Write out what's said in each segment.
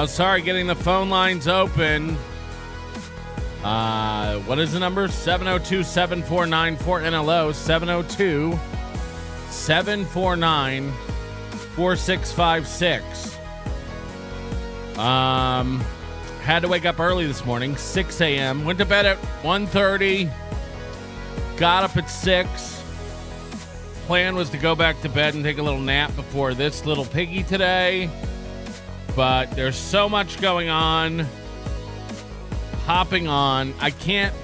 sorry, getting the phone lines open. What is the number? 702-7494-NLO. 702-749-4656. Had to wake up early this morning, 6 a.m. Went to bed at 1:30. Got up at 6. Plan was to go back to bed and take a little nap before this little piggy today. But there's so much going on. Hopping on. I can't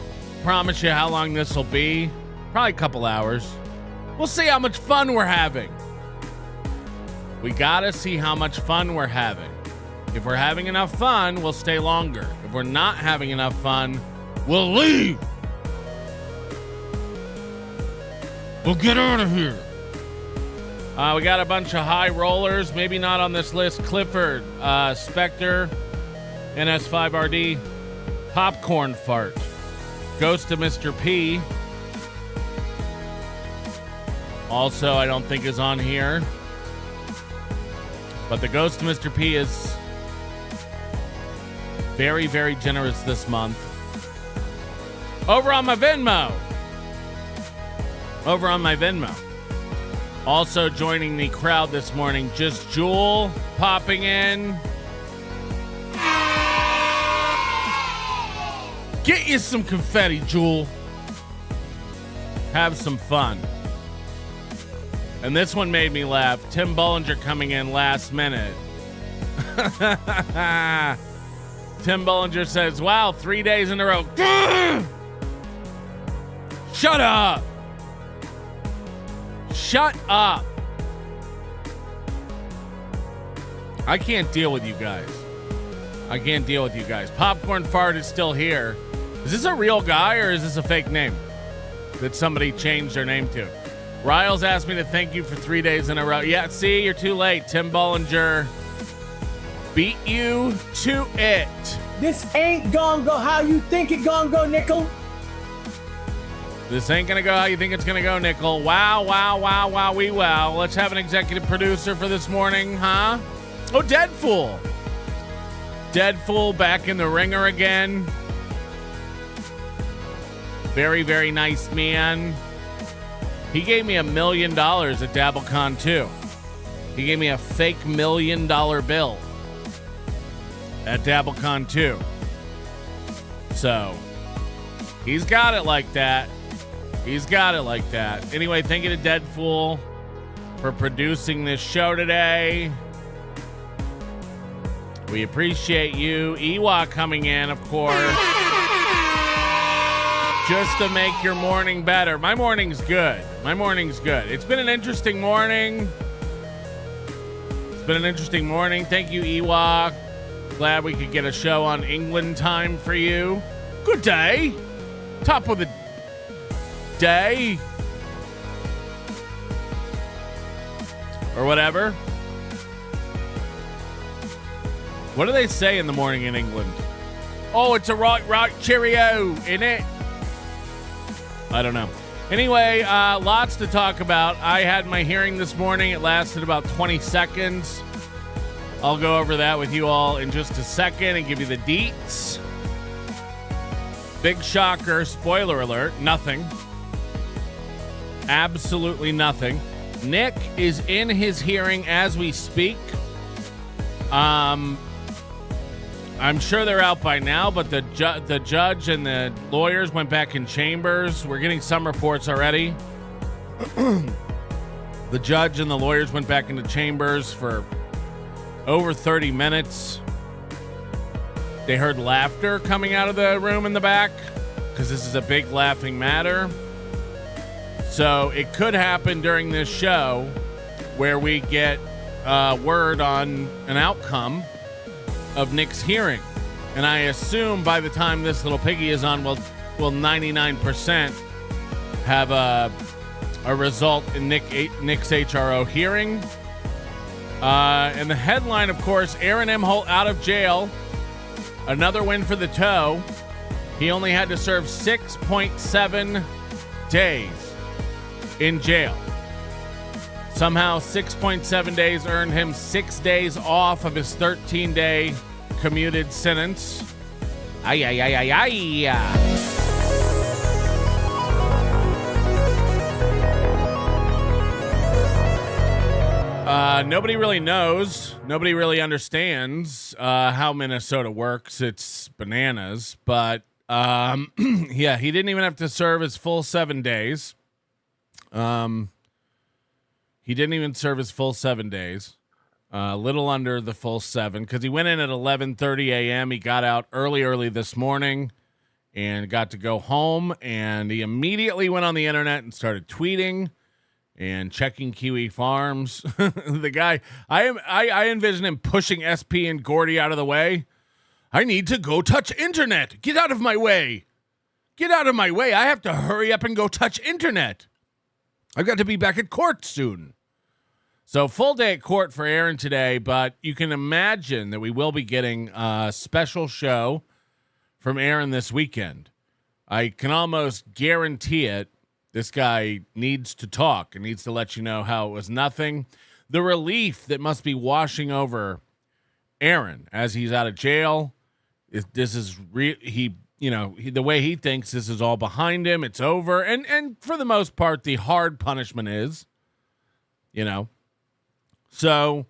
promise you how long this will be. Probably a couple hours. We'll see how much fun we're having. We gotta see how much fun we're having. If we're having enough fun, we'll stay longer. If we're not having enough fun, we'll leave. We'll get out of here. We got a bunch of high rollers. Maybe not on this list. Clifford, Spectre, NS5RD, Popcorn Fart, Ghost of Mr. P. Also, I don't think is on here. But the Ghost of Mr. P is very, very generous this month. Over on my Venmo. Also joining the crowd this morning, just Jewel popping in. Get you some confetti, Jewel. Have some fun. And this one made me laugh. Tim Bollinger coming in last minute. Tim Bollinger says, wow, 3 days in a row. Shut up. Shut up. I can't deal with you guys. Popcorn Fart is still here. Is this a real guy or is this a fake name that somebody changed their name to? Riles asked me to thank you for 3 days in a row. Yeah, see, you're too late. Tim Bollinger beat you to it. This ain't gonna go how you think it gonna go, Nickel. This ain't gonna go how you think it's gonna go, Nickel. Wow. Let's have an executive producer for this morning, huh? Oh, Deadfool. Deadfool back in the ringer again. Very, very nice man. He gave me $1 million at DabbleCon too. He gave me a fake $1 million bill at DabbleCon too. So, he's got it like that. Anyway, thank you to Deadfool for producing this show today. We appreciate you. Ewok coming in, of course, just to make your morning better. My morning's good. It's been an interesting morning. Thank you, Ewok. Glad we could get a show on England time for you. Good day. Top of the day. Or whatever. What do they say in the morning in England? Oh, it's a right cheerio, innit? I don't know. Anyway, lots to talk about. I had my hearing this morning. It lasted about 20 seconds. I'll go over that with you all in just a second and give you the deets. Big shocker, spoiler alert, nothing. Absolutely nothing. Nick is in his hearing as we speak. I'm sure they're out by now, but the judge and the lawyers went back in chambers. We're getting some reports already. The judge and the lawyers went back into chambers for over 30 minutes. They heard laughter coming out of the room in the back because this is a big laughing matter. So it could happen during this show where we get word on an outcome of Nick's hearing. And I assume by the time this little piggy is on, we'll 99% have a result in Nick's HRO hearing. And the headline, of course, Aaron M. Holt out of jail. Another win for the toe. He only had to serve 6.7 days in jail. Somehow 6.7 days earned him 6 days off of his 13-day commuted sentence. Ay, ay, ay, ay, ay. Nobody really knows. Nobody really understands how Minnesota works. It's bananas. But, yeah, he didn't even have to serve his full 7 days. He didn't even serve his full 7 days. A little under the full 7 because he went in at 11:30 a.m. He got out early this morning and got to go home. And he immediately went on the internet and started tweeting and checking Kiwi Farms. The guy, I envision him pushing SP and Gordy out of the way. I need to go touch internet. Get out of my way. Get out of my way. I have to hurry up and go touch internet. I've got to be back at court soon. So full day at court for Aaron today, but you can imagine that we will be getting a special show from Aaron this weekend. I can almost guarantee it. This guy needs to talk and needs to let you know how it was nothing. The relief that must be washing over Aaron as he's out of jail. The way he thinks this is all behind him. It's over. And for the most part, the hard punishment is, So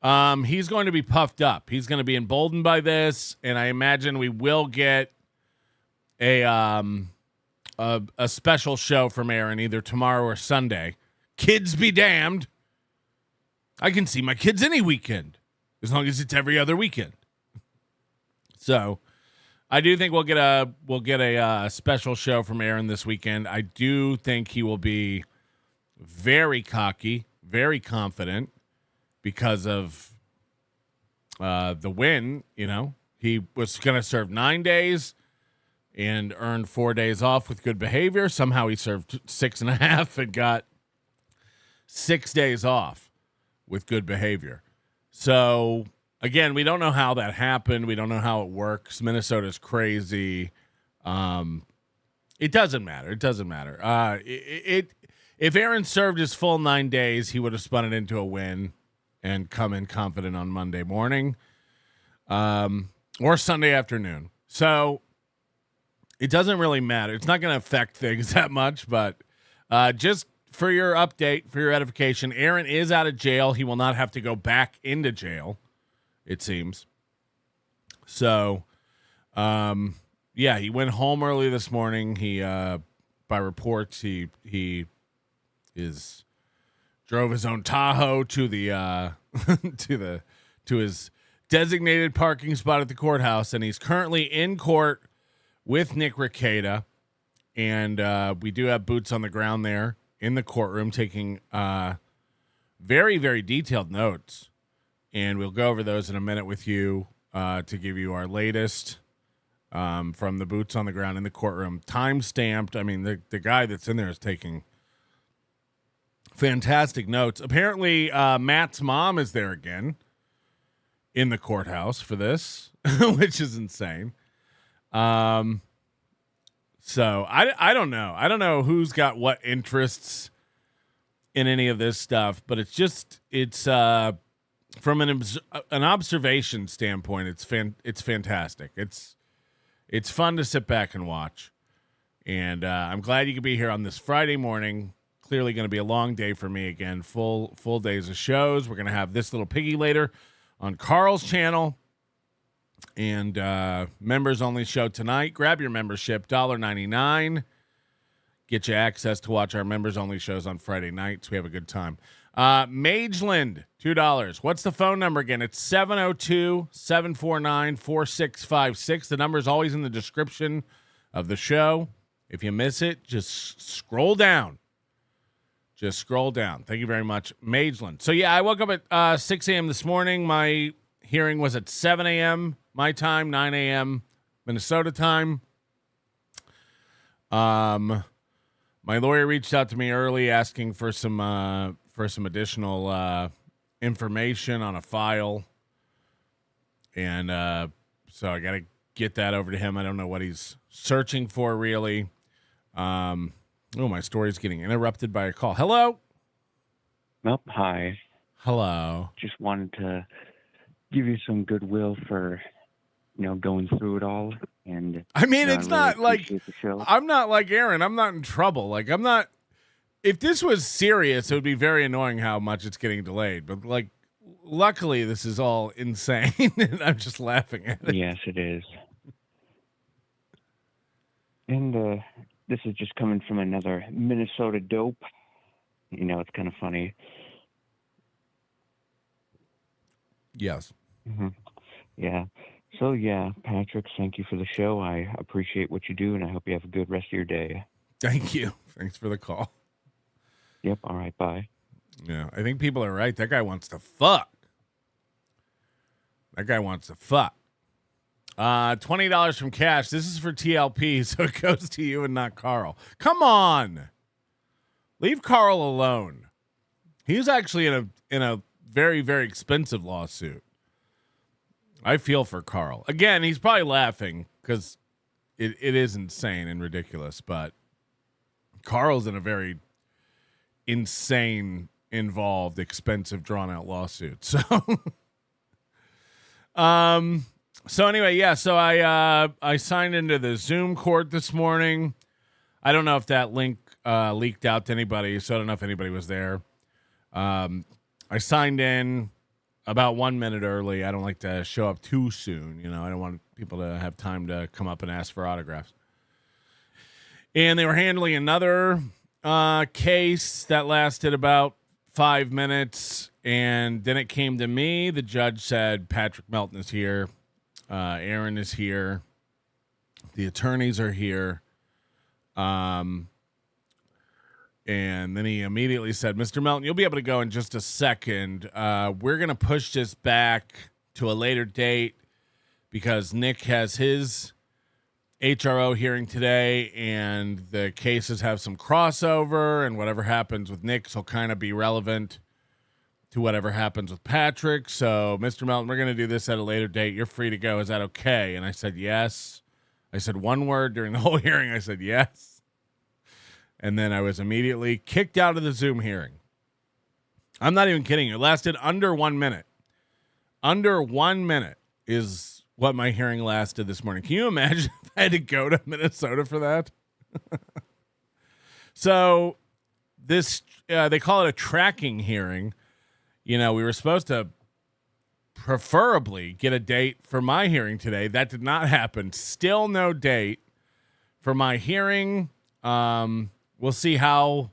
he's going to be puffed up. He's going to be emboldened by this. And I imagine we will get a special show from Aaron either tomorrow or Sunday. Kids be damned. I can see my kids any weekend as long as it's every other weekend. So I do think we'll get a special show from Aaron this weekend. I do think he will be very cocky, very confident because of the win. He was going to serve 9 days and earned 4 days off with good behavior. Somehow he served 6.5 and got 6 days off with good behavior. So, again, we don't know how that happened. We don't know how it works. Minnesota's crazy. It doesn't matter. It doesn't matter. If Aaron served his full 9 days, he would have spun it into a win and come in confident on Monday morning or Sunday afternoon. So, it doesn't really matter. It's not going to affect things that much, but just for your update, for your edification, Aaron is out of jail. He will not have to go back into jail, it seems. So, he went home early this morning. He, by reports, he drove his own Tahoe to the to his designated parking spot at the courthouse, and he's currently in court with Nick Ricada, and we do have boots on the ground there in the courtroom taking very, very detailed notes, and we'll go over those in a minute with you to give you our latest from the boots on the ground in the courtroom. Time-stamped. I mean, the guy that's in there is taking fantastic notes. Apparently, Matt's mom is there again in the courthouse for this, which is insane. So I don't know. I don't know who's got what interests in any of this stuff, but it's from an observation standpoint, it's fantastic. It's fun to sit back and watch. And I'm glad you could be here on this Friday morning. Clearly going to be a long day for me again. Full days of shows. We're going to have This Little Piggy later on Carl's channel. And members only show tonight. Grab your membership, $1.99. Get you access to watch our members only shows on Friday nights. We have a good time. Mageland, $2. What's the phone number again? It's 702-749-4656. The number is always in the description of the show. If you miss it, just scroll down. Just scroll down. Thank you very much, Mageland. So, yeah, I woke up at 6 a.m. this morning. My hearing was at 7 a.m. my time, 9 a.m. Minnesota time. My lawyer reached out to me early asking for some additional information on a file. And so I got to get that over to him. I don't know what he's searching for, really. My story's getting interrupted by a call. Hello? Well, hi. Hello. Just wanted to give you some goodwill for, going through it all. And I mean, it's I really not like appreciate the show. I'm not like Aaron. I'm not in trouble. Like, I'm not. If this was serious, it would be very annoying how much it's getting delayed. But like, luckily, this is all insane, and I'm just laughing at it. Yes, it is. And this is just coming from another Minnesota dope. It's kind of funny. Yes. Mm-hmm. Yeah. So, yeah, Patrick, thank you for the show. I appreciate what you do, and I hope you have a good rest of your day. Thank you. Thanks for the call. Yep. All right. Bye. Yeah, I think people are right. That guy wants to fuck. $20 from Cash. This is for TLP, so it goes to you and not Carl. Come on. Leave Carl alone. He's actually in a very, very expensive lawsuit. I feel for Carl. Again, he's probably laughing because it is insane and ridiculous, but Carl's in a very insane, involved, expensive, drawn-out lawsuit. So, so anyway, yeah. So I signed into the Zoom court this morning. I don't know if that link leaked out to anybody, so I don't know if anybody was there. I signed in about 1 minute early. I don't like to show up too soon. I don't want people to have time to come up and ask for autographs. And they were handling another case that lasted about 5 minutes. And then it came to me. The judge said, Patrick Melton is here. Aaron is here. The attorneys are here. And then he immediately said, Mr. Melton, you'll be able to go in just a second. We're going to push this back to a later date because Nick has his HRO hearing today, and the cases have some crossover, and whatever happens with Nick's will kind of be relevant to whatever happens with Patrick. So, Mr. Melton, we're going to do this at a later date. You're free to go. Is that okay? And I said, yes. I said one word during the whole hearing. I said, yes. And then I was immediately kicked out of the Zoom hearing. I'm not even kidding you. It lasted under 1 minute. Under 1 minute is what my hearing lasted this morning. Can you imagine if I had to go to Minnesota for that? So this, they call it a tracking hearing. We were supposed to preferably get a date for my hearing today. That did not happen. Still no date for my hearing. We'll see how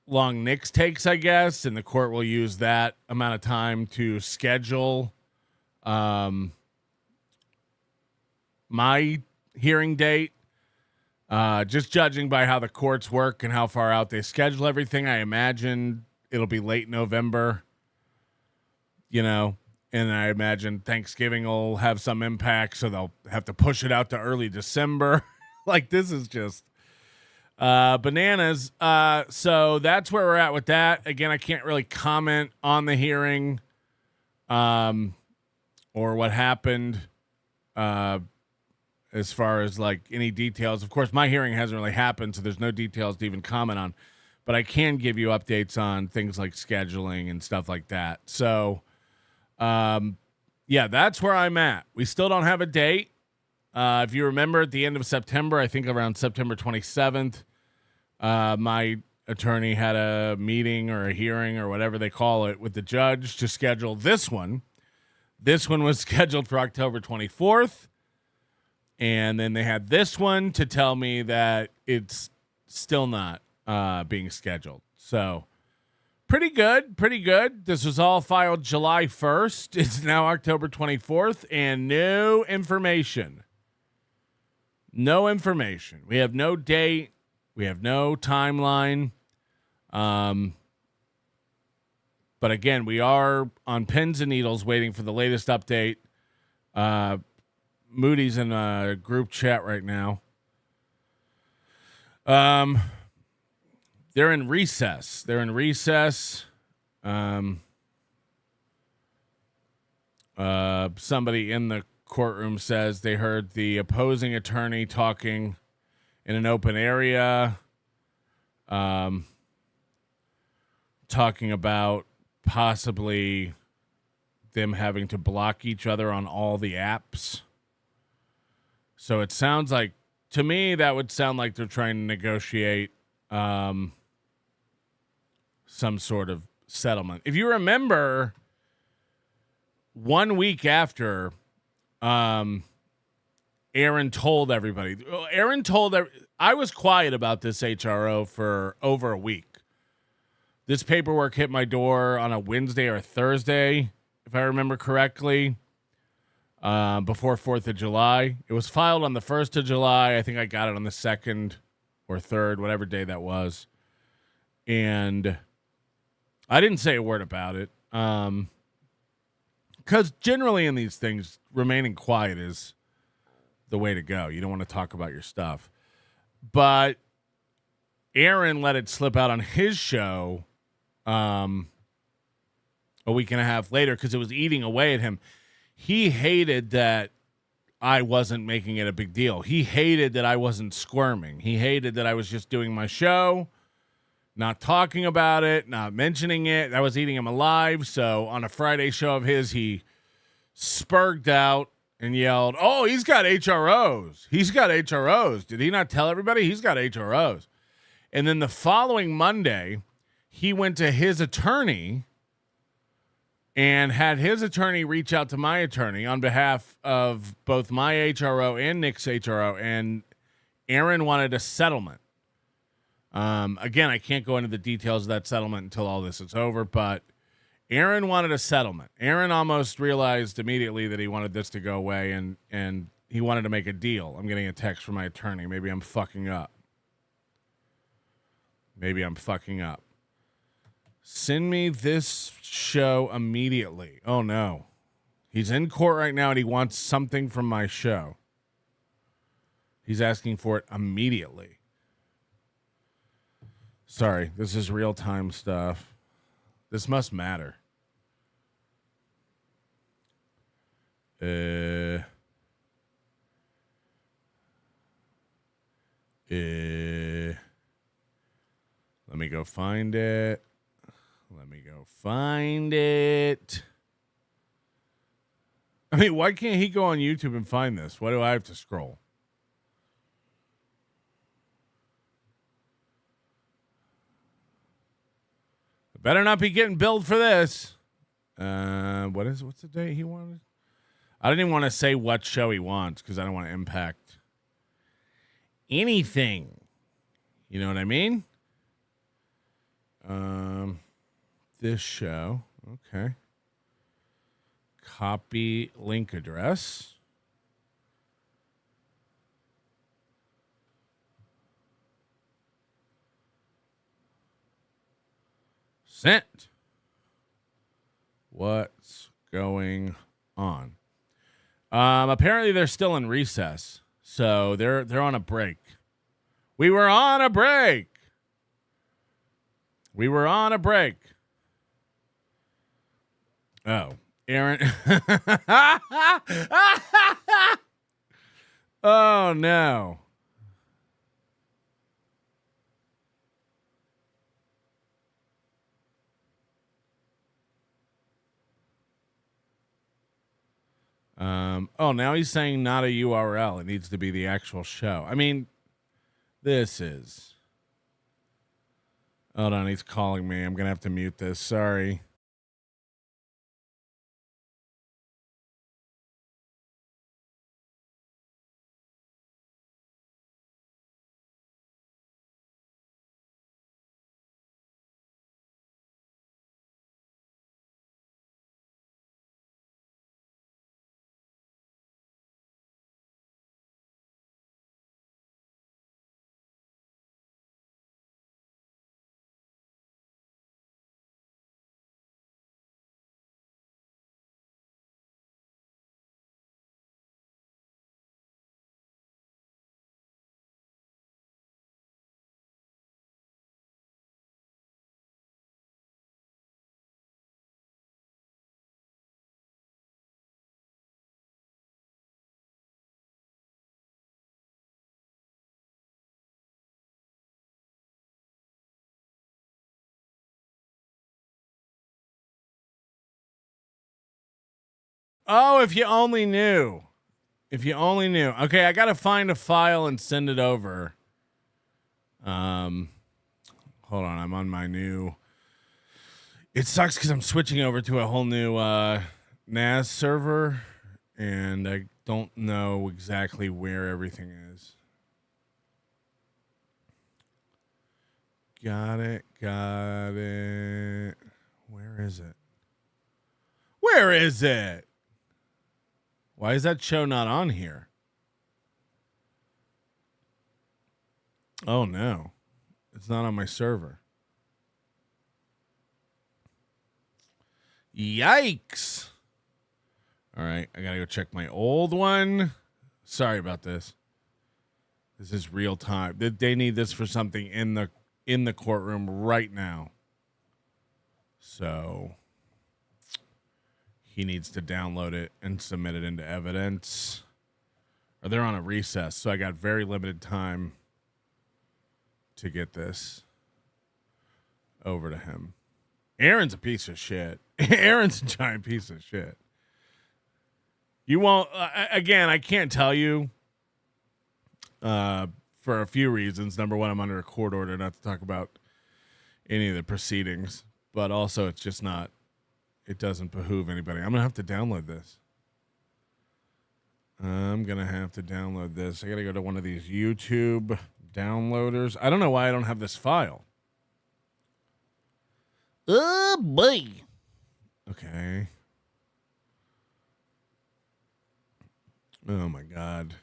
long Nick's takes, I guess, and the court will use that amount of time to schedule my hearing date. Just judging by how the courts work and how far out they schedule everything, I imagine it'll be late November, and I imagine Thanksgiving will have some impact, so they'll have to push it out to early December. Like, this is just bananas. So that's where we're at with that. Again, I can't really comment on the hearing or what happened as far as like any details. Of course, my hearing hasn't really happened, so there's no details to even comment on. But I can give you updates on things like scheduling and stuff like that. So, yeah, that's where I'm at. We still don't have a date. If you remember, at the end of September, I think around September 27th, my attorney had a meeting or a hearing or whatever they call it with the judge to schedule this one. This one was scheduled for October 24th. And then they had this one to tell me that it's still not being scheduled. So pretty good. This was all filed July 1st. It's now October 24th and no information. No information. We have no date. We have no timeline. But again, we are on pins and needles waiting for the latest update. Moody's in a group chat right now. They're in recess. Somebody in the courtroom says they heard the opposing attorney talking in an open area, talking about possibly them having to block each other on all the apps. So it sounds like, to me, that would sound like they're trying to negotiate some sort of settlement. If you remember, 1 week after Aaron told everybody, I was quiet about this HRO for over a week. This paperwork hit my door on a Wednesday or Thursday, if I remember correctly, before 4th of July. It was filed on the 1st of July. I think I got it on the 2nd or 3rd, whatever day that was. And I didn't say a word about it. Because generally in these things, remaining quiet is the way to go. You don't want to talk about your stuff. But Aaron let it slip out on his show a week and a half later because it was eating away at him. He hated that I wasn't making it a big deal. He hated that I wasn't squirming. He hated that I was just doing my show, not talking about it, not mentioning it. I was eating him alive. So on a Friday show of his, he spurged out and yelled, "Oh, he's got HROs. He's got HROs. Did he not tell everybody? He's got HROs." And then the following Monday, he went to his attorney and had his attorney reach out to my attorney on behalf of both my HRO and Nick's HRO. And Aaron wanted a settlement. Again, I can't go into the details of that settlement until all this is over, but Aaron wanted a settlement. Aaron almost realized immediately that he wanted this to go away, and he wanted to make a deal. I'm getting a text from my attorney. Maybe I'm fucking up. Send me this show immediately. Oh, no. He's in court right now, and he wants something from my show. He's asking for it immediately. Sorry, this is real-time stuff. This must matter. Let me go find it. I mean, why can't he go on YouTube and find this? Why do I have to scroll? I better not be getting billed for this. What's the date he wanted? I didn't even want to say what show he wants because I don't want to impact anything. You know what I mean? This show. Okay. Copy link address. Sent. What's going on? Apparently they're still in recess. So they're on a break. We were on a break. Oh, Aaron. Oh, no. Now he's saying not a URL. It needs to be the actual show. I mean, this is... Hold on, he's calling me. I'm going to have to mute this. Sorry. Oh, if you only knew. If you only knew. Okay, I got to find a file and send it over. Hold on. I'm on my new. It sucks because I'm switching over to a whole new NAS server, and I don't know exactly where everything is. Got it. Where is it? Where is it? Why is that show not on here? Oh, no. It's not on my server. Yikes. All right, I got to go check my old one. Sorry about this. This is real time. They need this for something in the courtroom right now. So he needs to download it and submit it into evidence. Or they're on a recess, so I got very limited time to get this over to him. Aaron's a piece of shit. Aaron's a giant piece of shit. You won't, again, I can't tell you for a few reasons. Number one, I'm under a court order not to talk about any of the proceedings, but also it's just not, it doesn't behoove anybody. I'm going to have to download this. I got to go to one of these YouTube downloaders. I don't know why I don't have this file. Oh, boy. Okay. Oh, my God.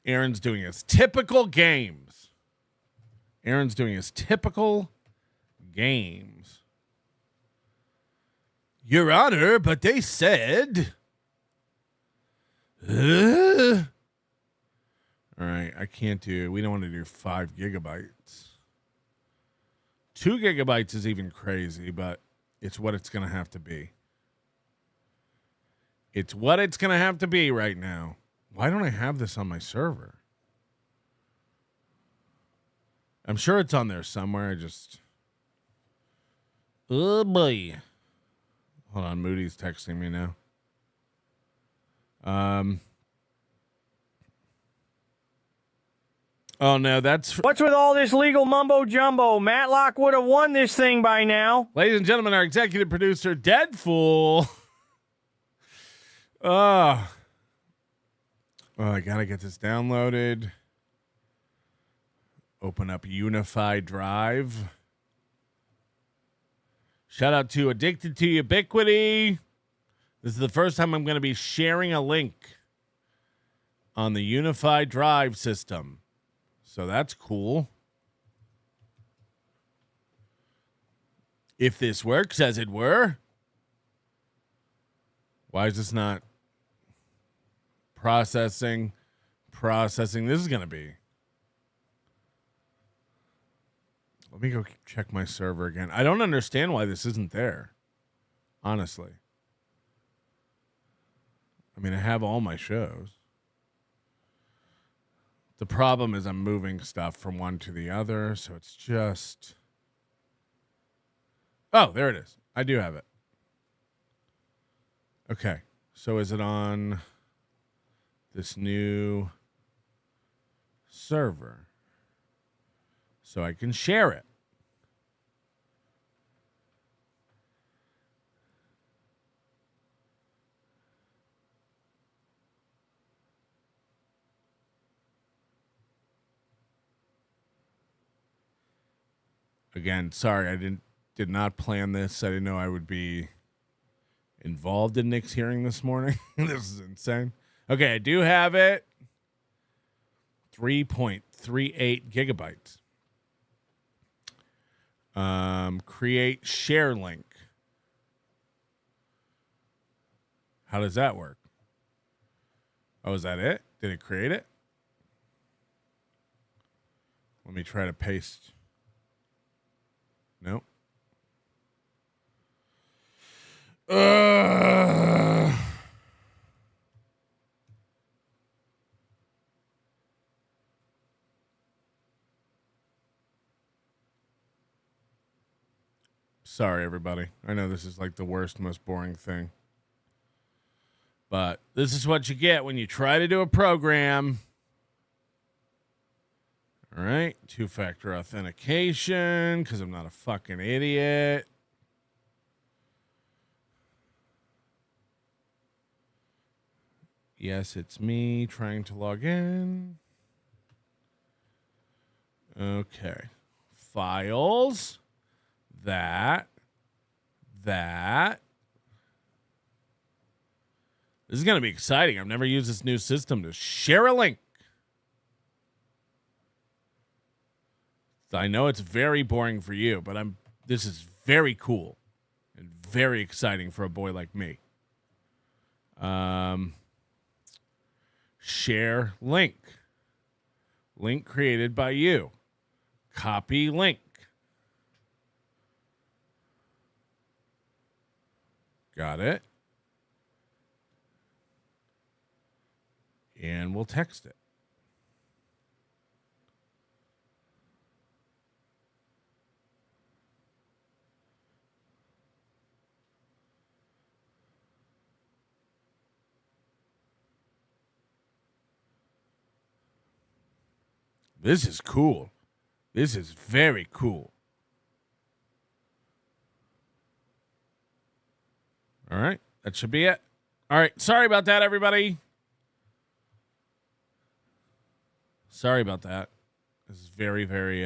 Aaron's doing his typical games. Your Honor, but they said... All right, I can't do... We don't want to do 5 gigabytes. 2 gigabytes is even crazy, but it's what it's going to have to be. It's what it's going to have to be right now. Why don't I have this on my server? I'm sure it's on there somewhere. Oh, boy. Hold on, Moody's texting me now. Oh, no, that's... What's with all this legal mumbo-jumbo? Matlock would have won this thing by now. Ladies and gentlemen, our executive producer, Deadfool. Oh, I got to get this downloaded. Open up Unified Drive. Shout out to Addicted to Ubiquity. This is the first time I'm going to be sharing a link on the Unified Drive system. So that's cool. If this works as it were. Why is this not processing? This is going to be. Let me go check my server again. I don't understand why this isn't there. Honestly. I mean, I have all my shows. The problem is I'm moving stuff from one to the other, so it's just... Oh, there it is. I do have it. Okay, so is it on this new server? So I can share it. Again, sorry, I did not plan this. I didn't know I would be involved in Nick's hearing this morning. This is insane. Okay, I do have it. 3.38 gigabytes. Create share link. How does that work? Oh, is that it? Did it create it? Let me try to paste. Nope. Sorry, everybody. I know this is like the worst, most boring thing. But this is what you get when you try to do a program. All right, two-factor authentication, because I'm not a fucking idiot. Yes, it's me trying to log in. Okay. Files. That. This is going to be exciting. I've never used this new system to share a link. I know it's very boring for you, but this is very cool and very exciting for a boy like me. Share link. Link created by you. Copy link. Got it. And we'll text it. This is cool. This is very cool. All right. That should be it. All right. Sorry about that, everybody. Sorry about that. This is very, very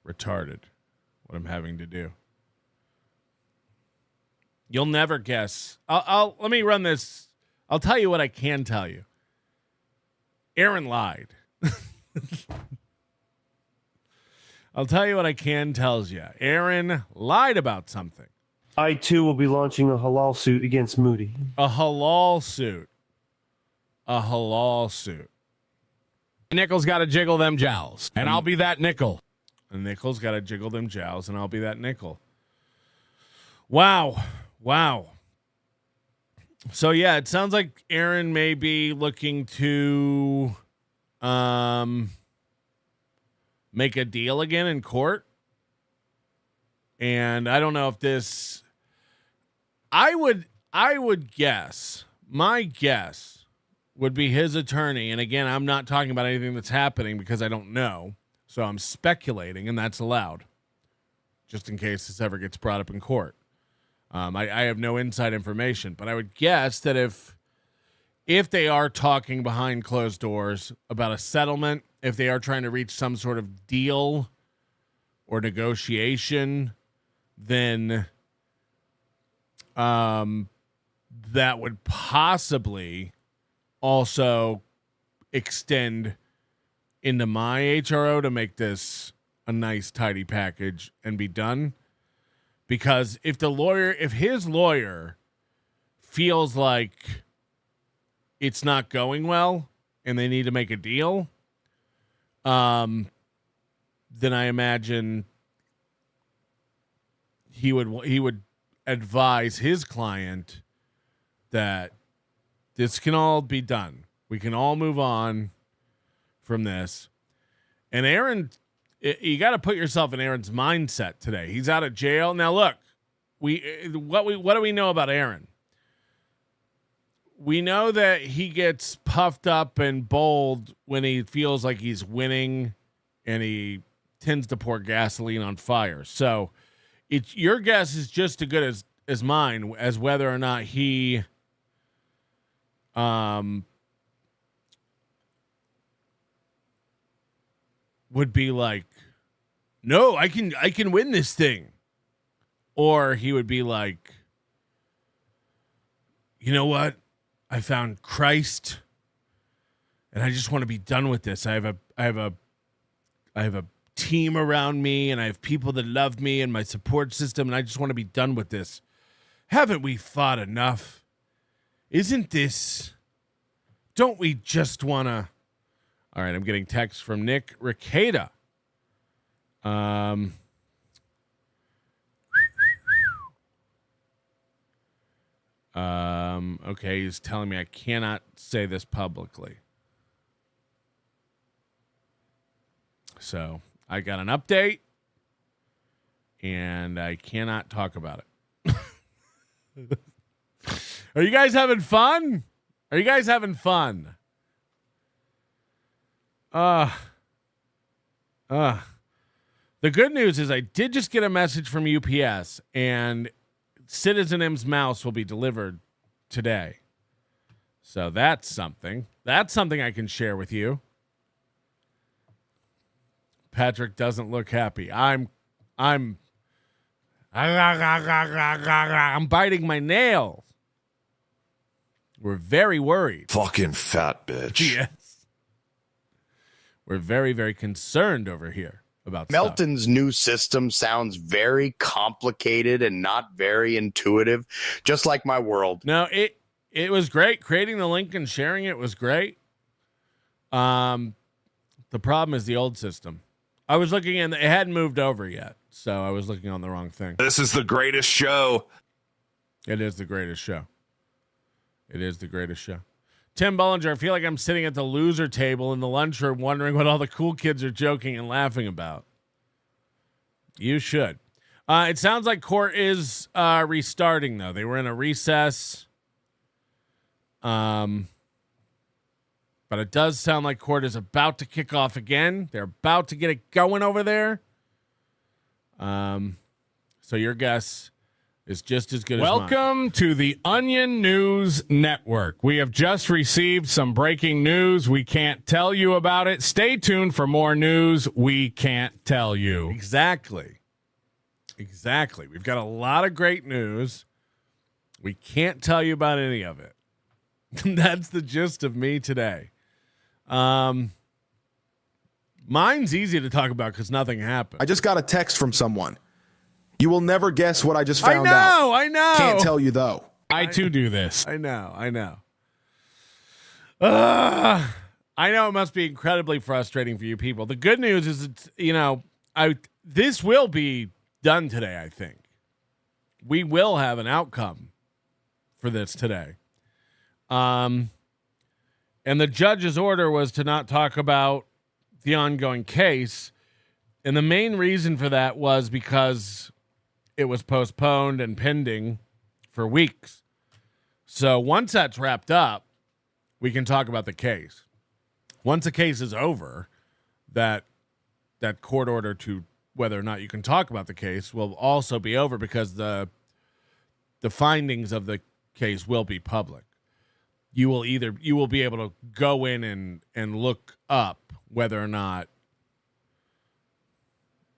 retarded, what I'm having to do. You'll never guess. Let me run this. I'll tell you what I can tell you. Aaron lied. I'll tell you what I can tell you. Aaron lied about something. I, too, will be launching a halal suit against Moody. A halal suit. A halal suit. Nickel's got to jiggle them jowls, and I'll be that nickel. And Nickel's got to jiggle them jowls, and I'll be that nickel. Wow. So, yeah, it sounds like Aaron may be looking to make a deal again in court. And I don't know if this... I would guess, my guess would be his attorney. And again, I'm not talking about anything that's happening because I don't know. So I'm speculating, and that's allowed, just in case this ever gets brought up in court. I have no inside information, but I would guess that if they are talking behind closed doors about a settlement, if they are trying to reach some sort of deal or negotiation, then that would possibly also extend into my HRO to make this a nice, tidy package and be done. Because if his lawyer feels like it's not going well and they need to make a deal, then I imagine he would advise his client that this can all be done. We can all move on from this. And Aaron, you got to put yourself in Aaron's mindset today. He's out of jail. Now, look, what do we know about Aaron? We know that he gets puffed up and bold when he feels like he's winning, and he tends to pour gasoline on fire. So your guess is just as good as mine as whether or not he would be like, no, I can win this thing. Or he would be like, you know what? I found Christ and I just want to be done with this. I have a team around me, and I have people that love me and my support system, and I just want to be done with this. Haven't we fought enough? Don't we just want to... All right, I'm getting text from Nick Ricada. Okay, he's telling me I cannot say this publicly. So I got an update, and I cannot talk about it. Are you guys having fun? Are you guys having fun? The good news is I did just get a message from UPS, and Citizen M's mouse will be delivered today. So that's something. That's something I can share with you. Patrick doesn't look happy. I'm biting my nails. We're very worried. Fucking fat bitch. Yes. We're very, very concerned over here about Melton's new system sounds very complicated and not very intuitive, just like my world. No, it was great. Creating the link and sharing it was great. The problem is the old system. I was looking and it hadn't moved over yet, so I was looking on the wrong thing. This is the greatest show. It is the greatest show. It is the greatest show. Tim Bullinger, I feel like I'm sitting at the loser table in the lunchroom wondering what all the cool kids are joking and laughing about. You should. It sounds like court is restarting, though. They were in a recess. But it does sound like court is about to kick off again. They're about to get it going over there. So your guess is just as good as mine. Welcome to the Onion News Network. We have just received some breaking news. We can't tell you about it. Stay tuned for more news we can't tell you. Exactly. We've got a lot of great news. We can't tell you about any of it. That's the gist of me today. Mine's easy to talk about because nothing happened. I just got a text from someone. You will never guess what I just found out. I know. Can't tell you, though. I too do this. I know. I know it must be incredibly frustrating for you people. The good news is, it's, this will be done today, I think. We will have an outcome for this today. And the judge's order was to not talk about the ongoing case. And the main reason for that was because it was postponed and pending for weeks. So once that's wrapped up, we can talk about the case. Once the case is over, that court order to whether or not you can talk about the case will also be over because the findings of the case will be public. You will be able to go in and look up whether or not,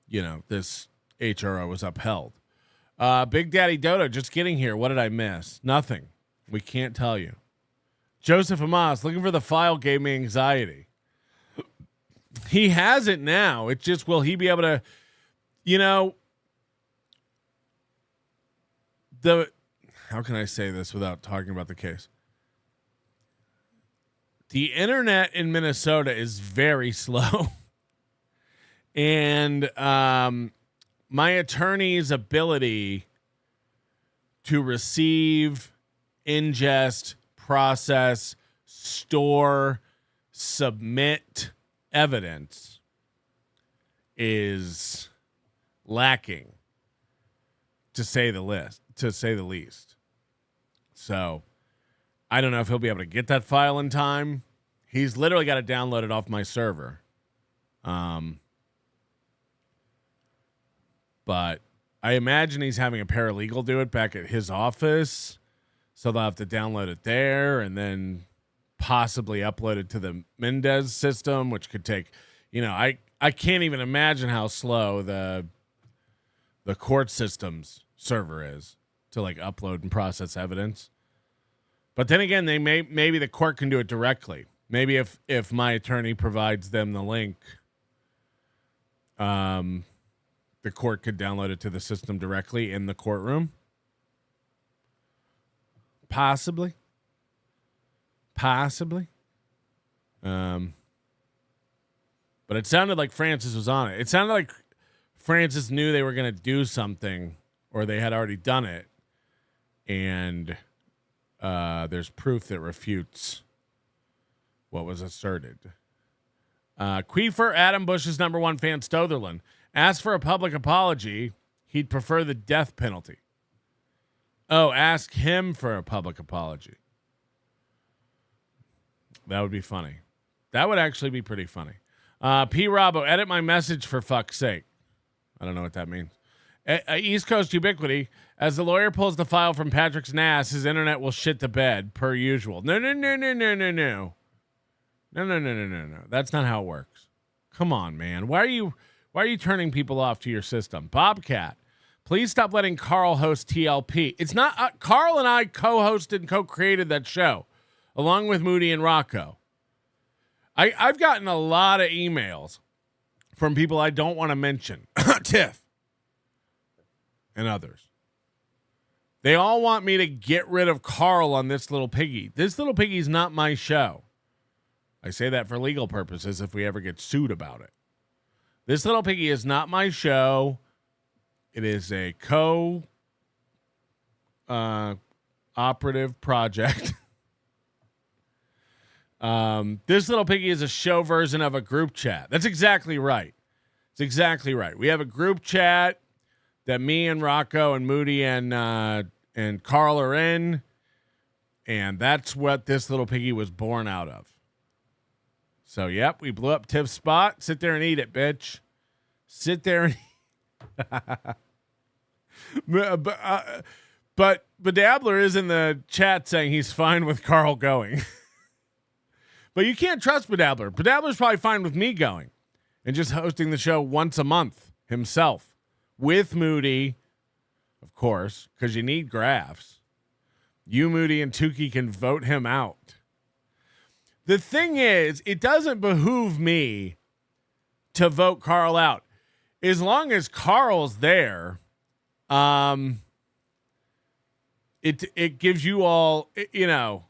this HRO was upheld. Big Daddy Dodo, just getting here. What did I miss? Nothing. We can't tell you. Joseph Amos, looking for the file gave me anxiety. He has it now. It's just, will he be able to, how can I say this without talking about the case? The internet in Minnesota is very slow. And my attorney's ability to receive, ingest, process, store, submit evidence is lacking, to say the least. So I don't know if he'll be able to get that file in time. He's literally got to download it off my server. But I imagine he's having a paralegal do it back at his office. So they'll have to download it there and then possibly upload it to the Mendez system, which could take, I can't even imagine how slow the court system's server is to upload and process evidence. But then again, maybe the court can do it directly. Maybe if my attorney provides them the link, the court could download it to the system directly in the courtroom. Possibly. But it sounded like Francis was on it. It sounded like Francis knew they were going to do something, or they had already done it, and there's proof that refutes what was asserted. Queefer, Adam Bush's number one fan, Stotherland, asked for a public apology. He'd prefer the death penalty. Oh, ask him for a public apology. That would be funny. That would actually be pretty funny. P. Robbo, edit my message for fuck's sake. I don't know what that means. East Coast ubiquity. As the lawyer pulls the file from Patrick's NAS, his internet will shit the bed, per usual. No. No. That's not how it works. Come on, man. Why are you turning people off to your system? Bobcat, please stop letting Carl host TLP. It's not Carl and I co-hosted and co-created that show, along with Moody and Rocco. I've gotten a lot of emails from people I don't want to mention, Tiff and others. They all want me to get rid of Carl on This Little Piggy. This Little Piggy's not my show. I say that for legal purposes if we ever get sued about it. This Little Piggy is not my show. It is a operative project. This Little Piggy is a show version of a group chat. That's exactly right. It's exactly right. We have a group chat that me and Rocco and Moody and Carl are in, and that's what This Little Piggy was born out of. So, yep, we blew up Tiff's spot. Sit there and eat it, bitch. Sit there and but Dabbler is in the chat saying he's fine with Carl going. But you can't trust Bedabbler. Bedabbler's probably fine with me going and just hosting the show once a month himself with Moody, of course, because you need graphs. You, Moody, and Tukey can vote him out. The thing is, it doesn't behoove me to vote Carl out. As long as Carl's there, it gives you all, you know,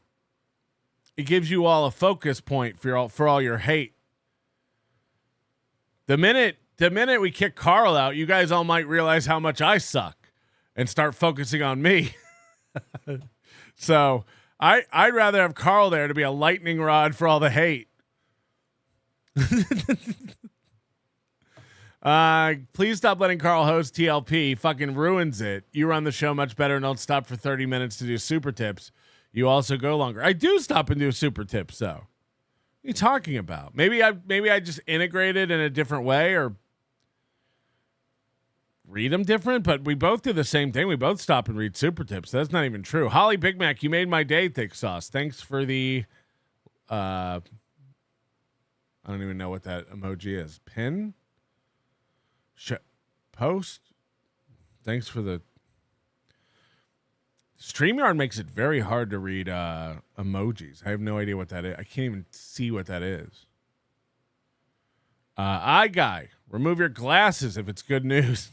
it gives you all a focus point for all your hate. The minute we kick Carl out, you guys all might realize how much I suck and start focusing on me. So I'd rather have Carl there to be a lightning rod for all the hate. Please stop letting Carl host TLP. He fucking ruins it. You run the show much better and don't stop for 30 minutes to do super tips. You also go longer. I do stop and do super tips, though. What are you talking about? Maybe I just integrate it in a different way or read them different, but we both do the same thing. We both stop and read super tips. That's not even true. Holly Big Mac, you made my day, Thick Sauce. Thanks for the I don't even know what that emoji is. Pin? Post? Thanks for the StreamYard makes it very hard to read emojis. I have no idea what that is. I can't even see what that is. Eye guy, remove your glasses if it's good news.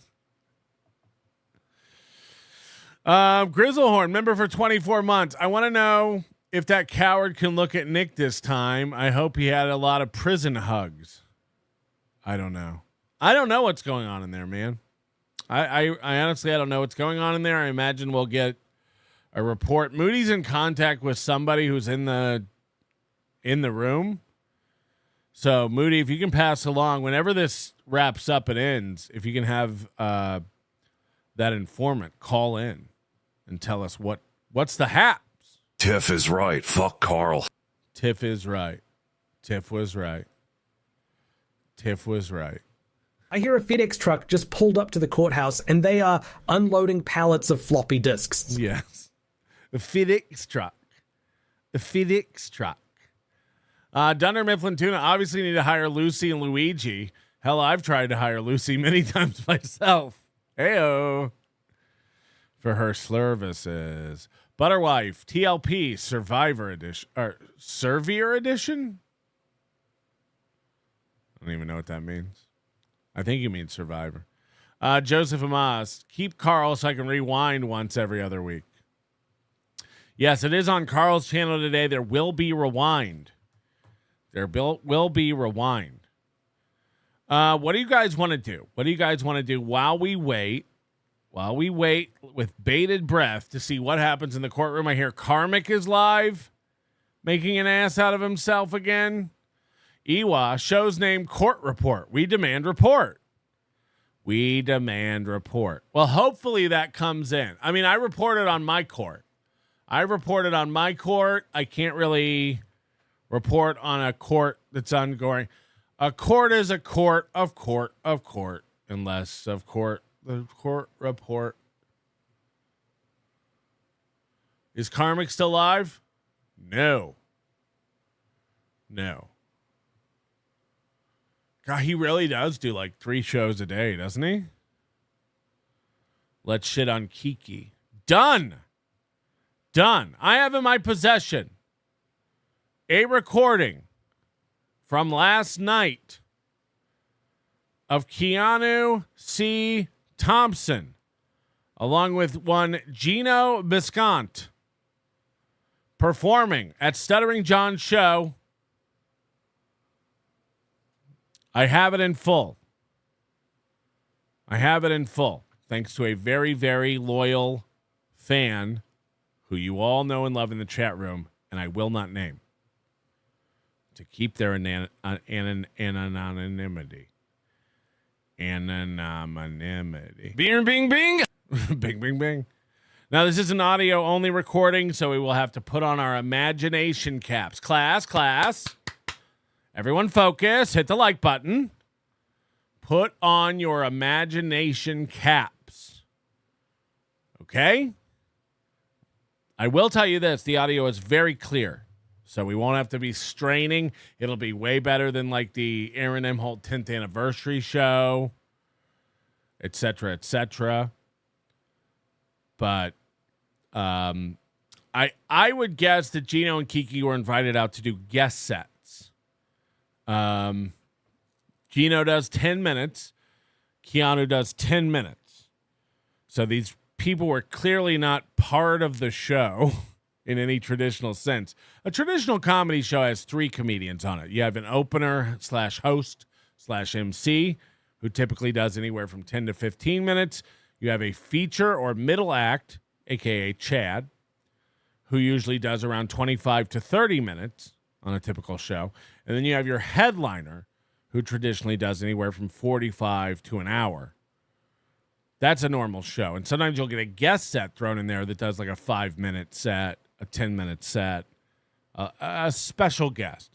Grizzlehorn, member for 24 months. I want to know if that coward can look at Nick this time. I hope he had a lot of prison hugs. I don't know. I don't know what's going on in there, man. I honestly, I don't know what's going on in there. I imagine we'll get a report. Moody's in contact with somebody who's in the room. So Moody, if you can pass along whenever this wraps up and ends, if you can have that informant call in and tell us what's the haps. Tiff is right. Fuck Carl. Tiff is right. Tiff was right. Tiff was right. I hear a FedEx truck just pulled up to the courthouse and they are unloading pallets of floppy disks. Yes. The FedEx truck. The FedEx truck. Dunder Mifflin Tuna, obviously need to hire Lucy and Luigi. Hell, I've tried to hire Lucy many times myself. Heyo. For her services. Butterwife, TLP, Survivor Edition. Or Servier Edition? I don't even know what that means. I think you mean Survivor. Joseph Amas, keep Carl so I can rewind once every other week. Yes, it is on Carl's channel today. There will be rewind. There will be rewind. What do you guys want to do? What do you guys want to do while we wait? While we wait with bated breath to see what happens in the courtroom. I hear Karmic is live, making an ass out of himself again. Iwa, show's name Court Report. We demand report. We demand report. Well, hopefully that comes in. I mean, I reported on my court. I can't really report on a court that's ongoing. A court is a court of court, unless, of court, the court report. Is Karmic still live? No. God, he really does do like 3 shows a day, doesn't he? Let's shit on Kiki. Done. I have in my possession a recording from last night of Keanu C. Thompson, along with one Gino Biscont, performing at Stuttering John's show. I have it in full. Thanks to a very, very loyal fan who you all know and love in the chat room, and I will not name, to keep their anonymity. Bing, bing, bing. Bing, bing, bing. Now, this is an audio-only recording, so we will have to put on our imagination caps. Class. Everyone focus. Hit the like button. Put on your imagination caps. Okay? I will tell you this. The audio is very clear, so we won't have to be straining. It'll be way better than like the Aaron M. Holt 10th anniversary show, et cetera. But I would guess that Gino and Kiki were invited out to do guest sets. Gino does 10 minutes. Keanu does 10 minutes. So these people were clearly not part of the show in any traditional sense. A traditional comedy show has 3 comedians on it. You have an opener / host / MC, who typically does anywhere from 10 to 15 minutes. You have a feature or middle act, a.k.a. Chad, who usually does around 25 to 30 minutes on a typical show. And then you have your headliner, who traditionally does anywhere from 45 to an hour. That's a normal show. And sometimes you'll get a guest set thrown in there that does like a 5-minute set, a 10-minute set, a special guest.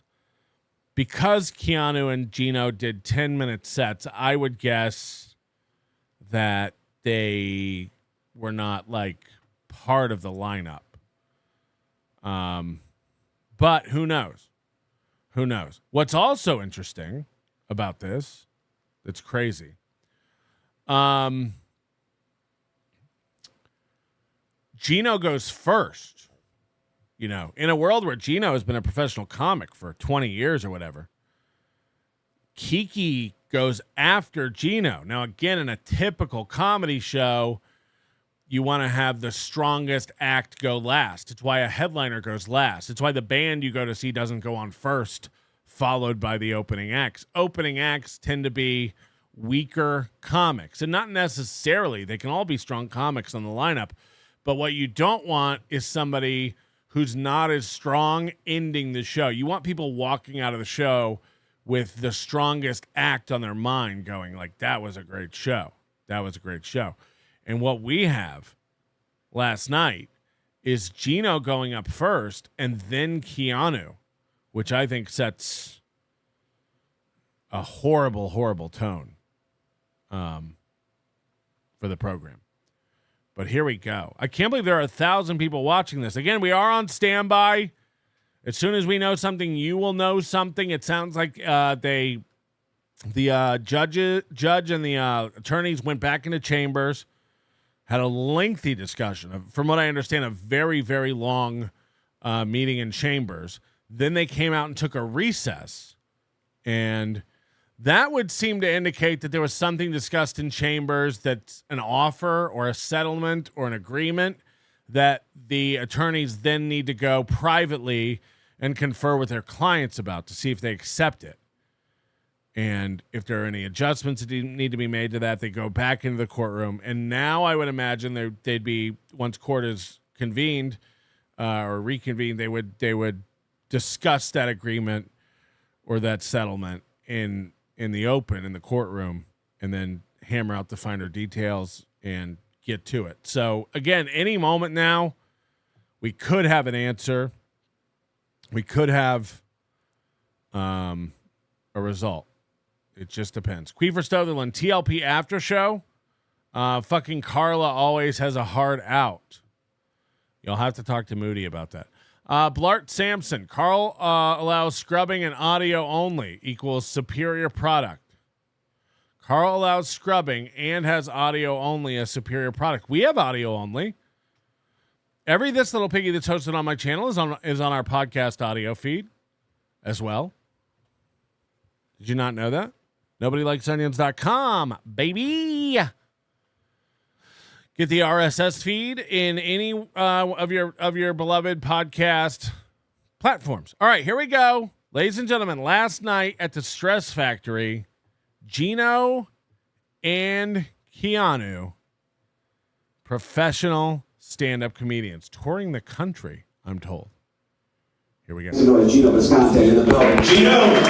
Because Keanu and Gino did 10-minute sets, I would guess that they were not like part of the lineup. But who knows? What's also interesting about this, that's crazy. Gino goes first. You know, in a world where Gino has been a professional comic for 20 years or whatever, Kiki goes after Gino. Now, again, in a typical comedy show, you want to have the strongest act go last. It's why a headliner goes last. It's why the band you go to see doesn't go on first, followed by the opening acts. Opening acts tend to be weaker comics, and not necessarily. They can all be strong comics on the lineup. But what you don't want is somebody who's not as strong ending the show. You want people walking out of the show with the strongest act on their mind going like, that was a great show. And what we have last night is Gino going up first and then Keanu, which I think sets a horrible, horrible tone for the program. But here we go. I can't believe there are 1,000 people watching this. Again, we are on standby. As soon as we know something, you will know something. It sounds like the judge and the attorneys went back into chambers, had a lengthy discussion. From what I understand, a very, very long meeting in chambers. Then they came out and took a recess. And that would seem to indicate that there was something discussed in chambers that's an offer or a settlement or an agreement that the attorneys then need to go privately and confer with their clients about to see if they accept it. And if there are any adjustments that need to be made to that, they go back into the courtroom. And now I would imagine they'd be, once court is convened or reconvened, they would discuss that agreement or that settlement in the open, in the courtroom, and then hammer out the finer details and get to it. So, again, any moment now, we could have an answer. We could have a result. It just depends. Queefer Stotherland, TLP after show. Fucking Carla always has a hard out. You'll have to talk to Moody about that. Blart Sampson, Carl allows scrubbing and audio only equals superior product. Carl allows scrubbing and has audio only as superior product. We have audio only. Every This Little Piggy that's hosted on my channel is on our podcast audio feed as well. Did you not know that? NobodyLikesOnions.com, baby. Get the RSS feed in any of your beloved podcast platforms. All right, here we go. Ladies and gentlemen, last night at the Stress Factory, Gino and Keanu, professional stand-up comedians, touring the country, I'm told. Here we go. Gino Visconti in the building. Gino!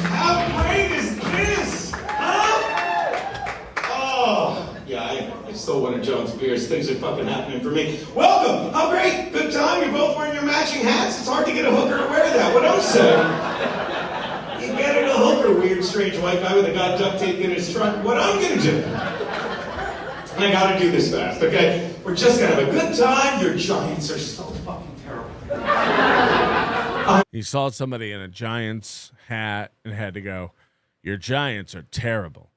How great is this? Huh? Oh, yeah, I stole one of John's beers. Things are fucking happening for me. Welcome! How great! Good time. You're both wearing your matching hats. It's hard to get a hooker to wear that. What I'm saying. You get it a hooker, weird, strange white guy with a guy duct taped in his trunk. What I'm gonna do. And I gotta do this fast, okay? We're just gonna have a good time. Your Giants are so fucking terrible. He saw somebody in a Giants hat and had to go, your Giants are terrible.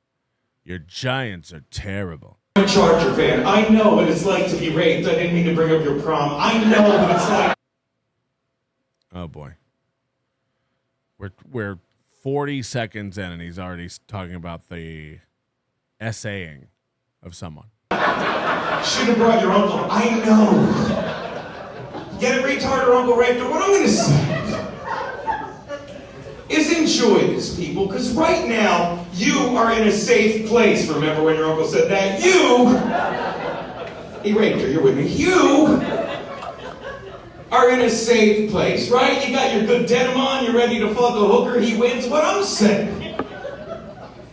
Your Giants are terrible. I'm a Charger fan. I know what it's like to be raped. I didn't mean to bring up your prom. I know what it's like. Oh, boy. We're 40 seconds in, and he's already talking about the essaying of someone. Should have brought your uncle. I know. Get it, retard or Uncle Raptor. What I'm going to say is enjoy this, people, because right now you are in a safe place. Remember when your uncle said that? Hey, Raptor, you're with me. You are in a safe place, right? You got your good denim on. You're ready to fuck a hooker. He wins. What I'm saying.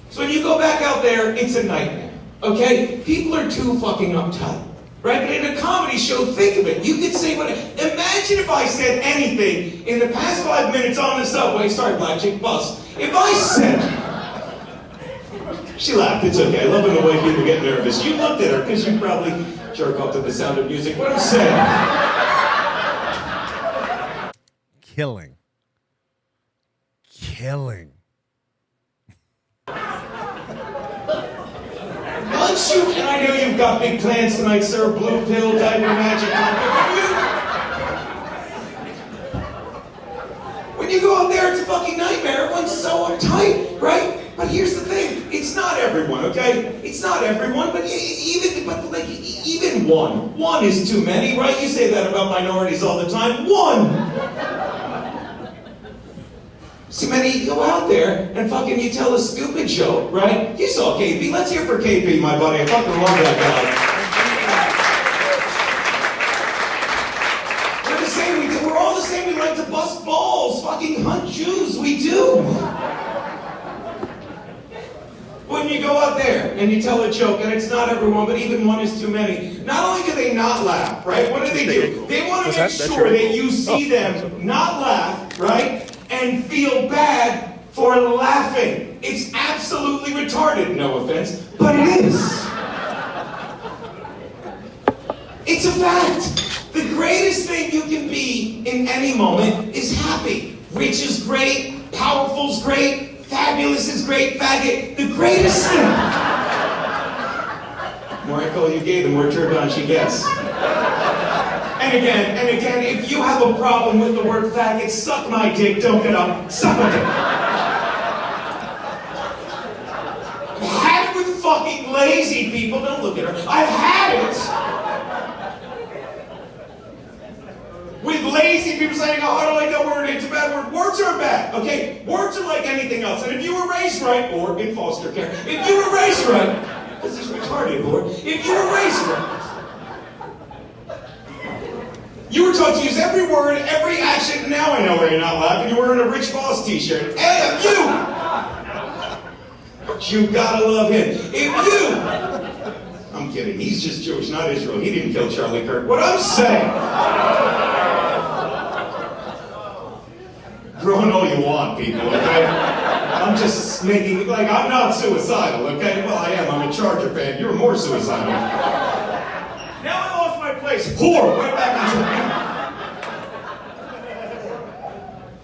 So when you go back out there, it's a nightmare. Okay? People are too fucking uptight. Right? But in a comedy show, think of it. You could say what... Imagine if I said anything in the past 5 minutes on the subway. Sorry, black chick, bus. If I said... She laughed. It's okay. I love the way people get nervous. You looked at her because you probably jerk off to the sound of music. What I'm saying... Killing. Once you, and I know you've got big plans tonight, sir, blue pill, diaper magic. When you go out there, it's a fucking nightmare. Everyone's so uptight, right? But here's the thing, it's not everyone, okay? It's not everyone, but even one. One is too many, right? You say that about minorities all the time. One! See, many, you go out there and fucking you tell a stupid joke, right? You saw KP. Let's hear for KP, my buddy. I fucking love that guy. We're the same. We're all the same. We like to bust balls, fucking hunt Jews. We do. When you go out there and you tell a joke, and it's not everyone, but even one is too many, not only do they not laugh, right? What do? They want to make sure that you see them not laugh, right? And feel bad for laughing. It's absolutely retarded, no offense, but it is. It's a fact. The greatest thing you can be in any moment is happy. Rich is great, powerful's great, fabulous is great, faggot. The greatest thing. The more I call you gay, the more turned on she gets. And again, if you have a problem with the word faggot, suck my dick, don't get up, suck my dick. I've had it with fucking lazy people, don't look at her. I've had it with lazy people saying, oh, I don't like that word, it's a bad word. Words are bad, okay? Words are like anything else. And if you were raised right, or in foster care, if you were raised right, this is retarded, Lord, if you were raised right, you were taught to use every every word, every action. Now I know why you're not laughing. You're wearing a Rich Boss t-shirt. Hey, if you gotta love him. If you, I'm kidding, he's just Jewish, not Israel. He didn't kill Charlie Kirk. What I'm saying, groan all you want, people, okay? I'm just making, like, I'm not suicidal, okay? Well, I am. I'm a Charger fan. You're more suicidal. Now I lost my place. Whore! Right back into it.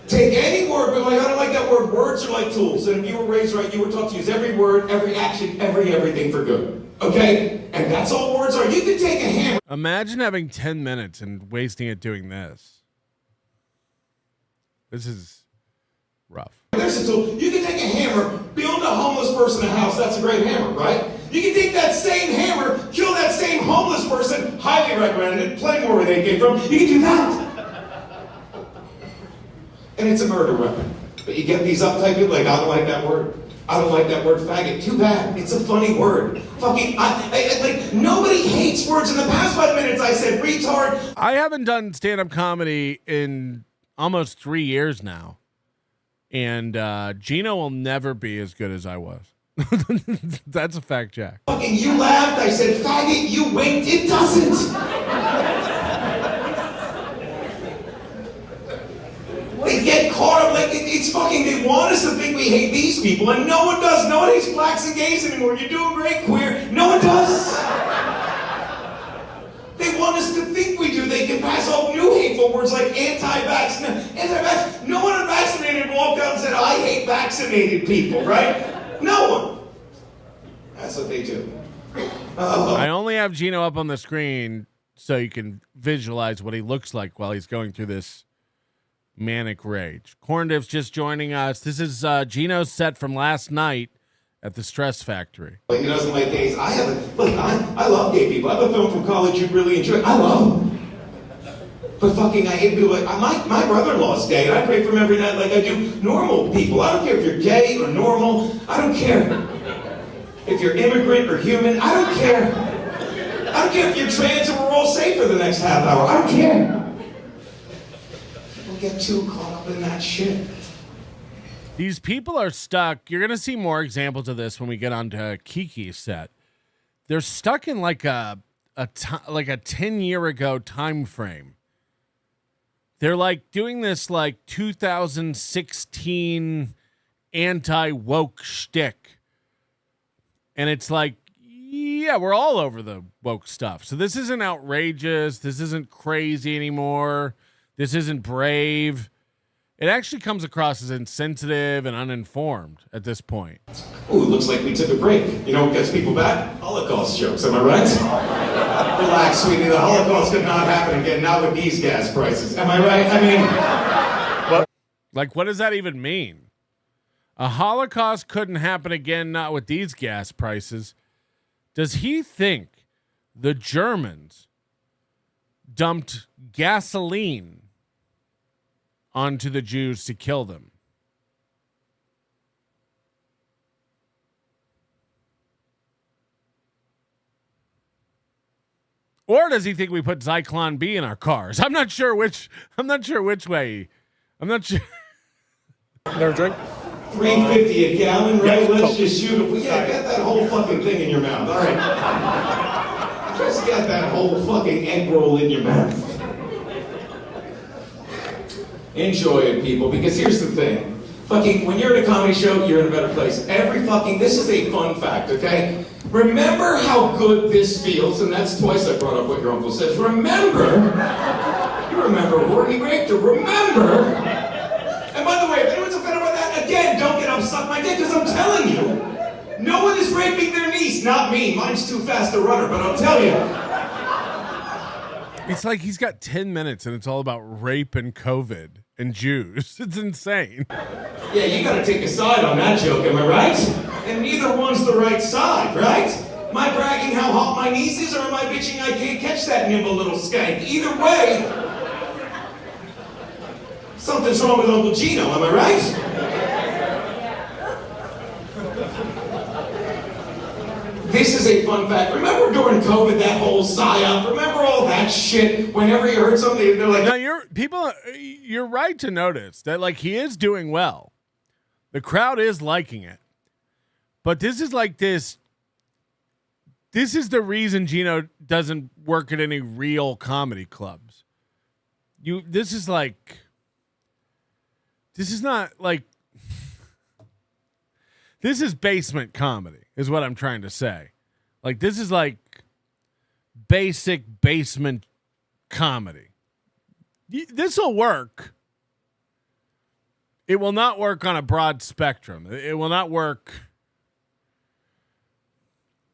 Take any word, but like, I don't like that word. Words are like tools. And if you were raised right, you were taught to use every word, every action, everything for good. Okay? And that's all words are. You can take a hammer. Imagine having 10 minutes and wasting it doing this. This is rough. There's a tool. You can take a hammer, build a homeless person a house. That's a great hammer, right? You can take that same hammer, kill that same homeless person. Highly recommended. Play more where they came from. You can do that. And it's a murder weapon. But you get these uptight people like, I don't like that word. I don't like that word, faggot. Too bad. It's a funny word. Fucking, like, nobody hates words. In the past 5 minutes, I said retard. I haven't done stand-up comedy in almost 3 years now. And Gino will never be as good as I was. That's a fact, Jack. Fucking, you laughed. I said, faggot, you winked. It doesn't. They get caught up like it's fucking, they want us to think we hate these people, and no one does. No one hates blacks and gays anymore. You're doing great, queer. No one does. They want us to think we do. They can pass all new hateful words like anti-vax. No one unvaccinated walked out and said, I hate vaccinated people, right? No one. That's what they do. I only have Gino up on the screen so you can visualize what he looks like while he's going through this manic rage. Corndiv's just joining us. This is Gino's set from last night at the Stress Factory. He doesn't like gays. I love gay people. I have a film from college you'd really enjoy. I love them. But fucking, I hate people like, my brother-in-law's gay, and I pray for him every night like I do normal people. I don't care if you're gay or normal. I don't care. If you're immigrant or human, I don't care. I don't care if you're trans and we're all safe for the next half hour. I don't care. Don't get too caught up in that shit. These people are stuck. You're going to see more examples of this when we get onto Kiki's set. They're stuck in like a 10-year ago time frame. They're like doing this like 2016 anti-woke shtick. And it's like, yeah, we're all over the woke stuff. So this isn't outrageous. This isn't crazy anymore. This isn't brave. It actually comes across as insensitive and uninformed at this point. Ooh, looks like we took a break. You know what gets people back? Holocaust jokes, am I right? Relax, sweetie, the Holocaust could not happen again, not with these gas prices. Am I right? I mean... what does that even mean? A Holocaust couldn't happen again, not with these gas prices. Does he think the Germans dumped gasoline onto the Jews to kill them? Or does he think we put Zyklon B in our cars? I'm not sure which way. I'm not sure. Never drink? $3.50 a gallon, right? Let's just shoot it. Yeah, get that whole fucking thing in your mouth. All right. Just get that whole fucking egg roll in your mouth. Enjoy it, people, because here's the thing. Fucking, when you're at a comedy show, you're in a better place. This is a fun fact, okay? Remember how good this feels, and that's twice I brought up what your uncle says. Remember, you remember, Horty Richter, remember. And by the way, if anyone's offended by that, again, don't get up, suck my dick, because I'm telling you, no one is raping their niece, not me. Mine's too fast to run her, but I'll tell you. It's like he's got 10 minutes and it's all about rape and COVID and Jews. It's insane. Yeah, you gotta take a side on that joke, am I right? And neither one's the right side, right? Am I bragging how hot my niece is, or am I bitching I can't catch that nimble little skank? Either way, something's wrong with Uncle Gino, am I right? This is a fun fact. Remember during COVID, that whole psyop? Remember all that shit? Whenever you heard something, they're like, now you're right to notice that, like, he is doing well. The crowd is liking it. But this is like this. This is the reason Gino doesn't work at any real comedy clubs. This is not like, this is basement comedy is what I'm trying to say. Like, this is like basic basement comedy. This will work. It will not work on a broad spectrum. It will not work.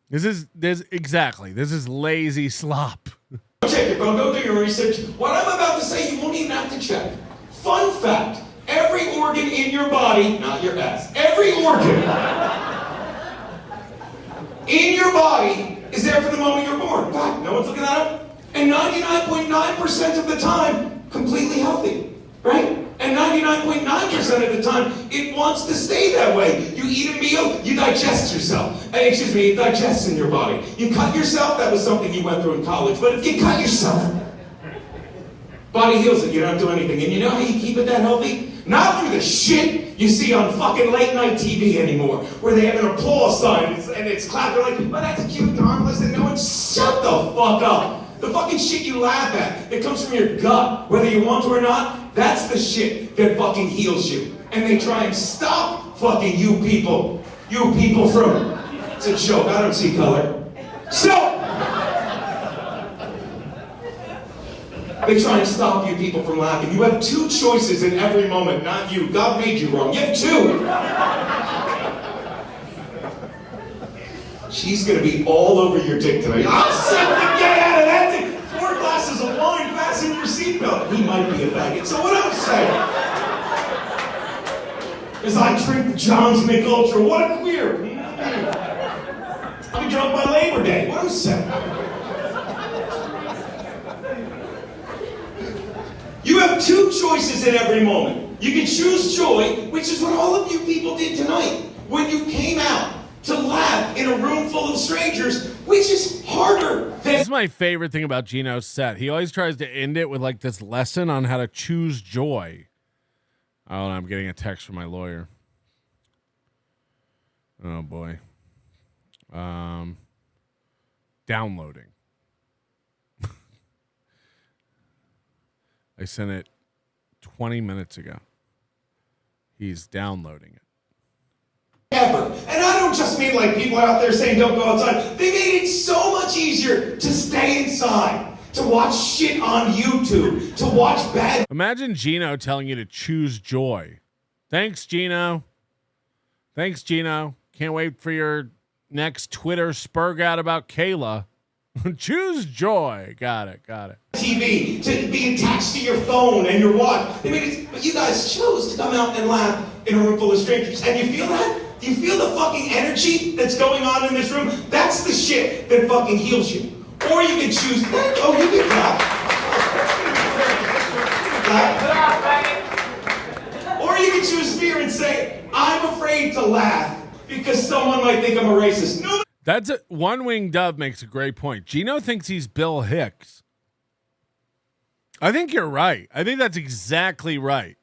This is lazy slop. check your phone, go do your research. What I'm about to say, you won't even have to check. Fun fact, every organ in your body, not your ass, every organ in your body is there for the moment you're born. In fact, no one's looking that up. And 99.9% of the time, completely healthy, right? And 99.9% of the time, it wants to stay that way. You eat a meal, you digest yourself. It digests in your body. You cut yourself, that was something you went through in college. But if you cut yourself, body heals it, you don't do anything. And you know how you keep it that healthy? Not through the shit you see on fucking late night TV anymore, where they have an applause sign and it's clapped. They're like, well, that's cute and harmless, and no one, shut the fuck up. The fucking shit you laugh at, that comes from your gut, whether you want to or not, that's the shit that fucking heals you. And they try and stop fucking you people from, it's a joke, I don't see color. So, they try and stop you people from laughing. You have two choices in every moment, not you. God made you wrong. You have two. She's gonna be all over your dick tonight. I'm sick to get out of that thing. 4 glasses of wine, fasten your seatbelt. He might be a faggot. So what I'm saying is I drink John's Mick Ultra. What a queer. I'll be drunk by Labor Day. What I'm saying. You have two choices in every moment. You can choose joy, which is what all of you people did tonight. When you came out to laugh in a room full of strangers, which is harder than... This is my favorite thing about Gino's set. He always tries to end it with like this lesson on how to choose joy. Oh, and I'm getting a text from my lawyer. Oh, boy. Downloading. I sent it 20 minutes ago. He's downloading it. Ever. And I don't just mean like people out there saying don't go outside. They made it so much easier to stay inside, to watch shit on YouTube, to watch bad... Imagine Gino telling you to choose joy. Thanks, Gino. Thanks, Gino. Can't wait for your next Twitter spurgout about Kayla. Choose joy. Got it. TV, to be attached to your phone and your watch. They made it, but you guys chose to come out and laugh in a room full of strangers. And you feel that? Do you feel the fucking energy that's going on in this room? That's the shit that fucking heals you. Or you can choose, oh, you can clap. Or you can choose fear and say, I'm afraid to laugh because someone might think I'm a racist. No. That's a One Wing Dove makes a great point. Gino thinks he's Bill Hicks. I think you're right. I think that's exactly right.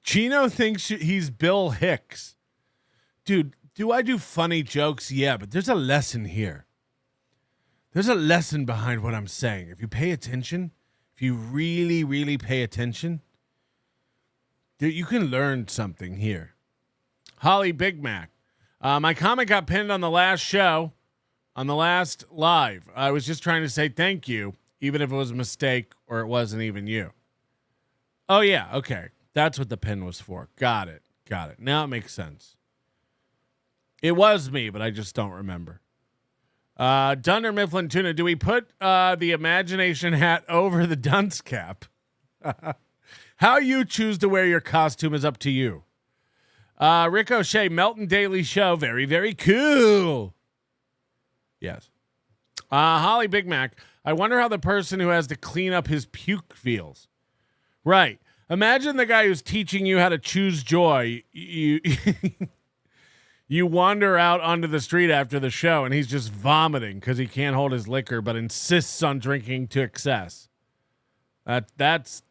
Gino thinks he's Bill Hicks. Dude, do I do funny jokes? Yeah, but there's a lesson here. There's a lesson behind what I'm saying. If you pay attention, if you really, really pay attention, you can learn something here. Holly Big Mac. My comment got pinned on the last show, on the last live. I was just trying to say thank you, even if it was a mistake or it wasn't even you. Oh, yeah. Okay. That's what the pin was for. Got it. Now it makes sense. It was me, but I just don't remember. Dunder Mifflin Tuna, do we put the imagination hat over the dunce cap? How you choose to wear your costume is up to you. Ricochet, Melton Daily Show. Very, very cool. Yes. Holly Big Mac. I wonder how the person who has to clean up his puke feels. Right. Imagine the guy who's teaching you how to choose joy. You You wander out onto the street after the show, and he's just vomiting because he can't hold his liquor, but insists on drinking to excess. That's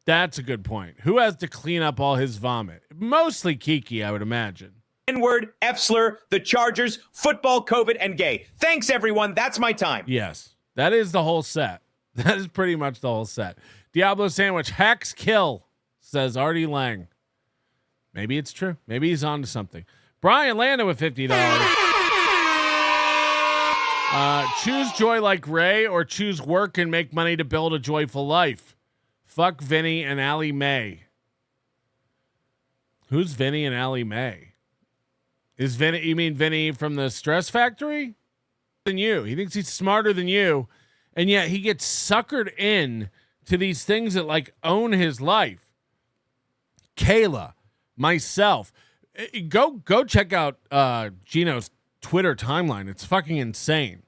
a good point. Who has to clean up all his vomit? Mostly Kiki, I would imagine. N-word, F-slur, the Chargers, football, COVID, and gay. Thanks, everyone. That's my time. Yes, that is the whole set. That is pretty much the whole set. Diablo Sandwich, hacks kill, says Artie Lang. Maybe it's true. Maybe he's on to something. Brian Landa with $50. Choose joy like Ray or choose work and make money to build a joyful life. Fuck Vinny and Allie Mae. Who's Vinny and Allie Mae? Is Vinny, you mean Vinny from the Stress Factory? Than you. He thinks he's smarter than you, and yet he gets suckered in to these things that like own his life. Kayla, myself. Go check out Gino's Twitter timeline. It's fucking insane.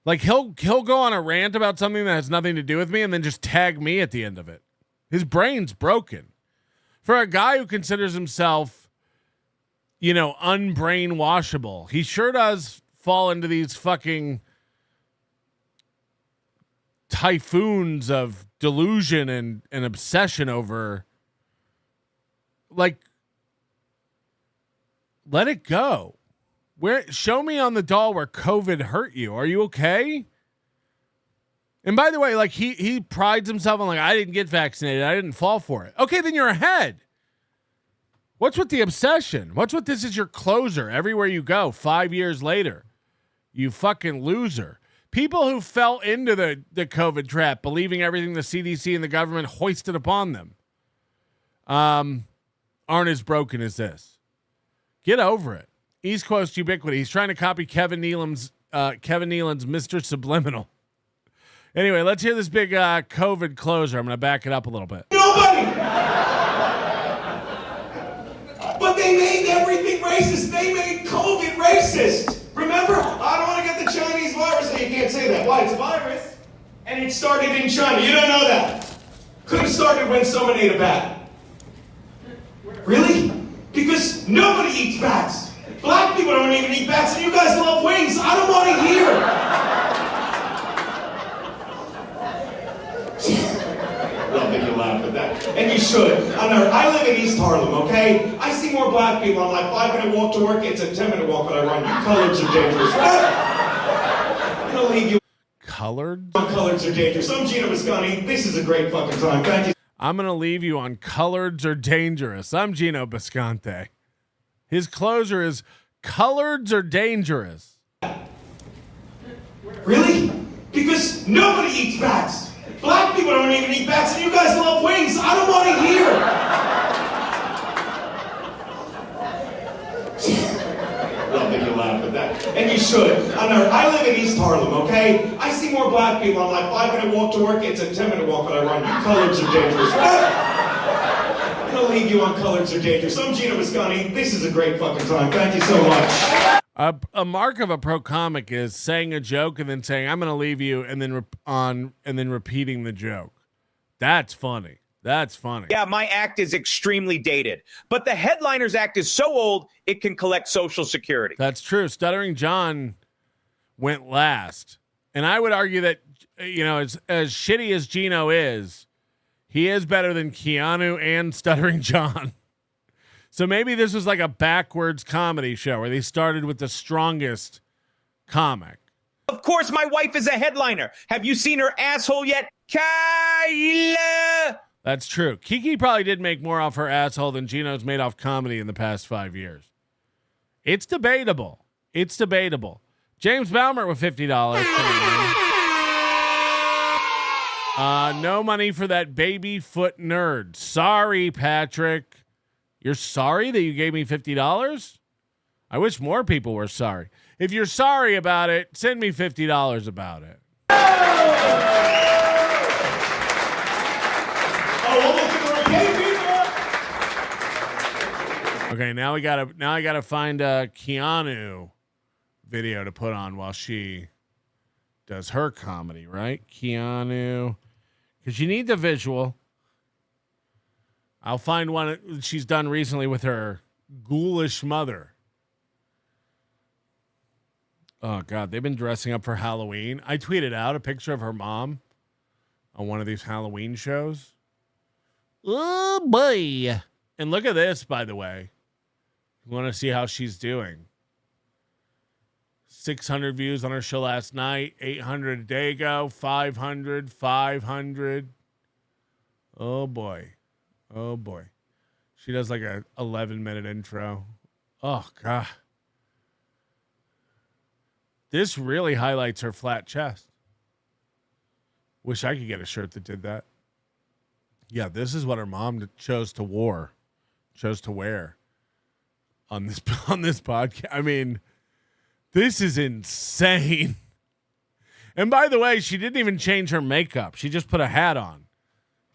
Like he'll go on a rant about something that has nothing to do with me and then just tag me at the end of it. His brain's broken. For a guy who considers himself, unbrainwashable, he sure does fall into these fucking typhoons of delusion and obsession over, like, let it go. Show me on the doll where COVID hurt you. Are you okay? And by the way, like he prides himself on like, I didn't get vaccinated. I didn't fall for it. Okay, then you're ahead. What's with the obsession? What's with this is your closer everywhere you go 5 years later? You fucking loser. People who fell into the COVID trap, believing everything the CDC and the government hoisted upon them, aren't as broken as this. Get over it. East Coast ubiquity. He's trying to copy Kevin Nealon's Mr. Subliminal. Anyway, let's hear this big COVID closer. I'm going to back it up a little bit. Nobody! But they made everything racist. They made COVID racist. Remember? I don't want to get the Chinese virus. You can't say that. Why? It's a virus. And it started in China. You don't know that. Could have started when someone ate a bat. Really? Because nobody eats bats. Black people don't even eat bats, and you guys love wings. I don't want to hear. Love that you laugh at that. And you should. I live in East Harlem, okay? I see more black people on my 5-minute walk to work. It's a 10-minute walk when I run. You coloreds are dangerous. I'm going to leave you. Coloreds are dangerous. I'm Gino Biscotti. This is a great fucking time. Thank you. I'm going to leave you on coloreds are dangerous. I'm Gino Bisconte. His closer is coloreds are dangerous. Really? Because nobody eats bats. Black people don't even eat bats, and you guys love wings. I don't want to hear. Love that you laugh at that. And you should. I live in East Harlem, okay? I see more black people on my 5-minute walk to work. It's a 10-minute walk when I run. You coloreds are dangerous. I'm going to leave you on coloreds are dangerous. I'm Gino Biscotti. This is a great fucking time. Thank you so much. A mark of a pro comic is saying a joke and then saying, I'm going to leave you, and then and then repeating the joke. That's funny. That's funny. Yeah, my act is extremely dated, but the headliner's act is so old it can collect Social Security. That's true. Stuttering John went last. And I would argue that, as shitty as Gino is, he is better than Keanu and Stuttering John. So maybe this was like a backwards comedy show where they started with the strongest comic. Of course, my wife is a headliner. Have you seen her asshole yet? Kyla! That's true. Kiki probably did make more off her asshole than Gino's made off comedy in the past 5 years. It's debatable. It's debatable. James Balmer with $50. No money for that baby foot nerd. Sorry, Patrick. You're sorry that you gave me $50? I wish more people were sorry. If you're sorry about it, send me $50 about it. Okay, now I gotta find a Keanu video to put on while she does her comedy, right? Keanu, because you need the visual. I'll find one she's done recently with her ghoulish mother. Oh, God. They've been dressing up for Halloween. I tweeted out a picture of her mom on one of these Halloween shows. Oh, boy. And look at this, by the way. You want to see how she's doing. 600 views on her show last night. 800 a day ago. 500. 500. Oh, boy. Oh, boy. She does like a 11-minute intro. Oh, God. This really highlights her flat chest. Wish I could get a shirt that did that. Yeah, this is what her mom chose to wear on this podcast. I mean, this is insane. And by the way, she didn't even change her makeup. She just put a hat on.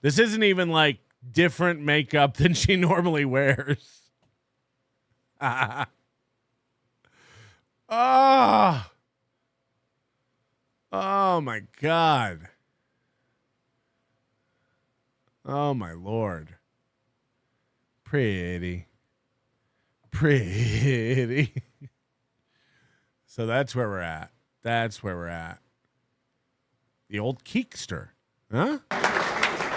This isn't even like different makeup than she normally wears. Oh my God. Oh my Lord. Pretty. So that's where we're at. The old Keekster. Huh? A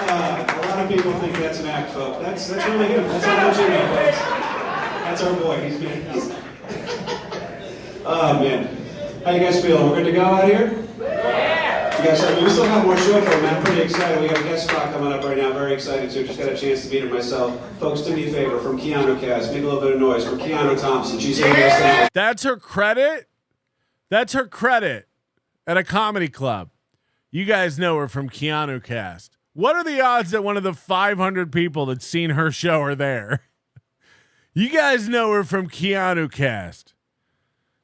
lot of people think that's an act, folks. That's really him. That's our boy Jimmy, folks. That's our boy. He's oh, man. How you guys feeling? We're good to go out here? You guys, we still have more show for him. I'm pretty excited. We got a guest spot coming up right now. Very excited, too. Just got a chance to meet her myself. Folks, do me a favor. From Keanu Cast, make a little bit of noise. For Keanu Thompson. She's here with us tonight. That's her credit? That's her credit at a comedy club. You guys know her from Keanu Cast. What are the odds that one of the 500 people that's seen her show are there? You guys know her from Keanu Cast.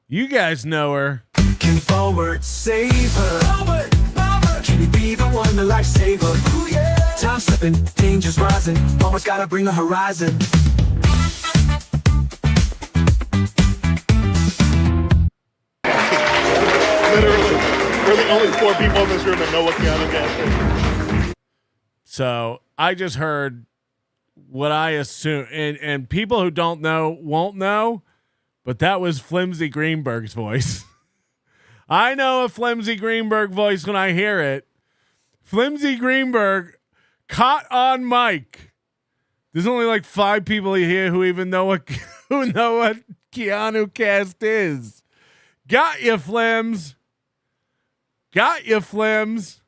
You guys know her. Can forward save her? Forward. Can you be the one, the lifesaver? Ooh, yeah. Time slipping, dangers rising. Always gotta bring a horizon. Literally, we're the only 4 people in this room that know what Keanu Cast is. So I just heard what I assume, and people who don't know won't know, but that was Flimsy Greenberg's voice. I know a Flimsy Greenberg voice when I hear it. Flimsy Greenberg caught on mic. There's only like 5 people here who even know what Keanu Cast is. Got you, Flims. Got you, Flims.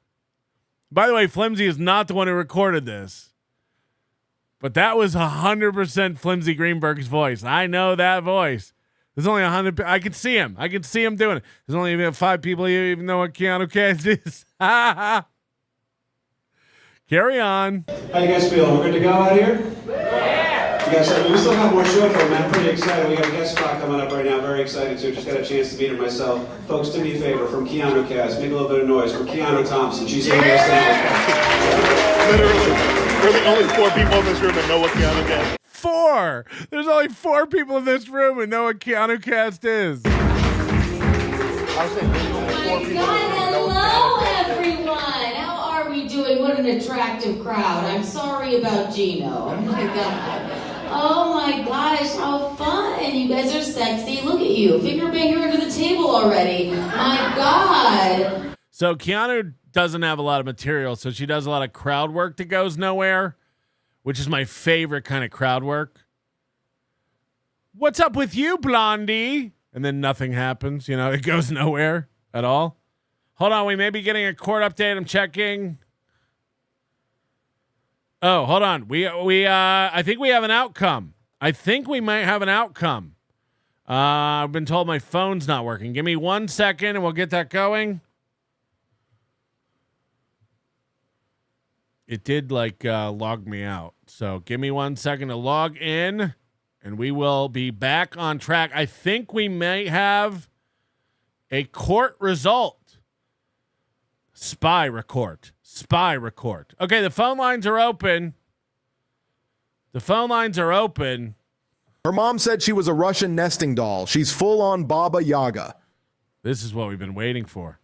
By the way, Flimsy is not the one who recorded this. But that was 100% Flimsy Greenberg's voice. I know that voice. There's only 100. I can see him. I can see him doing it. There's only even 5 people here who even know what Keanu Cast is. Carry on. How you guys feeling? We're good to go out here? You guys, we still have more show for him. I'm pretty excited. We got a guest spot coming up right now. Very excited, too. Just got a chance to meet her myself. Folks, do me a favor. From Keanu Cast, make a little bit of noise. For Keanu Thompson. She's here with us tonight. Literally, we're the only 4 people in this room that know what Keanu Cast is. 4. There's only 4 people in this room who know what Keanu Cast is. I was saying, there's only 4 people Hello, everyone. How are we doing? What an attractive crowd. I'm sorry about Gino. Oh my God. Oh my gosh, how fun. You guys are sexy. Look at you. Finger banger under the table already. My God. So Keanu doesn't have a lot of material, so she does a lot of crowd work that goes nowhere, which is my favorite kind of crowd work. What's up with you, Blondie? And then nothing happens. You know, it goes nowhere at all. Hold on, we may be getting a court update. I'm checking. Oh, hold on. I think we have an outcome. I think we might have an outcome. I've been told my phone's not working. Give me 1 second and we'll get that going. It did log me out. So give me 1 second to log in and we will be back on track. I think we may have a court result. Spy report. Okay, the phone lines are open. Her mom said she was a Russian nesting doll. She's full on Baba Yaga. This is what we've been waiting for.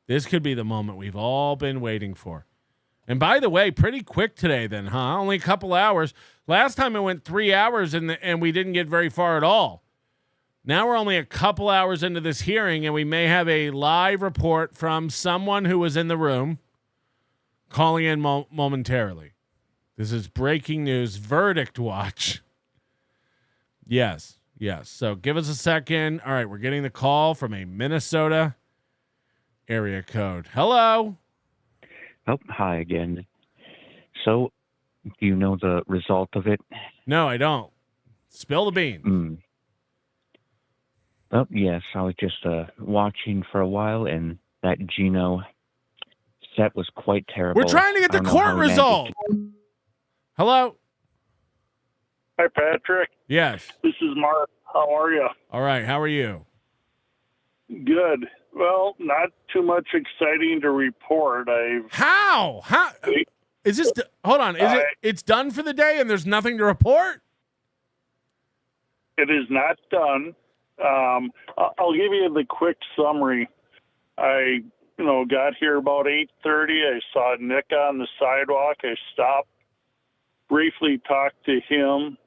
This could be the moment we've all been waiting for. And by the way, pretty quick today then, huh? Only a couple hours. Last time it went 3 hours and we didn't get very far at all. Now we're only a couple hours into this hearing, and we may have a live report from someone who was in the room calling in momentarily. This is breaking news, Verdict Watch. Yes. So give us a second. All right, we're getting the call from a Minnesota area code. Hello. Oh, hi again. So, do you know the result of it? No, I don't. Spill the beans. Oh, yes. I was just watching for a while, and that Gino set was quite terrible. We're trying to get the court result. Hello. Hi, Patrick. Yes. This is Mark. How are you? All right. How are you? Good. Well, not too much exciting to report. How is this? Hold on. Is it's done for the day and there's nothing to report? It is not done. I'll give you the quick summary. I got here about 8:30. I saw Nick on the sidewalk. I stopped, briefly talked to him,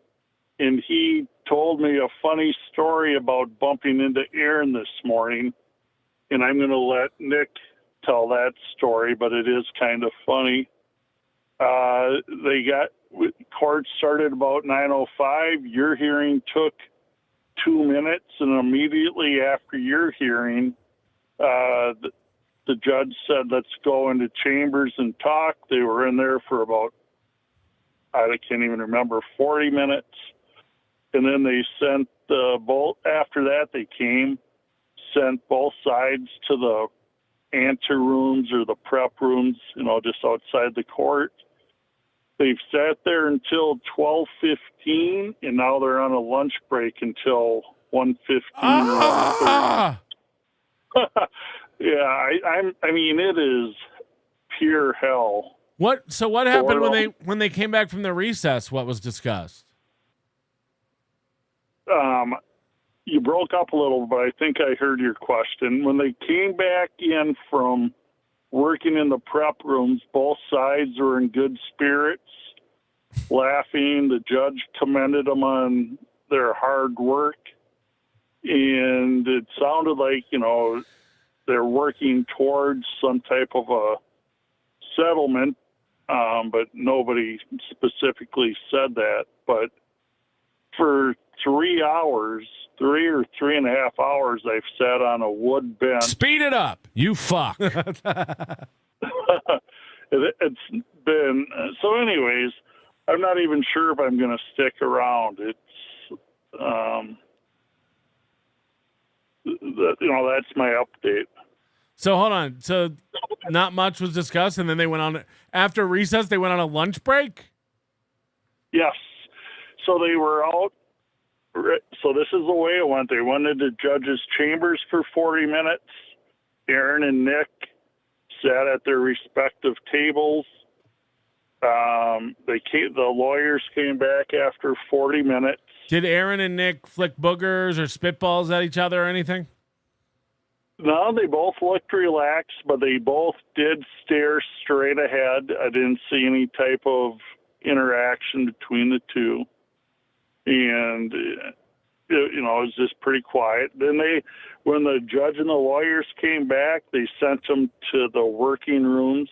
and he told me a funny story about bumping into Aaron this morning. And I'm going to let Nick tell that story, but it is kind of funny. Court started about 9:05. Your hearing took 2 minutes, and immediately after your hearing, the judge said, let's go into chambers and talk. They were in there for about, I can't even remember, 40 minutes. And then they sent after that they sent both sides to the ante rooms or the prep rooms, just outside the court. They've sat there until 12:15, and now they're on a lunch break until 1:15 or 1:30. Yeah, I mean, it is pure hell. So what happened when they came back from the recess? What was discussed? You broke up a little, but I think I heard your question. When they came back in from working in the prep rooms, both sides were in good spirits, laughing. The judge commended them on their hard work, and it sounded like, they're working towards some type of a settlement, but nobody specifically said that. But for 3 hours, 3 or 3.5 hours, I've sat on a wood bench. Speed it up, you fuck. It's been so. Anyways, I'm not even sure if I'm going to stick around. That's my update. So hold on. So not much was discussed, and then they went on after recess. They went on a lunch break. Yes. So they were out. So this is the way it went. They went into judges' chambers for 40 minutes. Aaron and Nick sat at their respective tables. The lawyers came back after 40 minutes. Did Aaron and Nick flick boogers or spitballs at each other or anything? No, they both looked relaxed, but they both did stare straight ahead. I didn't see any type of interaction between the two. And, it was just pretty quiet. Then when the judge and the lawyers came back, they sent them to the working rooms.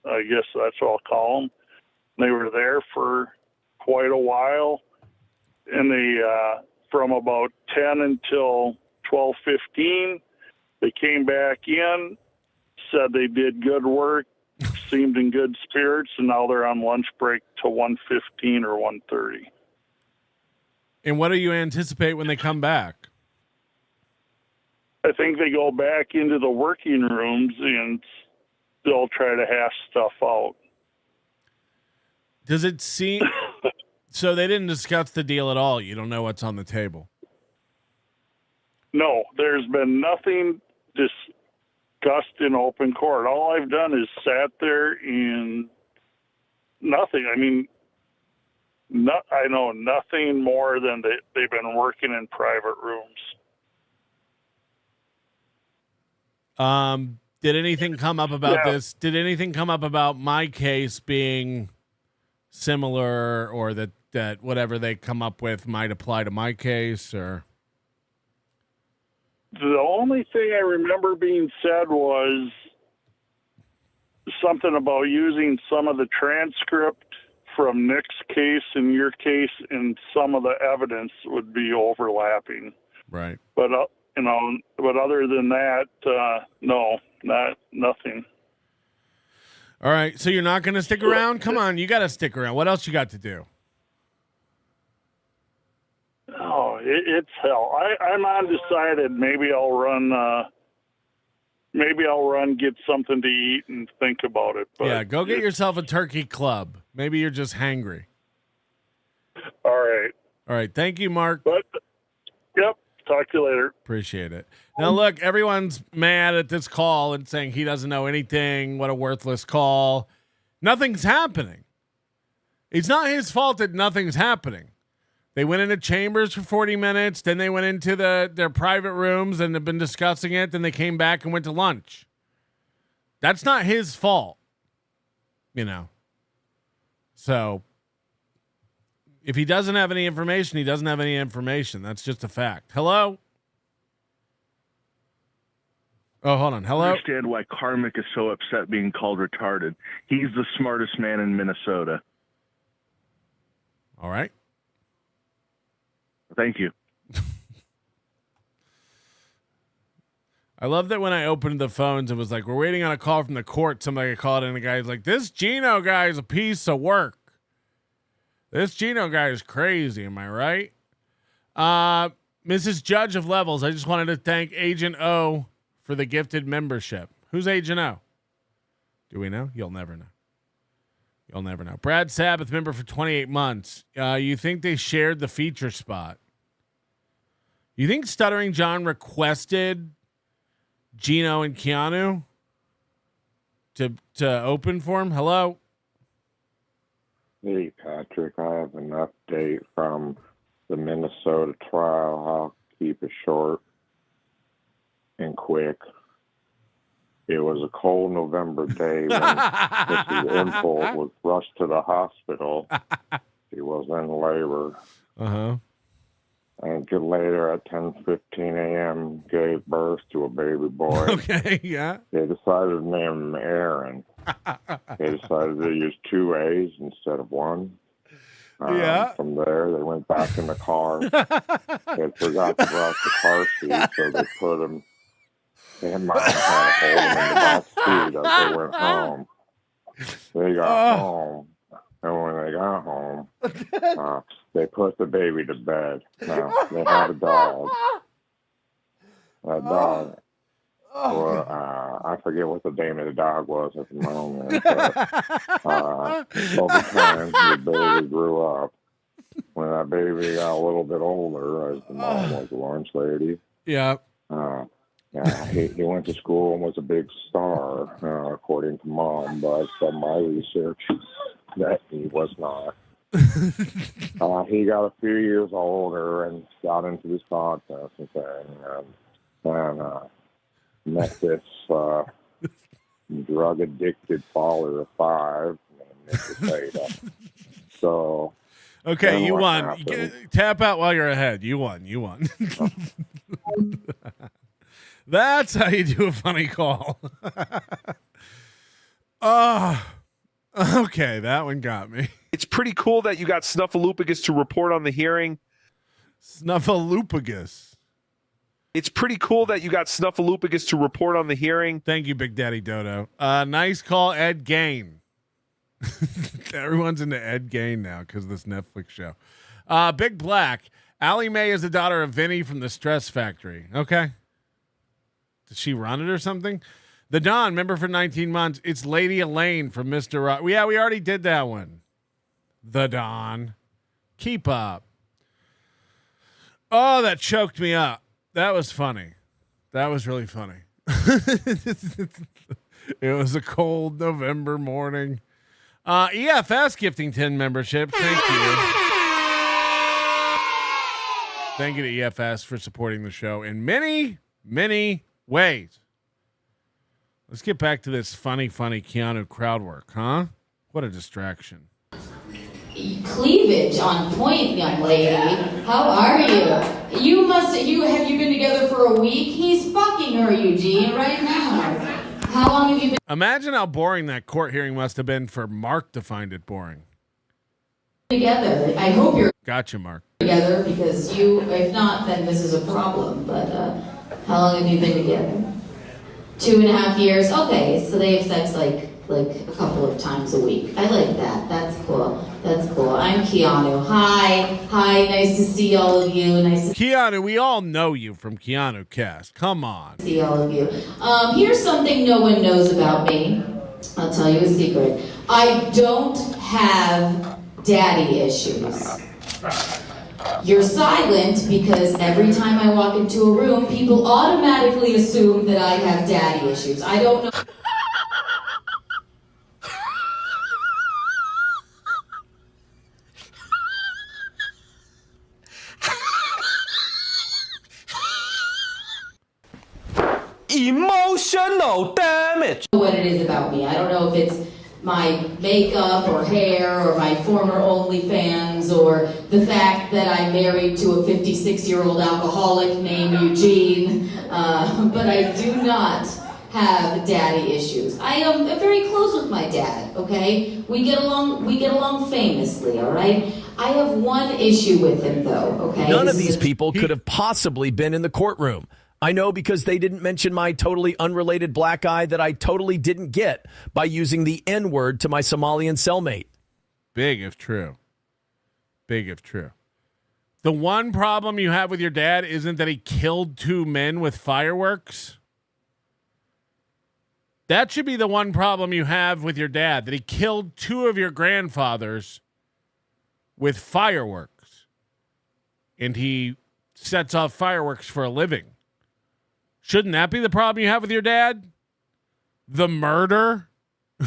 I guess that's what I'll call them. They were there for quite a while. And they, from about 10 until 12:15, they came back in, said they did good work, seemed in good spirits, and now they're on lunch break till 1:15 or 1:30. And what do you anticipate when they come back? I think they go back into the working rooms and they'll try to hash stuff out. Does it seem... So they didn't discuss the deal at all? You don't know what's on the table? No, there's been nothing discussed in open court. All I've done is sat there and nothing. I mean, I know nothing more than they've been working in private rooms. Did anything come up about this? Did anything come up about my case being similar, or that whatever they come up with might apply to my case? Or The only thing I remember being said was something about using some of the transcript from Nick's case and your case, and some of the evidence would be overlapping. Right. But but other than that, no, nothing. All right, so you're not going to stick around? Come on, you got to stick around. What else you got to do? Oh, it's hell. I'm undecided. Maybe I'll run. Get something to eat and think about it. But yeah, go get yourself a turkey club. Maybe you're just hangry. All right. All right. Thank you, Mark. Yep. Talk to you later. Appreciate it. Now, look, everyone's mad at this call and saying he doesn't know anything. What a worthless call. Nothing's happening. It's not his fault that nothing's happening. They went into chambers for 40 minutes. Then they went into their private rooms and have been discussing it. Then they came back and went to lunch. That's not his fault. You know. So if he doesn't have any information, he doesn't have any information. That's just a fact. Hello? Oh, hold on. Hello? I understand why Karmic is so upset being called retarded. He's the smartest man in Minnesota. All right. Thank you. I love that when I opened the phones, it was like, we're waiting on a call from the court. Somebody called in, and the guy's like, this Gino guy is a piece of work. This Gino guy is crazy. Am I right? Mrs. Judge of Levels, I just wanted to thank Agent O for the gifted membership. Who's Agent O? Do we know? You'll never know. You'll never know. Brad Sabbath, member for 28 months. You think they shared the feature spot? You think Stuttering John requested Gino and Keanu to open for him? Hello? Hey, Patrick, I have an update from the Minnesota trial. I'll keep it short and quick. It was a cold November day when Mrs. Impulse was rushed to the hospital. She was in labor. Uh-huh. And later at 10:15 a.m. gave birth to a baby boy. Okay, yeah. They decided to name him Aaron. They decided to use 2 A's instead of 1. Yeah. From there, they went back in the car. They forgot to brush the car seat, so they put him. They had my hold him in the back seat as they went home. They got home, and when they got home, they put the baby to bed. Now, they had a dog. Well, I forget what the name of the dog was at the moment. But, over time, the baby grew up. When that baby got a little bit older, as the mom was a lunch lady. Yeah. He went to school and was a big star, according to Mom, but from my research, that he was not. He got a few years older and got into this podcast and thing, and met this drug-addicted father of 5 named Nick. So, okay, you won. Tap out while you're ahead. You won. That's how you do a funny call. Okay, that one got me. It's pretty cool that you got Snuffleupagus to report on the hearing. Snuffleupagus. It's pretty cool that you got Snuffleupagus to report on the hearing. Thank you, Big Daddy Dodo. Nice call, Ed Gain. Everyone's into Ed Gain now because of this Netflix show. Big Black. Allie Mae is the daughter of Vinny from the Stress Factory. Okay. Did she run it or something? The Don, member for 19 months. It's Lady Elaine from Mr. Rock. Yeah, we already did that one. The Don. Keep up. Oh, that choked me up. That was funny. That was really funny. It was a cold November morning. EFS gifting 10 memberships. Thank you. Thank you to EFS for supporting the show in many, many ways. Let's get back to this funny Keanu crowd work, huh? What a distraction. Cleavage on point, young lady. How are you? Have you been together for a week? He's fucking her, Eugene, right now. How long have you been Imagine how boring that court hearing must have been for Mark to find it boring. together? I hope you're Gotcha, Mark. together, because if not, then this is a problem. But how long have you been together? 2.5 years. Okay, so they have sex like a couple of times a week. I like that. That's cool. I'm Keanu. Hi, nice to see all of you. Keanu, we all know you from Keanu Cast. Come on. See all of you. Here's something no one knows about me. I'll tell you a secret. I don't have daddy issues. You're silent because every time I walk into a room, people automatically assume that I have daddy issues. I don't know. Emotional damage. What it is about me. I don't know if it's my makeup or hair or my former OnlyFans or the fact that I'm married to a 56-year-old alcoholic named Eugene, but I do not have daddy issues. I am very close with my dad, okay? We get along famously, all right? I have one issue with him though, okay? None of these people could have possibly been in the courtroom. I know because they didn't mention my totally unrelated black eye that I totally didn't get by using the N-word to my Somalian cellmate. Big if true. Big if true. The one problem you have with your dad isn't that he killed 2 men with fireworks. That should be the one problem you have with your dad, that he killed 2 of your grandfathers with fireworks. And he sets off fireworks for a living. Shouldn't that be the problem you have with your dad? The murder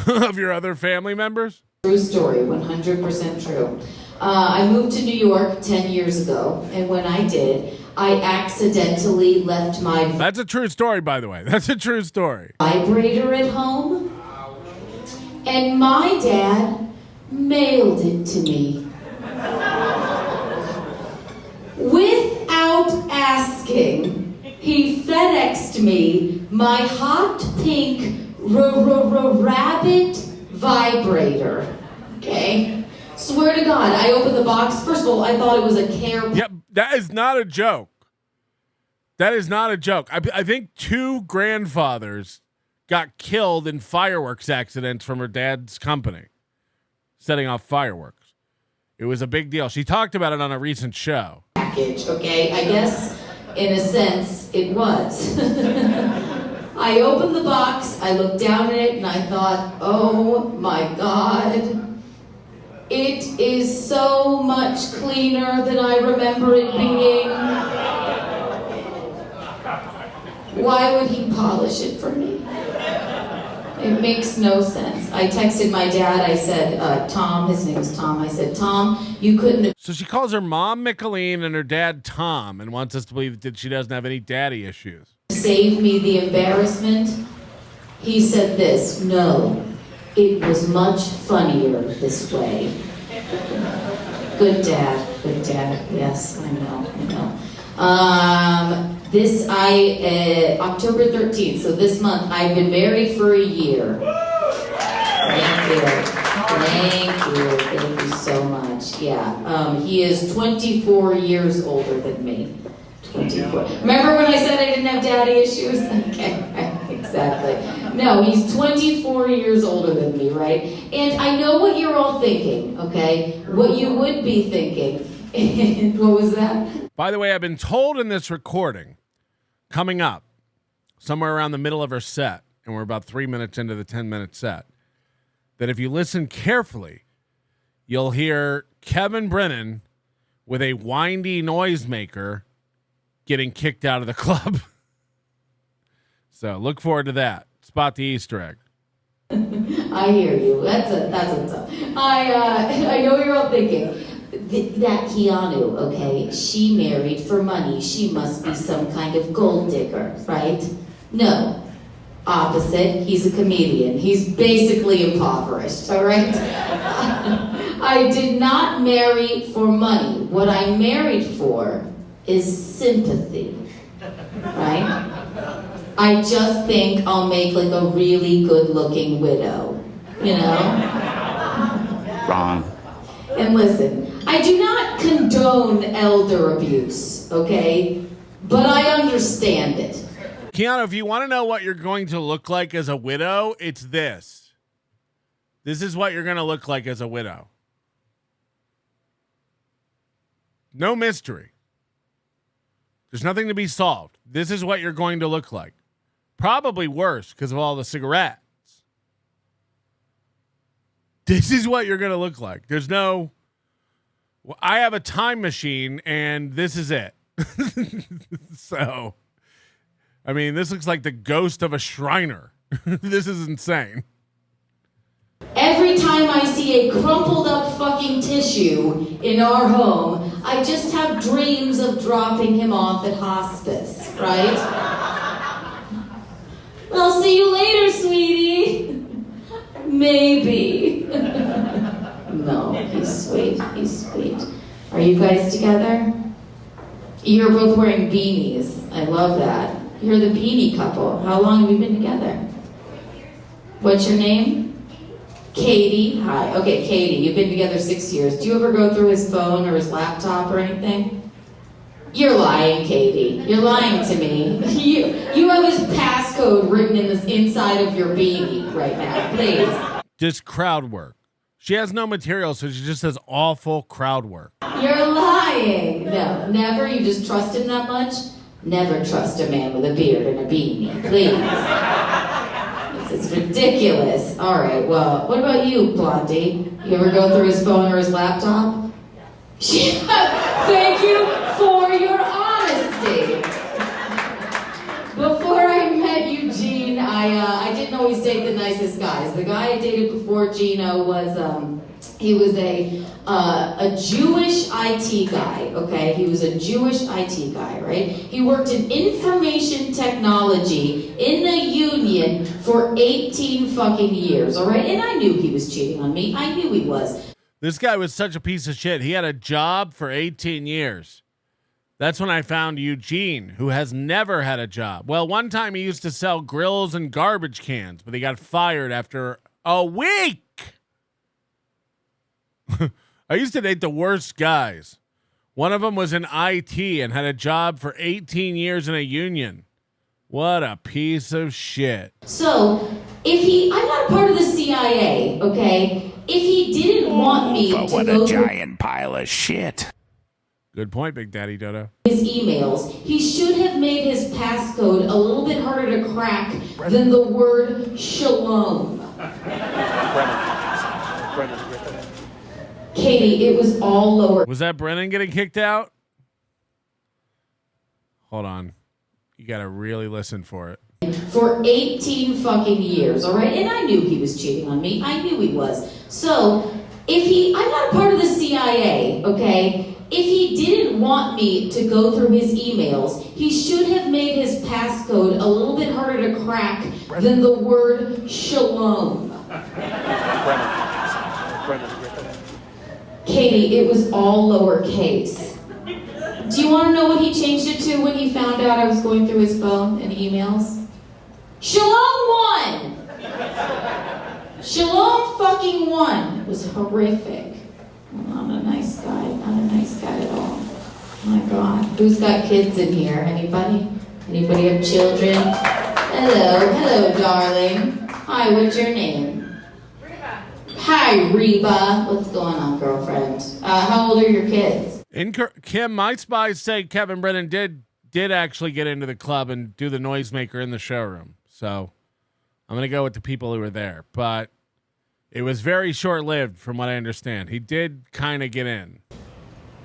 of your other family members? True story, 100% true. I moved to New York 10 years ago, and when I did, I accidentally left my... That's a true story, by the way. That's a true story. ...vibrator at home, and my dad mailed it to me. Without asking... He FedExed me my hot pink rabbit vibrator. Okay? Swear to God, I opened the box. First of all, I thought it was a care... Yep, that is not a joke. That is not a joke. I think 2 grandfathers got killed in fireworks accidents from her dad's company, setting off fireworks. It was a big deal. She talked about it on a recent show. ...package, okay? I guess... in a sense, it was. I opened the box, I looked down at it, and I thought, oh my God, it is so much cleaner than I remember it being. Why would he polish it for me? It makes no sense. I texted my dad. I said, Tom, his name is Tom. I said, Tom, you couldn't have... So she calls her mom Micheline and her dad Tom and wants us to believe that she doesn't have any daddy issues. ...saved me the embarrassment. He said this, no, it was much funnier this way. Good dad. Yes, I know. October 13th, so this month, I've been married for a year. Thank you so much. Yeah, he is 24 years older than me. 24. Remember when I said I didn't have daddy issues? Okay, exactly. No, he's 24 years older than me, right? And I know what you're all thinking, okay? What you would be thinking. What was that? By the way, I've been told in this recording, coming up, somewhere around the middle of her set, and we're about 3 minutes into the 10-minute set, that if you listen carefully, you'll hear Kevin Brennan with a windy noisemaker getting kicked out of the club. So look forward to that. Spot the Easter egg. I hear you. That's what's up. I know what you're all thinking. That Keanu, okay, she married for money. She must be some kind of gold digger, right? No. Opposite. He's a comedian. He's basically impoverished, all right? I did not marry for money. What I married for is sympathy, right? I just think I'll make like a really good-looking widow, you know? Wrong. And listen, I do not condone elder abuse, okay? But I understand it. Keanu, if you want to know what you're going to look like as a widow, it's this. This is what you're going to look like as a widow. No mystery. There's nothing to be solved. This is what you're going to look like. Probably worse because of all the cigarettes. This is what you're going to look like. There's no... I have a time machine, and this is it. So, I mean, this looks like the ghost of a Shriner. This is insane. Every time I see a crumpled up fucking tissue in our home, I just have dreams of dropping him off at hospice, right? I'll see you later, sweetie. Maybe. No, he's sweet. He's sweet. Are you guys together? You're both wearing beanies. I love that. You're the beanie couple. How long have you been together? What's your name? Katie. Hi. Okay, Katie, you've been together 6 years. Do you ever go through his phone or his laptop or anything? You're lying, Katie. You're lying to me. You have his passcode written in the inside of your beanie right now. Please. Just crowd work. She has no material, so she just does awful crowd work. You're lying. No, never. You just trust him that much? Never trust a man with a beard and a beanie. Please. This is ridiculous. All right, well, what about you, Blondie? You ever go through his phone or his laptop? Thank you for your honesty. Before I met Eugene, I didn't always date the nicest guys. The guy I dated before Gino was he was a Jewish IT guy. Okay, he was a Jewish IT guy, right? He worked in information technology in the union for 18 fucking years. All right, and I knew he was cheating on me. I knew he was. This guy was such a piece of shit. He had a job for 18 years. That's when I found Eugene, who has never had a job. Well, one time he used to sell grills and garbage cans, but he got fired after a week. I used to date the worst guys. One of them was in IT and had a job for 18 years in a union. What a piece of shit. So, I'm not a part of the CIA, okay? If he didn't want me to what go a through giant pile of shit. Good point, Big Daddy Dodo. his emails, he should have made his passcode a little bit harder to crack than the word shalom. Katie, it was all lower. Was that Brennan getting kicked out? Hold on. You got to really listen for it. For 18 fucking years, all right? And I knew he was cheating on me. I knew he was. So, I'm not a part of the CIA, okay? If he didn't want me to go through his emails, he should have made his passcode a little bit harder to crack than the word shalom. Katie, it was all lowercase. Do you want to know what he changed it to when he found out I was going through his phone and emails? Shalom 1! Shalom fucking 1 was horrific. Not a nice guy. Not a nice guy at all. My God. Who's got kids in here? Anybody? Anybody have children? Hello. Hello, darling. Hi, what's your name? Reba. Hi, Reba. What's going on, girlfriend? How old are your kids? Kim, my spies say Kevin Brennan did actually get into the club and do the noisemaker in the showroom. So I'm going to go with the people who were there. But it was very short-lived from what I understand. He did kind of get in.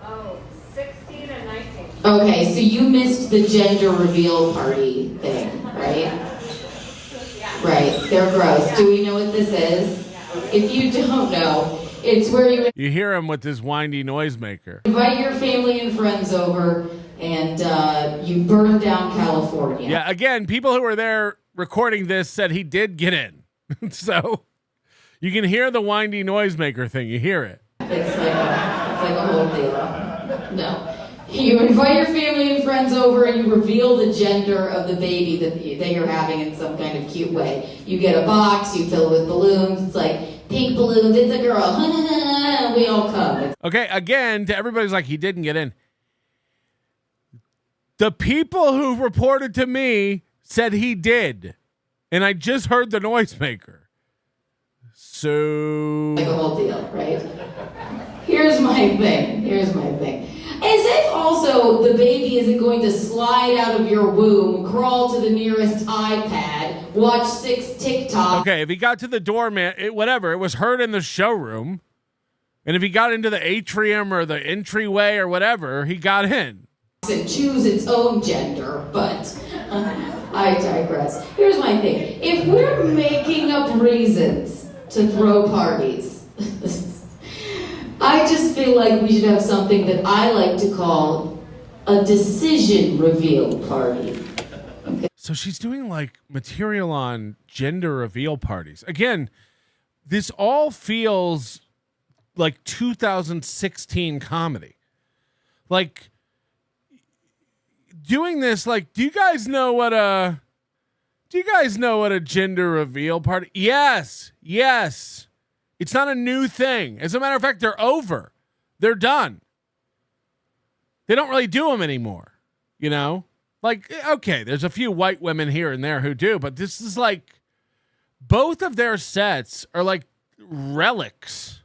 Oh, 16 and 19. Okay, so you missed the gender reveal party thing, right? Yeah. Right, they're gross. Yeah. Do we know what this is? If you don't know, it's where you hear him with this windy noisemaker. Invite your family and friends over and you burn down California. Yeah, again, people who were there recording this said he did get in. So you can hear the windy noisemaker thing. You hear it. It's like a whole deal. No. You invite your family and friends over and you reveal the gender of the baby that you're having in some kind of cute way. You get a box, you fill it with balloons. It's like pink balloons, it's a girl. We all come. Okay, again, to everybody's like, he didn't get in. The people who reported to me said he did. And I just heard the noisemaker. So... like a whole deal, right? Here's my thing. As if also the baby isn't going to slide out of your womb, crawl to the nearest iPad, watch 6 TikTok. Okay, if he got to the doorman, it was heard in the showroom. And if he got into the atrium or the entryway or whatever, he got in. And choose its own gender, but I digress. Here's my thing. If we're making up reasons to throw parties, I just feel like we should have something that I like to call a decision reveal party. Okay. So she's doing like material on gender reveal parties. Again, this all feels like 2016 comedy. Like doing this, like, do you guys know what a gender reveal party? Yes. It's not a new thing. As a matter of fact, they're over. They're done. They don't really do them anymore. You know? Like, okay, there's a few white women here and there who do, but this is like, both of their sets are like relics.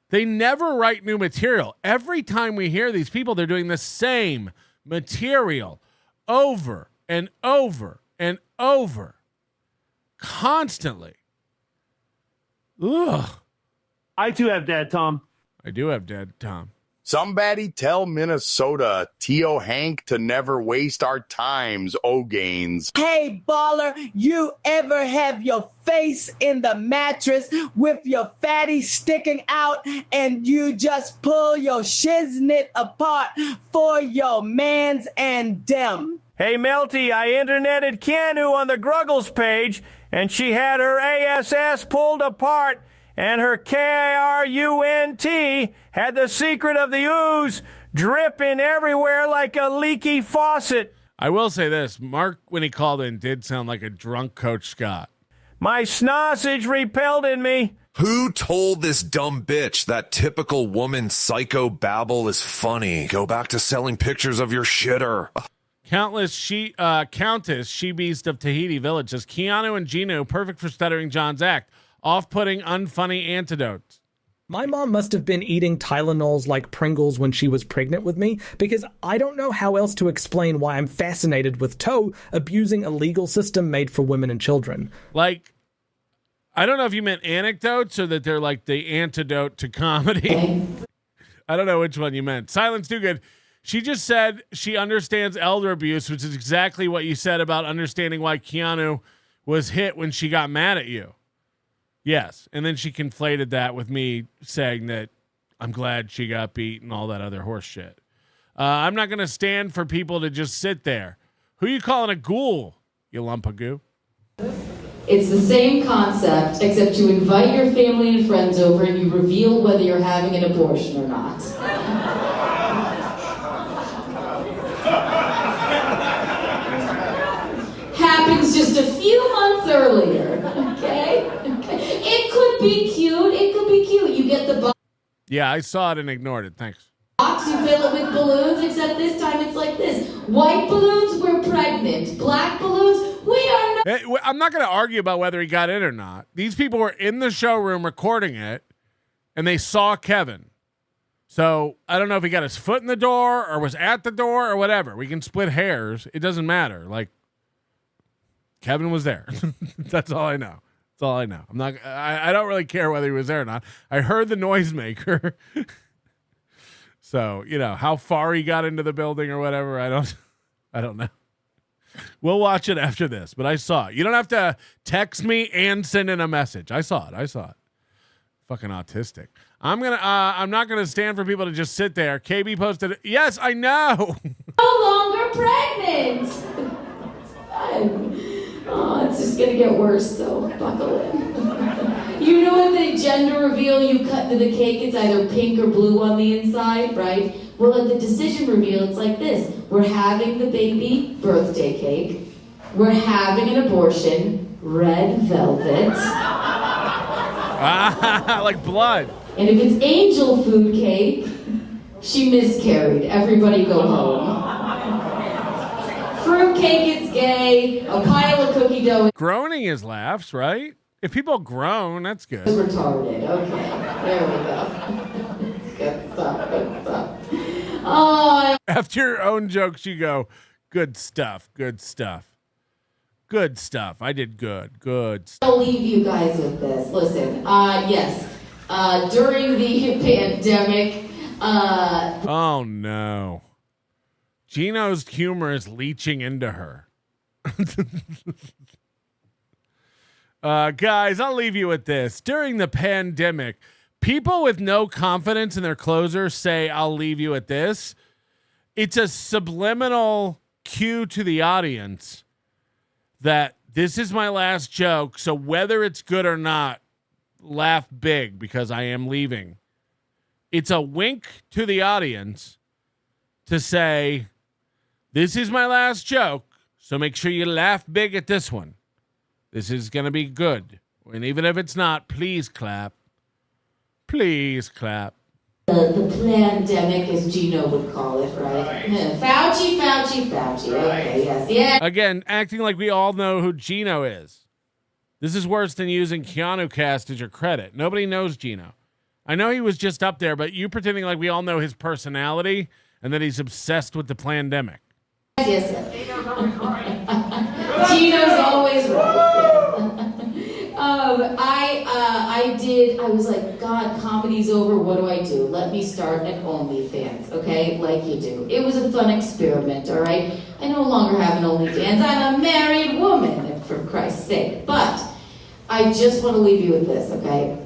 They never write new material. Every time we hear these people, they're doing the same material over and over and over. Constantly. Ugh. I too have dad, Tom. I do have dad, Tom. Somebody tell Minnesota, T.O. Hank, to never waste our times, O'Gaines. Hey, baller, you ever have your face in the mattress with your fatty sticking out and you just pull your shiznit apart for your mans and them? Hey, Melty, I interneted Keanu on the Gruggles page, and she had her ASS pulled apart, and her KRUNT had the secret of the ooze dripping everywhere like a leaky faucet. I will say this. Mark, when he called in, did sound like a drunk Coach Scott. My snossage repelled in me. Who told this dumb bitch that typical woman psycho babble is funny? Go back to selling pictures of your shitter. Countess She Beast of Tahiti Village says Keanu and Gino perfect for Stuttering John's act. Off-putting, unfunny antidotes. My mom must have been eating Tylenols like Pringles when she was pregnant with me, because I don't know how else to explain why I'm fascinated with Toe abusing a legal system made for women and children. Like, I don't know if you meant anecdotes or that they're like the antidote to comedy. I don't know which one you meant. Silence too good. She just said she understands elder abuse, which is exactly what you said about understanding why Keanu was hit when she got mad at you. Yes. And then she conflated that with me saying that I'm glad she got beat and all that other horse shit. I'm not going to stand for people to just sit there. Who you calling a ghoul, you lump of goo? It's the same concept, except you invite your family and friends over and you reveal whether you're having an abortion or not. Happens just a few months earlier, okay? It could be cute. You get the box. Yeah, I saw it and ignored it. Thanks. You fill it with balloons, except this time it's like this. White balloons, we're pregnant. Black balloons, we are not. I'm not going to argue about whether he got in or not. These people were in the showroom recording it, and they saw Kevin. So I don't know if he got his foot in the door or was at the door or whatever. We can split hairs. It doesn't matter. Like, Kevin was there. That's all I know. That's all I know. I don't really care whether he was there or not. I heard the noisemaker. So, you know, how far he got into the building or whatever, I don't know. We'll watch it after this, but I saw it. You don't have to text me and send in a message. I saw it. Fucking autistic. I'm not gonna stand for people to just sit there. KB posted it. Yes, I know. No longer pregnant. It's fun. Oh, it's just gonna get worse, so buckle in. You know at the gender reveal you cut into the cake, it's either pink or blue on the inside, right? Well, at the decision reveal, it's like this. We're having the baby birthday cake. We're having an abortion, red velvet. Like blood. And if it's angel food cake, she miscarried. Everybody go home. Fruit cake, it's gay. A pile of cookie dough. Groaning is laughs, right? If people groan, that's good. It's retarded. Okay, there we go. Good stuff, good stuff. Oh, After your own jokes, you go, good stuff, good stuff. Good stuff. I did good. Good stuff. I'll leave you guys with this. Listen, yes, during the pandemic, Oh, no. Gino's humor is leaching into her. Guys, I'll leave you with this. During the pandemic, people with no confidence in their closer say, I'll leave you at this. It's a subliminal cue to the audience that this is my last joke, so whether it's good or not, laugh big because I am leaving. It's a wink to the audience to say, this is my last joke, so make sure you laugh big at this one. This is going to be good. And even if it's not, please clap. Please clap. the pandemic, as Gino would call it, right? Fauci. Okay, yes, yeah. Again, acting like we all know who Gino is. This is worse than using Keanu Cast as your credit. Nobody knows Gino. I know he was just up there, but you pretending like we all know his personality and that he's obsessed with the pandemic. Yes. Gino's always right. I was like, God, comedy's over. What do I do? Let me start an OnlyFans, okay? Like you do. It was a fun experiment, all right? I no longer have an OnlyFans. I'm a married woman, for Christ's sake. But I just want to leave you with this, okay?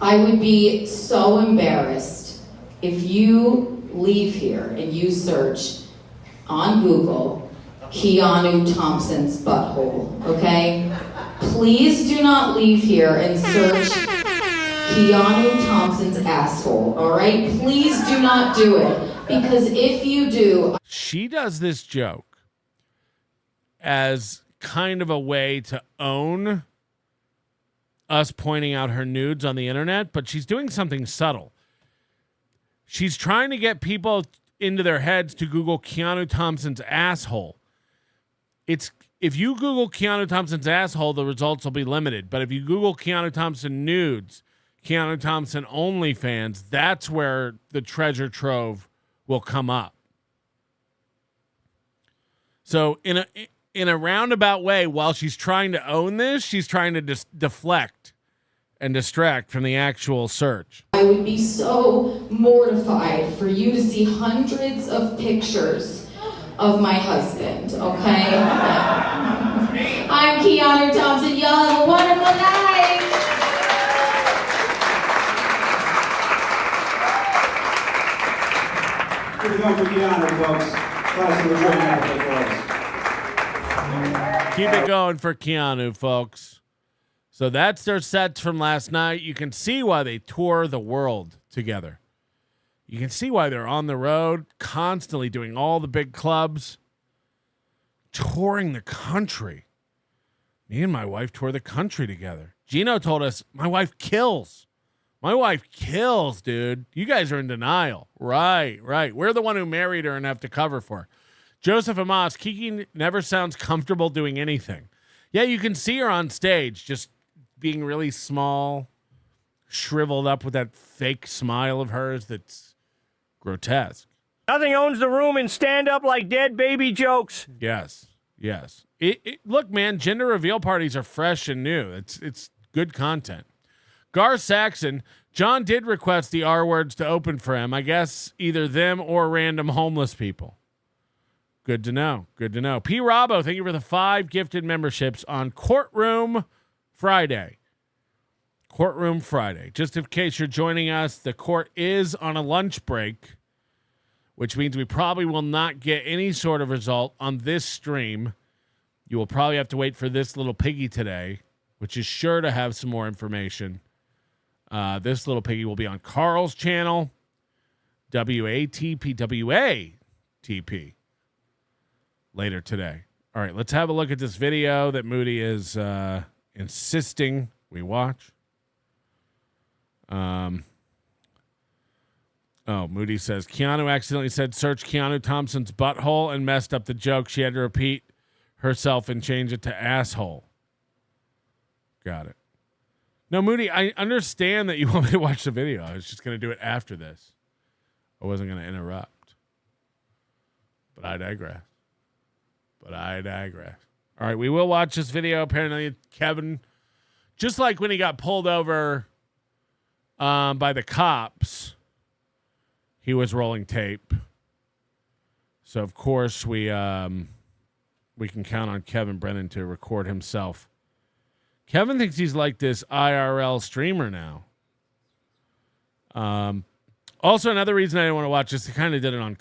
I would be so embarrassed if you leave here and you search on Google Keanu Thompson's butthole, okay? Please do not leave here and search Keanu Thompson's asshole, all right? Please do not do it, because if you do... She does this joke as kind of a way to own us pointing out her nudes on the internet, but she's doing something subtle. She's trying to get people into their heads to Google Keanu Thompson's asshole. If you Google Keanu Thompson's asshole, the results will be limited. But if you Google Keanu Thompson nudes, Keanu Thompson OnlyFans, that's where the treasure trove will come up. So in a roundabout way, while she's trying to own this, she's trying to deflect and distract from the actual search. I would be so mortified for you to see hundreds of pictures of my husband, okay? I'm Keanu Thompson. Y'all have a wonderful night. Keep it going for Keanu, folks. Class of the folks. Keep it going for Keanu, folks. So that's their sets from last night. You can see why they tour the world together. You can see why they're on the road, constantly doing all the big clubs, touring the country. Me and my wife tour the country together. Gino told us, my wife kills. My wife kills, dude. You guys are in denial. Right. We're the one who married her and have to cover for her. Joseph Amos, Kiki never sounds comfortable doing anything. Yeah, you can see her on stage just being really small, shriveled up with that fake smile of hers that's grotesque. Nothing owns the room in stand-up like dead baby jokes. Yes. Look, man, gender reveal parties are fresh and new. It's good content. Gar Saxon, John did request the R words to open for him. I guess either them or random homeless people. Good to know. P. Robbo, thank you for the 5 gifted memberships on Courtroom Friday. Courtroom Friday. Just in case you're joining us, the court is on a lunch break, which means we probably will not get any sort of result on this stream. You will probably have to wait for this little piggy today which is sure to have some more information. This little piggy will be on Carl's channel, WATP, later today. All right, let's have a look at this video that Moody is insisting we watch. Moody says, Keanu accidentally said search Keanu Thompson's butthole and messed up the joke. She had to repeat herself and change it to asshole. Got it. No, Moody, I understand that you want me to watch the video. I was just going to do it after this. I wasn't going to interrupt. But I digress. All right, we will watch this video. Apparently, Kevin, just like when he got pulled over by the cops, he was rolling tape. So, of course, we can count on Kevin Brennan to record himself. Kevin thinks he's like this IRL streamer now. Also, another reason I didn't want to watch this, he kind of did it on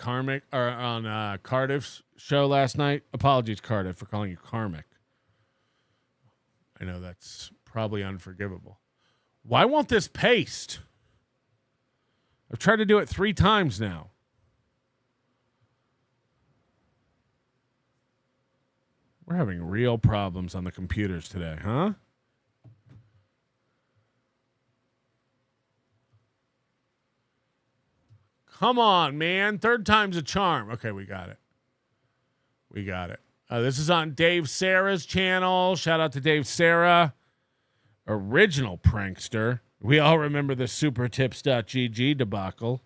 Cardiff's show last night. Apologies, Cardiff, for calling you Karmic. I know that's probably unforgivable. Why won't this paste? I've tried to do it 3 times now. We're having real problems on the computers today, huh? Come on, man. 3rd time's a charm. Okay, we got it. This is on Dave Sarah's channel. Shout out to Dave Sarah, original prankster. We all remember the supertips.gg debacle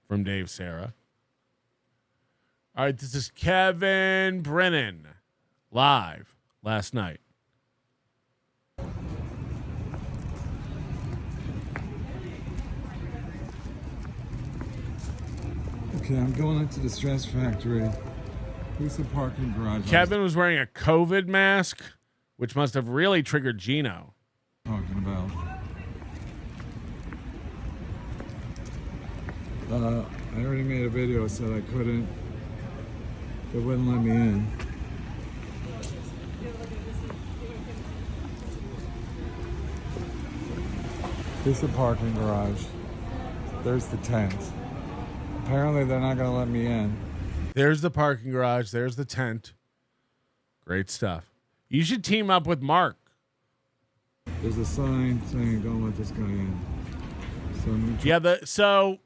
from Dave Sarah. All right, this is Kevin Brennan, live last night. Okay, I'm going into the stress factory. Who's the parking garage? Kevin was wearing a COVID mask, which must have really triggered Gino. Talking about. I already made a video, said I couldn't. They wouldn't let me in. This is the parking garage. There's the tent. Apparently they're not going to let me in. There's the parking garage. There's the tent. Great stuff. You should team up with Mark. There's a sign saying don't let this guy in. So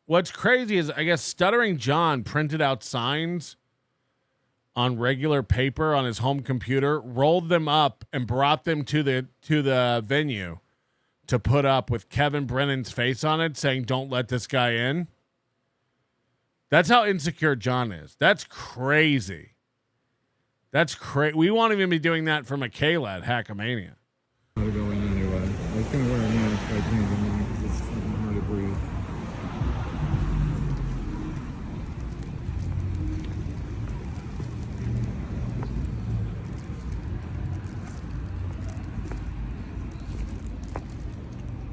what's crazy is I guess Stuttering John printed out signs on regular paper on his home computer, rolled them up and brought them to the venue to put up with Kevin Brennan's face on it saying don't let this guy in. That's how insecure John is. That's crazy. We won't even be doing that for Michaela at Hackamania. I'm going to go in anyway. I was going to wear a mask, but I can't get in because it's fucking hard to breathe.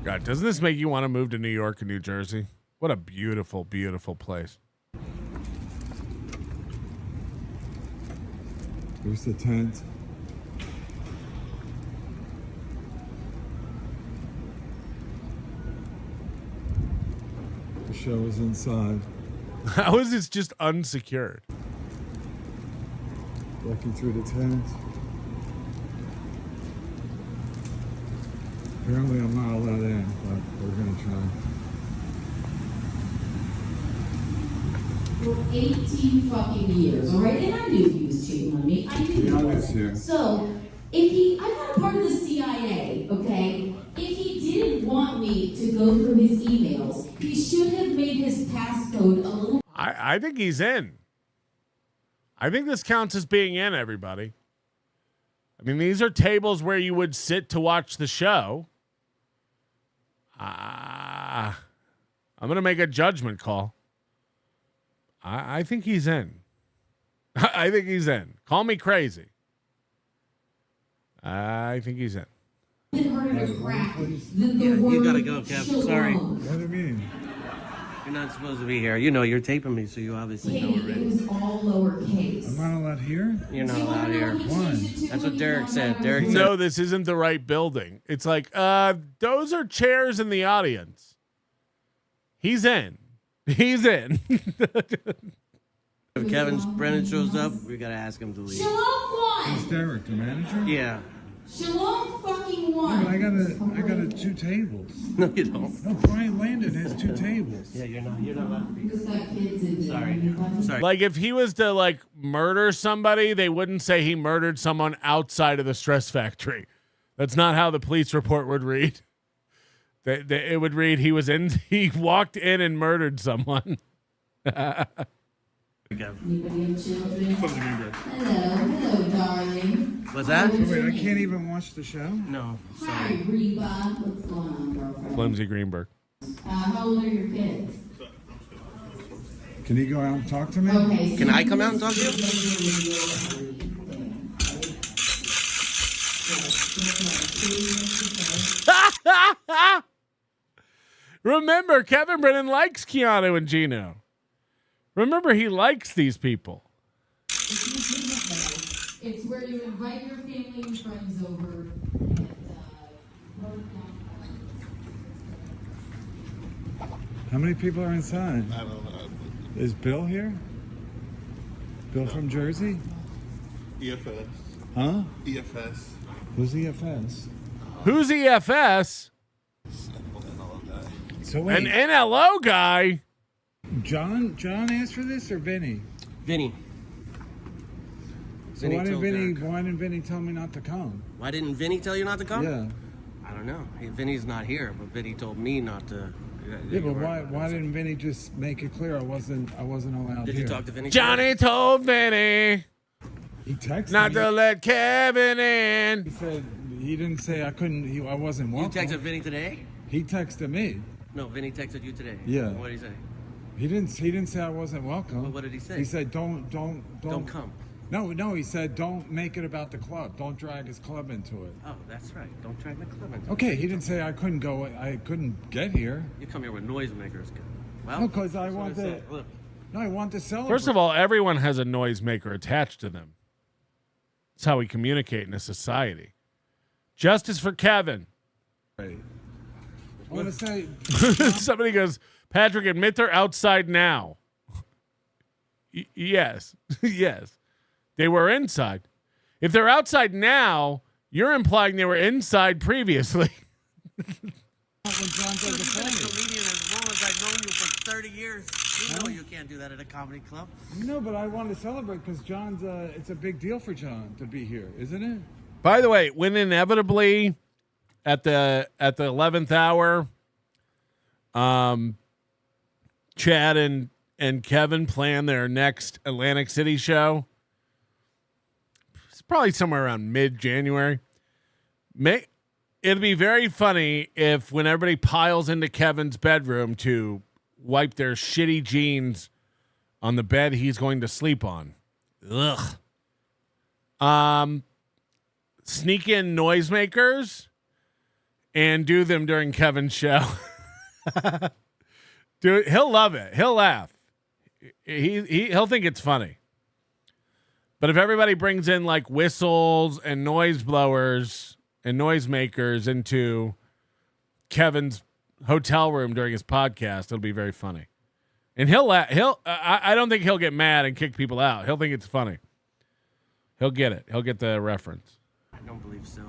God, doesn't this make you want to move to New York and New Jersey? What a beautiful, beautiful place. Here's the tent. The show is inside. How is this just unsecured? Walking through the tent. Apparently I'm not allowed in, but we're gonna try. For 18 fucking years, all right? And I knew he was cheating on me. I knew he was. Here. So, I'm not a part of the CIA, okay? If he didn't want me to go through his emails, he should have made his passcode a little... I think he's in. I think this counts as being in, everybody. I mean, these are tables where you would sit to watch the show. I'm going to make a judgment call. I think he's in. I think he's in. Call me crazy. I think he's in. You gotta go, Kev. Sorry. What do you mean? You're not supposed to be here. You know, you're taping me, so you obviously know already. It was all lowercase. I'm not allowed here? You're not allowed here. Why? That's what Derek said. Derek said, No, this isn't the right building. It's like, those are chairs in the audience. He's in. He's in. if Kevin Brennan shows up, we got to ask him to leave. Shalom one. Who's Derek, the manager? Yeah. Shalom fucking No, one. but I got 2 tables. No, you don't. No, Brian Landon has 2 tables. Yeah, you're not allowed to be. Because that kid's in there. Sorry. Like if he was to like murder somebody, they wouldn't say he murdered someone outside of the stress factory. That's not how the police report would read. It would read he walked in and murdered someone. Anybody have children? Hello, darling. What's that? So wait, I can't even watch the show? No, Hi, sorry. Reba. What's going on, girlfriend? Flimsy Greenberg. How old are your kids? Can he go out and talk to me? Okay. Can I come out and talk to you? Remember, Kevin Brennan likes Keanu and Gino. Remember, he likes these people. It's where you invite your family and friends over. How many people are inside? I don't know. Is Bill here? Bill from Jersey? EFS. Huh? EFS. Who's EFS? Who's EFS? So wait, An NLO guy? John asked for this or Vinny? Vinny. So why didn't Vinny tell me not to come? Why didn't Vinny tell you not to come? Yeah. I don't know. Vinny's not here, but Vinny told me not to. Yeah, but why didn't Vinny just make it clear I wasn't allowed Did here? you talk to Vinny? Johnny told Vinny He texted not me. to let Kevin in. He said he didn't say I couldn't. I wasn't You welcome. texted Vinny today? He texted me. No, Vinny texted you today. Yeah. What did he say? He didn't say I wasn't welcome. Well, what did he say? He said don't come. No, he said don't make it about the club. Don't drag his club into it. Oh, that's right. Don't drag the club into it. Okay, he didn't say I couldn't go. I couldn't get here. You come here with noisemakers. Well, No, because I that's what want it to. said. Look, No, I want to celebrate. First of all, everyone has a noisemaker attached to them. That's how we communicate in a society. Justice for Kevin. I want to say Somebody goes, Patrick, admit they're outside now. Yes. Yes. They were inside. If they're outside now, you're implying they were inside previously. when John does you've the been a funny. comedian as long as I've known you for 30 years. You know you can't do that at a comedy club. No, but I want to celebrate because John's. It's a big deal for John to be here, isn't it? By the way, when inevitably at the 11th hour, Chad and Kevin plan their next Atlantic City show. It's probably somewhere around mid-January. It'd be very funny if when everybody piles into Kevin's bedroom to wipe their shitty jeans on the bed he's going to sleep on. Ugh. Sneak in noisemakers and do them during Kevin's show. Dude, he'll love it. He'll laugh. He'll think it's funny. But if everybody brings in like whistles and noise blowers and noisemakers into Kevin's hotel room during his podcast, it'll be very funny. And I don't think he'll get mad and kick people out. He'll think it's funny. He'll get it. He'll get the reference. I don't believe so.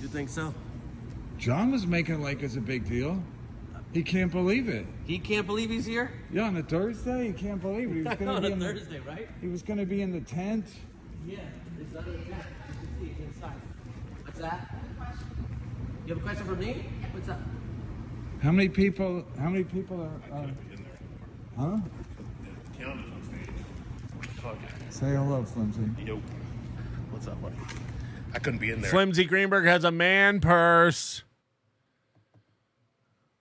You think so? John was making it like it's a big deal. He can't believe it. He can't believe he's here? Yeah, on a Thursday, he can't believe it. He was going On to a be in Thursday, right? He was going to be in the tent. Yeah, it's under the tent. You can see it's inside. What's that? You have a question for me? What's up? How many people are? Huh? Say hello, Flimsy. Yo. What's up, buddy? I couldn't be in there. Flimsy Greenberg has a man purse.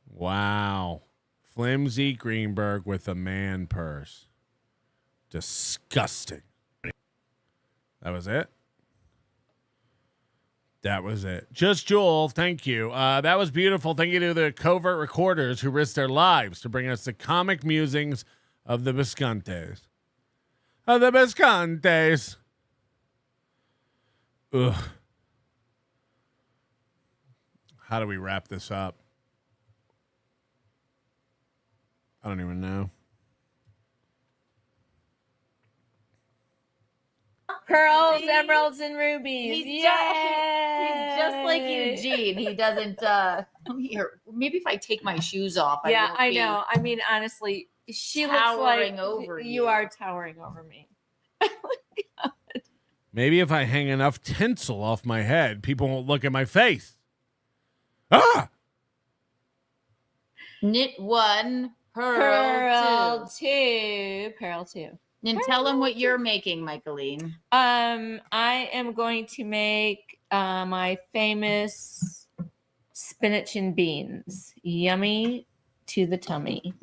Wow. Flimsy Greenberg with a man purse. Disgusting. That was it? That was it. Just Jewel, thank you. That was beautiful. Thank you to the covert recorders who risked their lives to bring us the comic musings of the Viscontes. Of the Viscontes. Ugh. How do we wrap this up? I don't even know. Pearls, emeralds, and rubies. He's just like Eugene. He doesn't. Here, maybe if I take my shoes off. Yeah, I know. I mean, honestly, she looks like over you are towering over me. Maybe if I hang enough tinsel off my head, people won't look at my face. Ah! Knit one, Pearl two. Pearl two. And tell them what you're making, Michaeline. I am going to make my famous spinach and beans. Yummy to the tummy.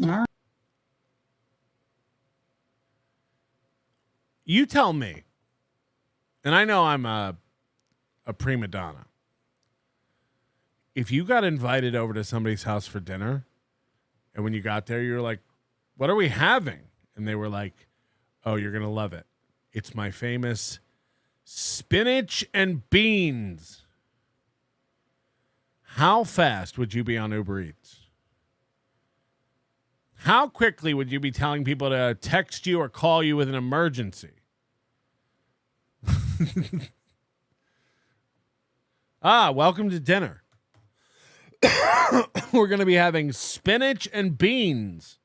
You tell me. And I know I'm a prima donna. If you got invited over to somebody's house for dinner, and when you got there, you're like, what are we having? And they were like, oh, you're going to love it. It's my famous spinach and beans. How fast would you be on Uber Eats? How quickly would you be telling people to text you or call you with an emergency? Welcome to dinner. We're going to be having spinach and beans.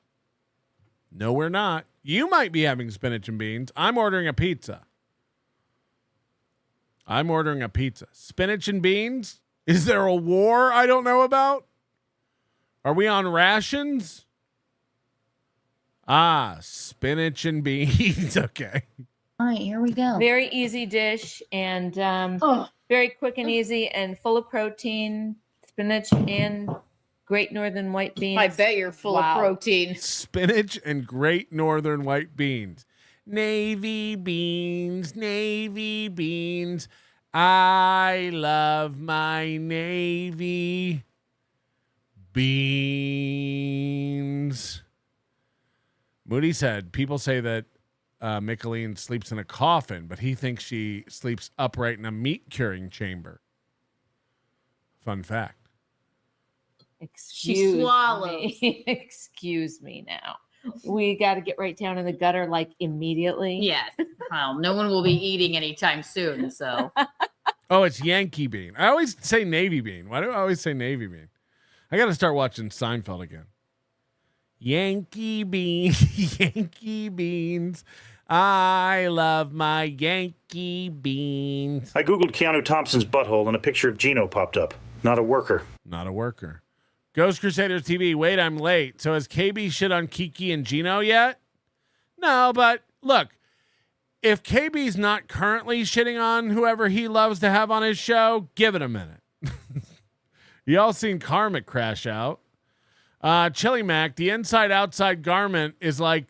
No, we're not. You might be having spinach and beans. I'm ordering a pizza. Spinach and beans? Is there a war I don't know about? Are we on rations? Spinach and beans. Okay. All right, here we go. Very easy dish and very quick and easy and full of protein. Spinach and Great Northern white beans. I bet you're full of protein. Spinach and Great Northern white beans. Navy beans. I love my navy beans. Moody said, people say that Micheline sleeps in a coffin, but he thinks she sleeps upright in a meat curing chamber. Fun fact. She swallows. Excuse me now. We got to get right down in the gutter like immediately. Yes. Well, no one will be eating anytime soon, so. Oh, it's Yankee bean. I always say Navy bean. Why do I always say Navy bean? I got to start watching Seinfeld again. Yankee bean, Yankee beans. I love my Yankee beans. I Googled Keanu Thompson's butthole and a picture of Gino popped up. Not a worker. Ghost Crusaders TV. Wait, I'm late. So has KB shit on Kiki and Gino yet? No, but look, if KB's not currently shitting on whoever he loves to have on his show, give it a minute. Y'all seen Karmic crash out. Chili Mac, the inside-outside garment is like,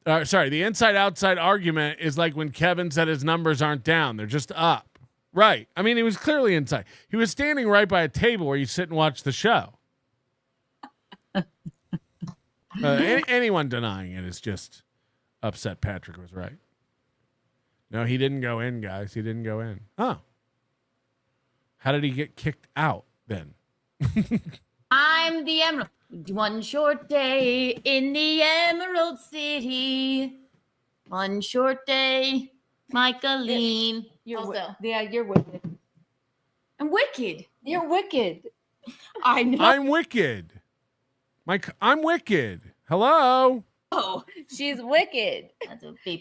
the inside-outside argument is like when Kevin said his numbers aren't down. They're just up. Right. I mean, he was clearly inside. He was standing right by a table where you sit and watch the show. Anyone denying it is just upset Patrick was right. No, he didn't go in, guys. He didn't go in. Oh. How did he get kicked out then? I'm the Emerald. One short day in the Emerald City. One short day, Michaeline. You're wicked. I'm wicked. You're wicked. I know. I'm wicked. I'm wicked. Hello. Oh, she's wicked.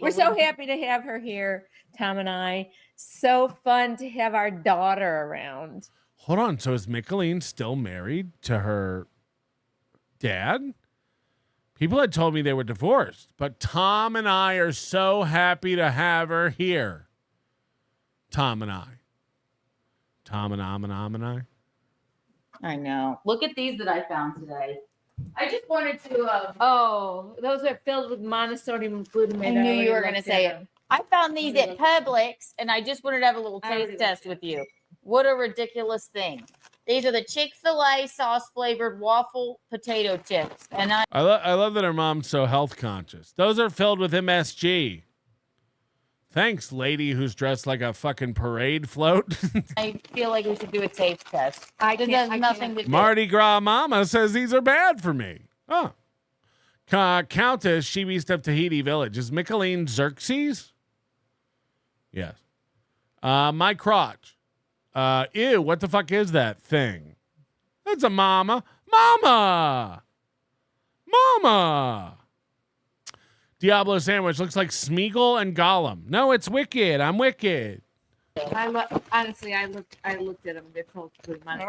We're so happy to have her here, Tom and I. So fun to have our daughter around. Hold on. So is Micheline still married to her dad? People had told me they were divorced, but Tom and I are so happy to have her here. Tom and I. I know. Look at these that I found today. I just wanted to. Those are filled with monosodium glutamate. I knew you were going to say it. I found these at Publix, and I just wanted to have a little taste test with you. What a ridiculous thing. These are the Chick-fil-A sauce flavored waffle potato chips. And I love that her mom's so health conscious. Those are filled with MSG. Thanks, lady who's dressed like a fucking parade float. I feel like we should do a taste test. This has nothing to do. Mardi Gras Mama says these are bad for me. Oh. Countess, she Beast of Tahiti Village. Is Micheline Xerxes? Yes. My crotch. Ew, what the fuck is that thing? That's a mama. Mama! Mama! Diablo sandwich looks like Smeagol and Gollum. No, it's Wicked. I'm Wicked. Honestly, I looked at them. They're totally mine.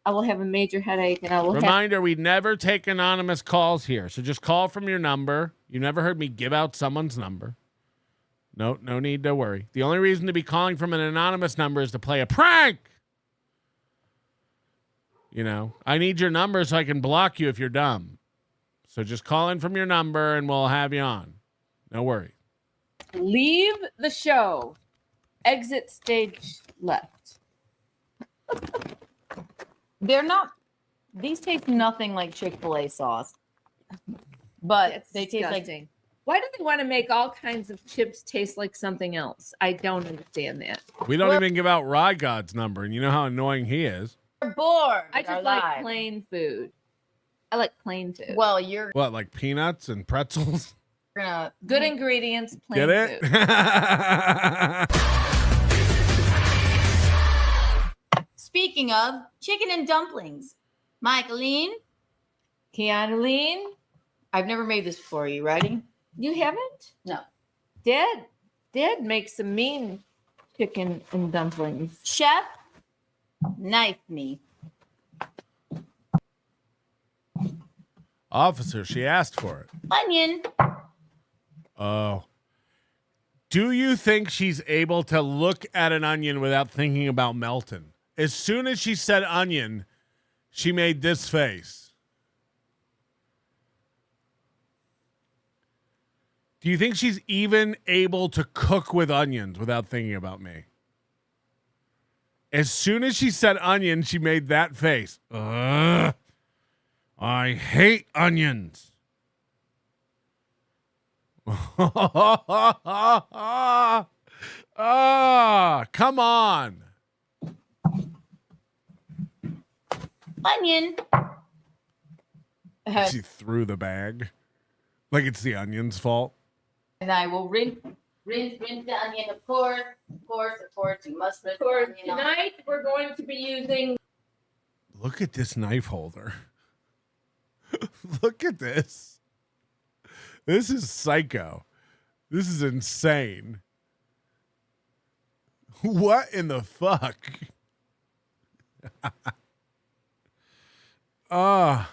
I will have a major headache, and I will. Reminder: we never take anonymous calls here, so just call from your number. You never heard me give out someone's number. No need to worry. The only reason to be calling from an anonymous number is to play a prank. You know, I need your number so I can block you if you're dumb. So just call in from your number, and we'll have you on. No worry. Leave the show. Exit stage left. They're not. These taste nothing like Chick-fil-A sauce, but they taste like. Why do they want to make all kinds of chips taste like something else? I don't understand that. We don't even give out Rye God's number, and you know how annoying he is. We're bored. I just like plain food. I like plain food. Well, you're what, like peanuts and pretzels? Good ingredients, plain Get it? food. Speaking of chicken and dumplings, Michaeline, Keanu-Leen, I've never made this before. Are you ready? You haven't? No. Dad makes some mean chicken and dumplings. Chef, knife me. Officer, she asked for it. Onion. Oh. Do you think she's able to look at an onion without thinking about Melton? As soon as she said onion, she made this face. Do you think she's even able to cook with onions without thinking about me? As soon as she said onion, she made that face. Ugh. I hate onions. Come on. Onion. She threw the bag. Like it's the onion's fault. And I will rinse the onion, of course. You must rinse the onion. Tonight we're going to be using. Look at this knife holder. Look at this. This is psycho. This is insane. What in the fuck? The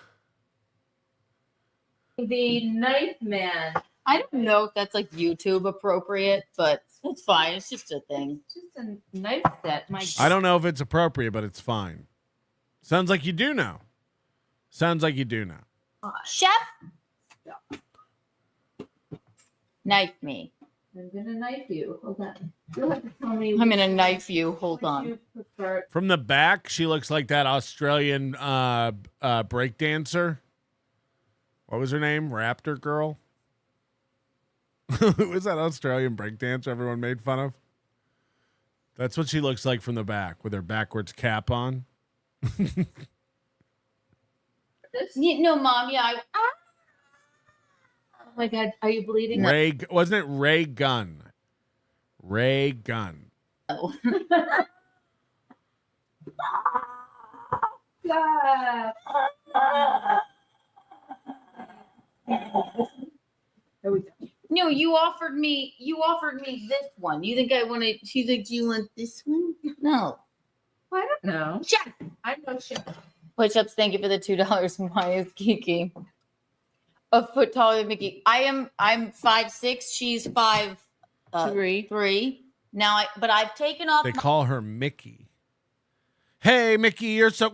knife man. I don't know if that's like YouTube appropriate, but it's fine. It's just a thing. It's just a knife set. I don't know if it's appropriate, but it's fine. Sounds like you do know. Chef, knife me. I'm gonna knife you. Hold on. You'll have to tell me. I'm gonna knife you. Hold on. From the back, she looks like that Australian break dancer. What was her name? Raptor Girl? Who was that Australian break dancer everyone made fun of? That's what she looks like from the back with her backwards cap on. No, Mom. Yeah. Oh my God. Are you bleeding? Wasn't it Ray Gunn? Ray Gunn. Oh. God. There we go. No, you offered me this one. You think I want to? She's like, do you want this one? No. I don't know. Chef. I know chef. Push-ups. Thank you for the $2. Maya's Kiki. A foot taller than Mickey. I'm 5'6". She's 5'3". Now, but I've taken off. They call her Mickey. Hey, Mickey, you're so.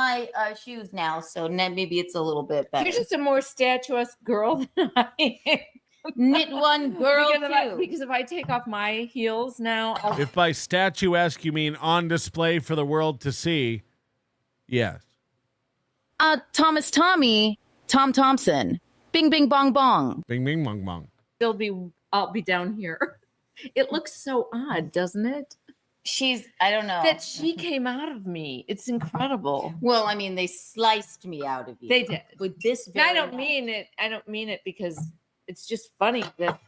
My shoes now, so maybe it's a little bit better. You're just a more statuesque girl than I am. Knit one, girl two. Because if I take off my heels now, If by statuesque you mean on display for the world to see, yes. Thomas Tommy, Tom Thompson. Bing, bing, bong, bong. Bing, bing, bong, bong. I'll be down here. It looks so odd, doesn't it? I don't know. That she came out of me. It's incredible. Well, I mean, they sliced me out of you. They did. With this I don't mean it because it's just funny that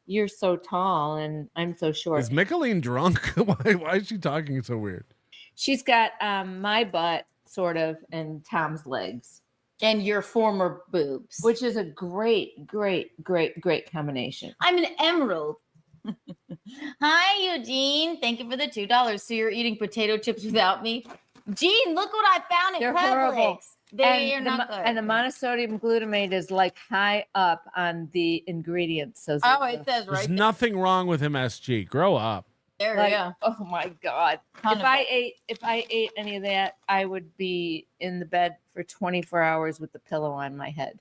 you're so tall and I'm so short. Is Michelene drunk? Why is she talking so weird? She's got my butt, sort of, and Tom's legs. And your former boobs. Which is a great, great, great, great combination. I'm an emerald. Hi, Eugene. Thank you for the $2. So you're eating potato chips without me? Gene, look what I found They're at Publix. horrible. They are not good. And the monosodium glutamate is like high up on the ingredients. So it says There's nothing wrong with MSG. Grow up. There, like, yeah. Oh my God. If I ate any of that, I would be in the bed for 24 hours with the pillow on my head.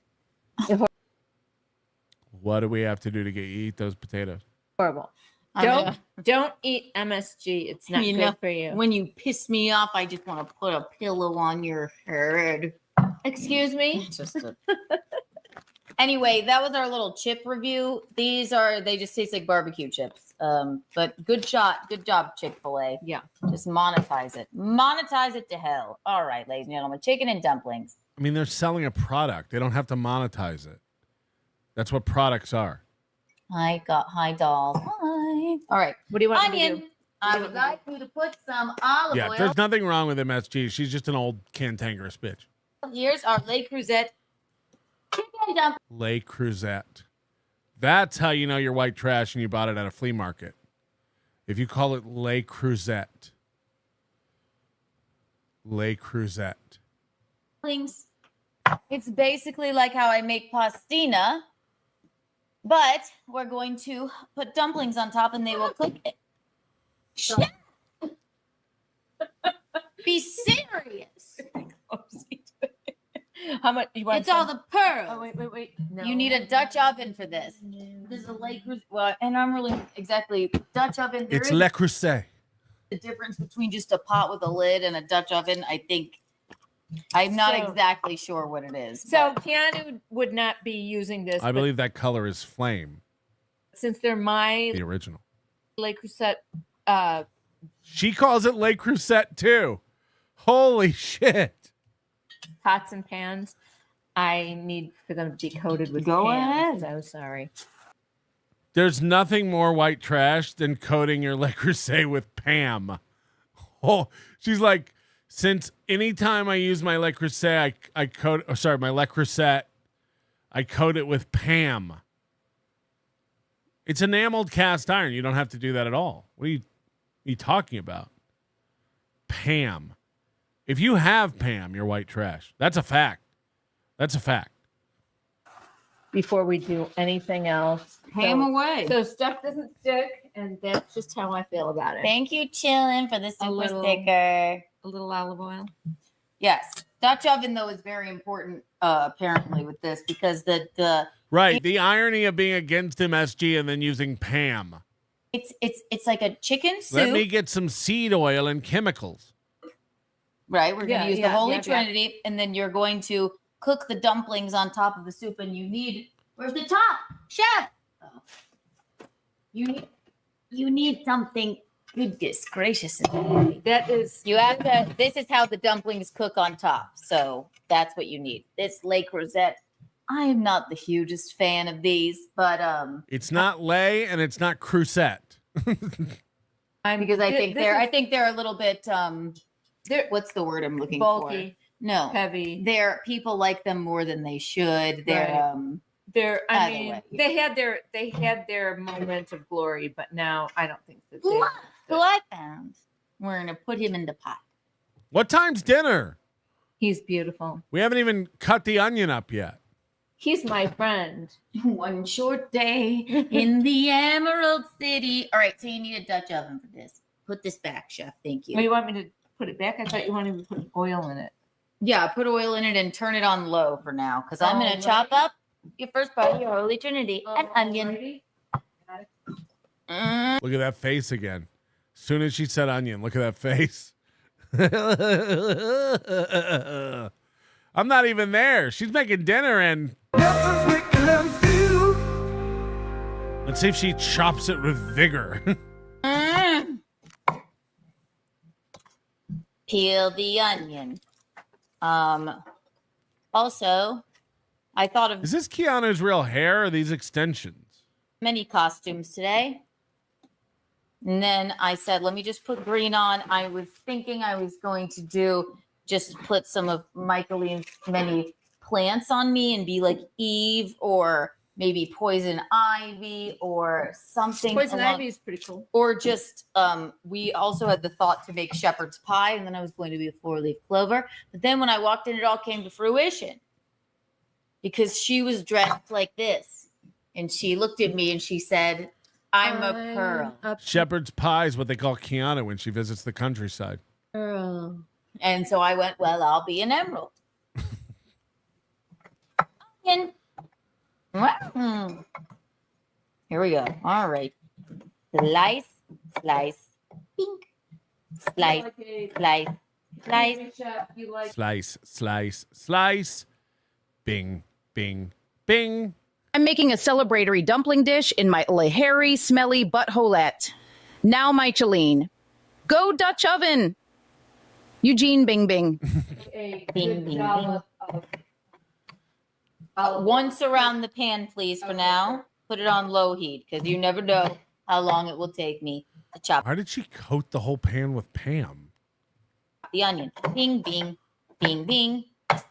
What do we have to do to get you eat those potatoes? Horrible. Don't eat MSG. It's not good for you. When you piss me off, I just want to put a pillow on your head. Excuse me? Anyway, that was our little chip review. They just taste like barbecue chips. But good job, Chick-fil-A. Yeah. Just monetize it. Monetize it to hell. All right, ladies and gentlemen, chicken and dumplings. I mean, they're selling a product. They don't have to monetize it. That's what products are. Hi, dolls. Hi. All right. What do you want Onion. me to do? I would like you to put some olive Yeah, oil. there's nothing wrong with MSG. She's just an old cantankerous bitch. Here's our Le Creuset chicken dumplings. Le Creuset. That's how you know you're white trash and you bought it at a flea market. If you call it Le Creuset. Le Creuset. It's basically like how I make pastina, but we're going to put dumplings on top and they will cook it. Shit. Be serious. How much you want? It's all the pearls. Oh, wait. No. You need a Dutch oven for this. This is a Le Creuset. Well, and I'm really exactly Dutch oven. It's Le Creuset. The difference between just a pot with a lid and a Dutch oven, I think. I'm not exactly sure what it is. So Keanu would not be using this. I believe that color is flame. Since they're The original. Le Creuset. She calls it Le Creuset too. Holy shit. Pots and pans. I need for them to be coated with Go pans. ahead. I'm sorry. There's nothing more white trash than coating your Le Creuset with Pam. Oh, she's like, since anytime I use my Le Creuset, I coat. Oh, sorry, my Le Creuset, I coat it with Pam. It's enameled cast iron. You don't have to do that at all. What are you talking about? Pam. If you have Pam, you're white trash. That's a fact. That's a fact. Before we do anything else. Pam away. So stuff doesn't stick, and that's just how I feel about it. Thank you, Chillin, for the super little- sticker. A little olive oil. Yes. Dutch oven, though, is very important, apparently, with this, because the Right. The irony of being against MSG and then using Pam. it's like a chicken soup. Let me get some seed oil and chemicals. Right. We're going to use the Holy yeah. Trinity, and then you're going to cook the dumplings on top of the soup, and you need, where's the top? Chef! Oh. You need something, goodness gracious. That is, you have to, this is how the dumplings cook on top. So that's what you need. This Le Creuset. I am not the hugest fan of these, but It's not lay and it's not Creuset. because I think they're a little bit what's the word I'm looking bulky, for? No, heavy. People like them more than they should. They either way. they had their moment of glory, but now I don't think that who I found. We're gonna put him in the pot. What time's dinner? He's beautiful. We haven't even cut the onion up yet. He's my friend. One short day in the Emerald City. All right, so you need a Dutch oven for this. Put this back, Chef. Thank you. Oh, you want me to put it back? I thought you wanted me to put oil in it. Yeah, put oil in it and turn it on low for now, because I'm going to chop up your first part of your Holy Trinity, an onion. Look at that face again. As soon as she said onion, look at that face. I'm not even there. She's making dinner and let's see if she chops it with vigor. Peel the onion. Also, I thought of Is this Keanu's real hair or these extensions? many costumes today. And then I said, let me just put green on. I was thinking I was going to just put some of Michaeline's many plants on me and be like Eve, or maybe poison ivy or something. Poison ivy is pretty cool. Or just, we also had the thought to make shepherd's pie, and then I was going to be a 4-leaf clover. But then when I walked in, it all came to fruition because she was dressed like this. And she looked at me and she said, I'm a pearl. Shepherd's pie is what they call Keanu when she visits the countryside. Pearl. And so I went, well, I'll be an emerald. Onion. Here we go. All right. Slice, slice, pink. Slice, slice, slice. Slice, slice, slice. Bing, bing, bing. I'm making a celebratory dumpling dish in my hairy, smelly buttholette. Now, Micheline. Go Dutch oven. Eugene Bing Bing. Bing, bing, bing. Once around the pan, please, for now. Put it on low heat because you never know how long it will take me to chop Why did she coat the whole pan with Pam? the onion. Bing, bing, bing, bing.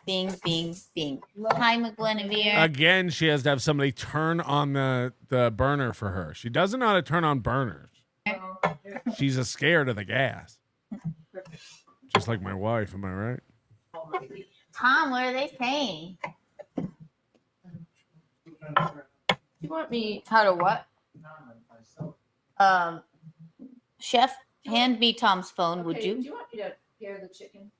Bing, bing, bing. Hi, McGuinevere. Again, she has to have somebody turn on the burner for her. She doesn't know how to turn on burners. She's scared of the gas. Just like my wife, am I right? Tom, what are they saying? You want me? How to what? Chef, hand me Tom's phone, would Okay, you? Do you want me to pair the chicken?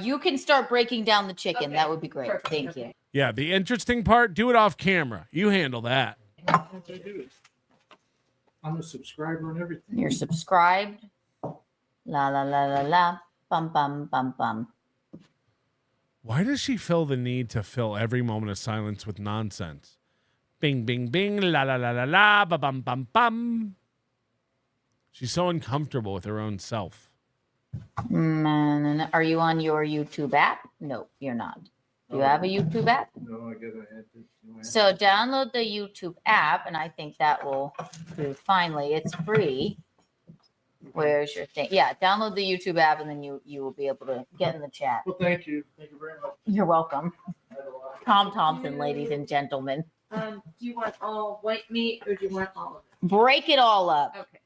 You can start breaking down the chicken. Okay. That would be great. Perfect. Thank you. Yeah, the interesting part, do it off camera. You handle that. I'm a subscriber and everything. You're subscribed. La la la la la. Bum bum bum bum. Why does she feel the need to fill every moment of silence with nonsense? Bing, bing, bing, la la la la la, ba bum bum bum. She's so uncomfortable with her own self. Are you on your YouTube app? No, you're not. Do you have a YouTube app? No, I guess I had to. So download the YouTube app, and I think that will do finally. It's free. Where's your thing? Yeah, download the YouTube app, and then you will be able to get in the chat. Well, thank you. Thank you very much. You're welcome. Tom Thompson, ladies and gentlemen. Do you want all white meat or do you want all of it? Break it all up. Okay.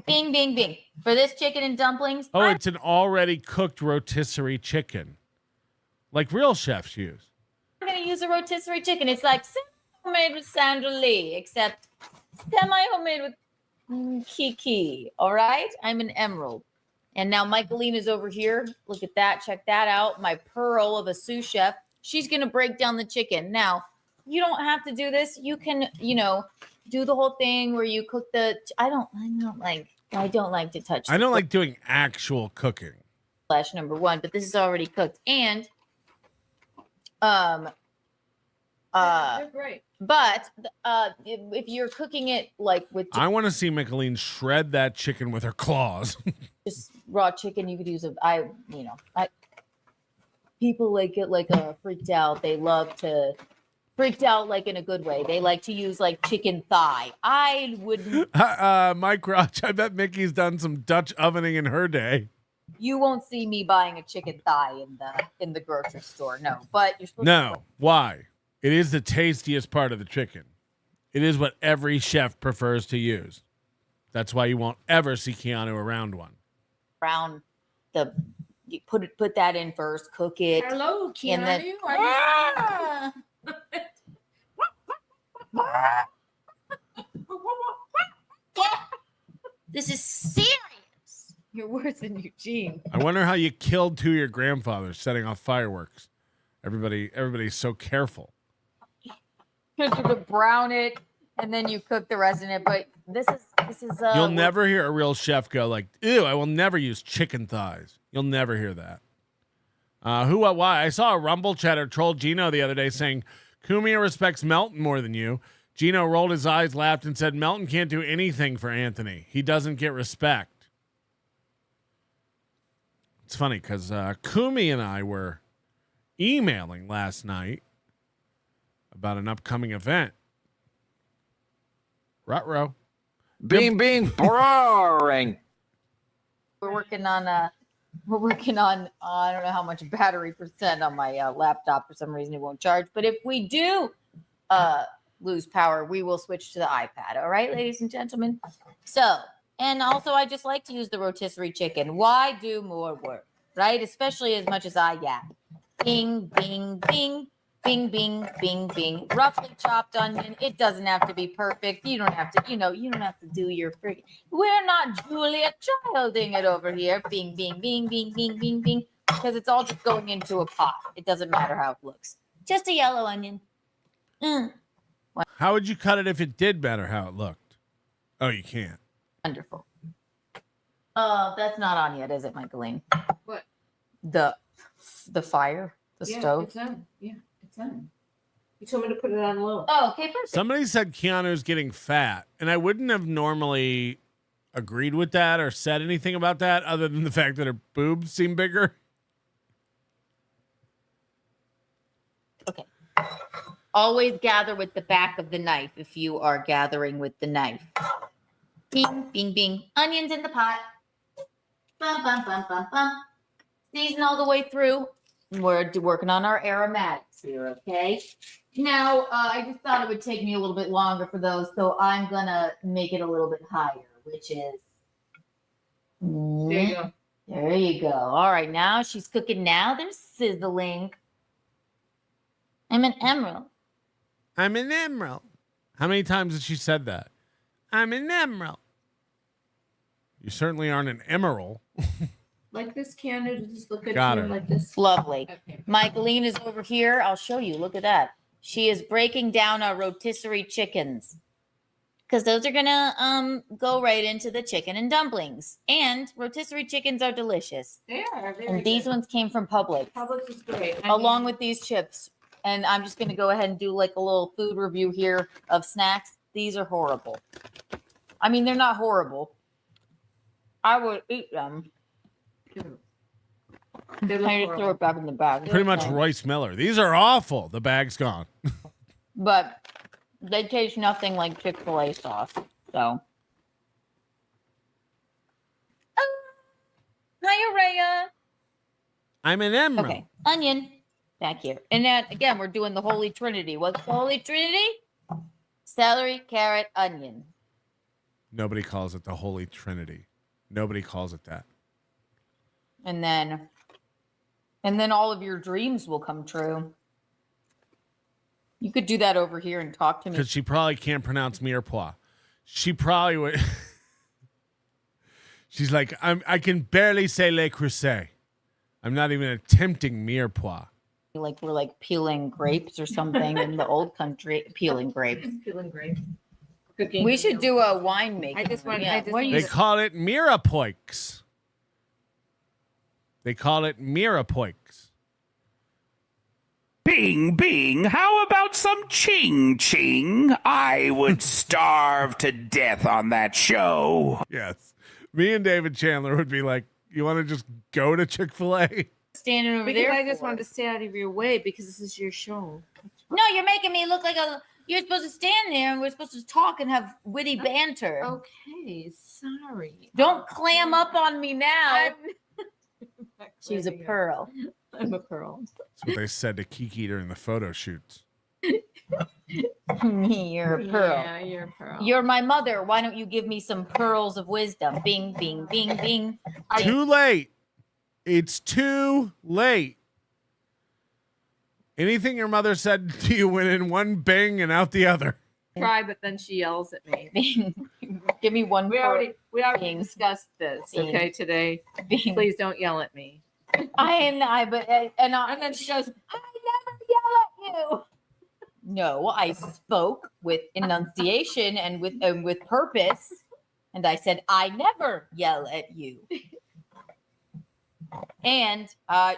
Bing, bing, bing. For this chicken and dumplings, Oh, it's an already cooked rotisserie chicken. Like real chefs use. I'm going to use a rotisserie chicken. It's like semi-homemade with Sandra Lee, except semi-homemade with Kiki. All right? I'm an emerald. And now Michaeline is over here. Look at that. Check that out. My pearl of a sous chef. She's going to break down the chicken. Now, you don't have to do this. You can, do the whole thing where you cook the. I don't like to touch. I don't like doing actual cooking. Flesh number one, but this is already cooked. And They're great. but if you're cooking it like with I want to see Micheline shred that chicken with her claws. just raw chicken, you could use people like get like freaked out. They love to freaked out like in a good way. They like to use like chicken thigh. I wouldn't. Mike Roach, I bet Mickey's done some Dutch ovening in her day. You won't see me buying a chicken thigh in the grocery store. No, but you're supposed to. No, why? It is the tastiest part of the chicken. It is what every chef prefers to use. That's why you won't ever see Keanu around one. Around you put that in first, cook it. Hello, Keanu. And then, this is serious. You're worse than Eugene. I wonder how you killed two of your grandfathers setting off fireworks. Everybody's so careful. You could brown it and then you cook the rest in it. But this is. You'll never hear a real chef go like, "Ew, I will never use chicken thighs." You'll never hear that. Who, what, why? I saw a Rumble chatter troll Gino the other day saying, Cumia respects Melton more than you. Gino rolled his eyes, laughed, and said, Melton can't do anything for Anthony. He doesn't get respect. It's funny because Kumi and I were emailing last night about an upcoming event. Ruh-roh. Being boring. We're working on I don't know how much battery percent on my laptop. For some reason it won't charge. But if we do lose power, we will switch to the iPad. All right, ladies and gentlemen. So, and also I just like to use the rotisserie chicken. Why do more work, right? Especially as much as I yap. Bing, bing, bing. Bing, bing, bing, bing. Roughly chopped onion. It doesn't have to be perfect. You don't have to, you don't have to do your freaking. We're not Julia Childing it over here. Bing, bing, bing, bing, bing, bing, bing. Because it's all just going into a pot. It doesn't matter how it looks. Just a yellow onion. How would you cut it if it did matter how it looked? Oh, you can't. Wonderful. That's not on yet, is it, Michaeline? What? The fire, the stove. It's on. Yeah, it's on. You told me to put it on low. Oh, okay, perfect. Somebody said Keanu's getting fat, and I wouldn't have normally agreed with that or said anything about that other than the fact that her boobs seem bigger. Okay. Always gather with the back of the knife if you are gathering with the knife. Bing, bing, bing. Onions in the pot. Bum, bum, bum, bum, bum. Season all the way through. We're working on our aromatics here, okay? Now, I just thought it would take me a little bit longer for those, so I'm going to make it a little bit higher, which is... There you go. There you go. All right, now she's cooking now. There's sizzling. I'm an emerald. I'm an emerald. How many times has she said that? I'm an emerald. You certainly aren't an emerald. Like this, Canada, just look at Got you her. like this. Lovely. Okay. Michaeline is over here. I'll show you. Look at that. She is breaking down our rotisserie chickens. Because those are going to go right into the chicken and dumplings. And rotisserie chickens are delicious. They are. And these ones came from Publix. Publix is great. Along with these chips. And I'm just going to go ahead and do like a little food review here of snacks. These are horrible. I mean, they're not horrible. I would eat them. They look I just throw it back in the bag. Pretty much Royce Miller. These are awful. The bag's gone. But they taste nothing like Chick-fil-A sauce. So. Hi, Araya. I'm an emerald. Okay. Onion. Back here. And then, again, we're doing the Holy Trinity. What's the Holy Trinity? Celery, carrot, onion. Nobody calls it the Holy Trinity. Nobody calls it that. And then all of your dreams will come true. You could do that over here and talk to me. Because she probably can't pronounce mirepoix. She probably would. She's like, I can barely say Le Creuset. I'm not even attempting mirepoix. Like we're like peeling grapes or something in the old country. Peeling grapes. Peeling grapes. Cooking. We should do a wine making. They call it mirepoix. They call it mirepoix. Bing, bing, how about some ching ching? I would starve to death on that show. Yes. Me and David Chandler would be like, you want to just go to Chick-fil-A? Standing over Because there. I just wanted to stay out of your way because this is your show. No, you're making me look like a. You're supposed to stand there and we're supposed to talk and have witty banter. Okay, sorry. Don't clam up on me now. She's a clamming up. pearl. I'm a pearl. That's what they said to Kiki during the photo shoots. You're a pearl. Yeah, you're a pearl. You're my mother. Why don't you give me some pearls of wisdom? Bing, bing, bing, bing. Too late. It's too late. Anything your mother said to you went in one bing and out the other. Try, but then she yells at me. Give me one. We already Bing. discussed this. Bing. Okay, today. Bing. Please don't yell at me. And then she goes, I never yell at you. No, I spoke with enunciation and with purpose. And I said, I never yell at you. And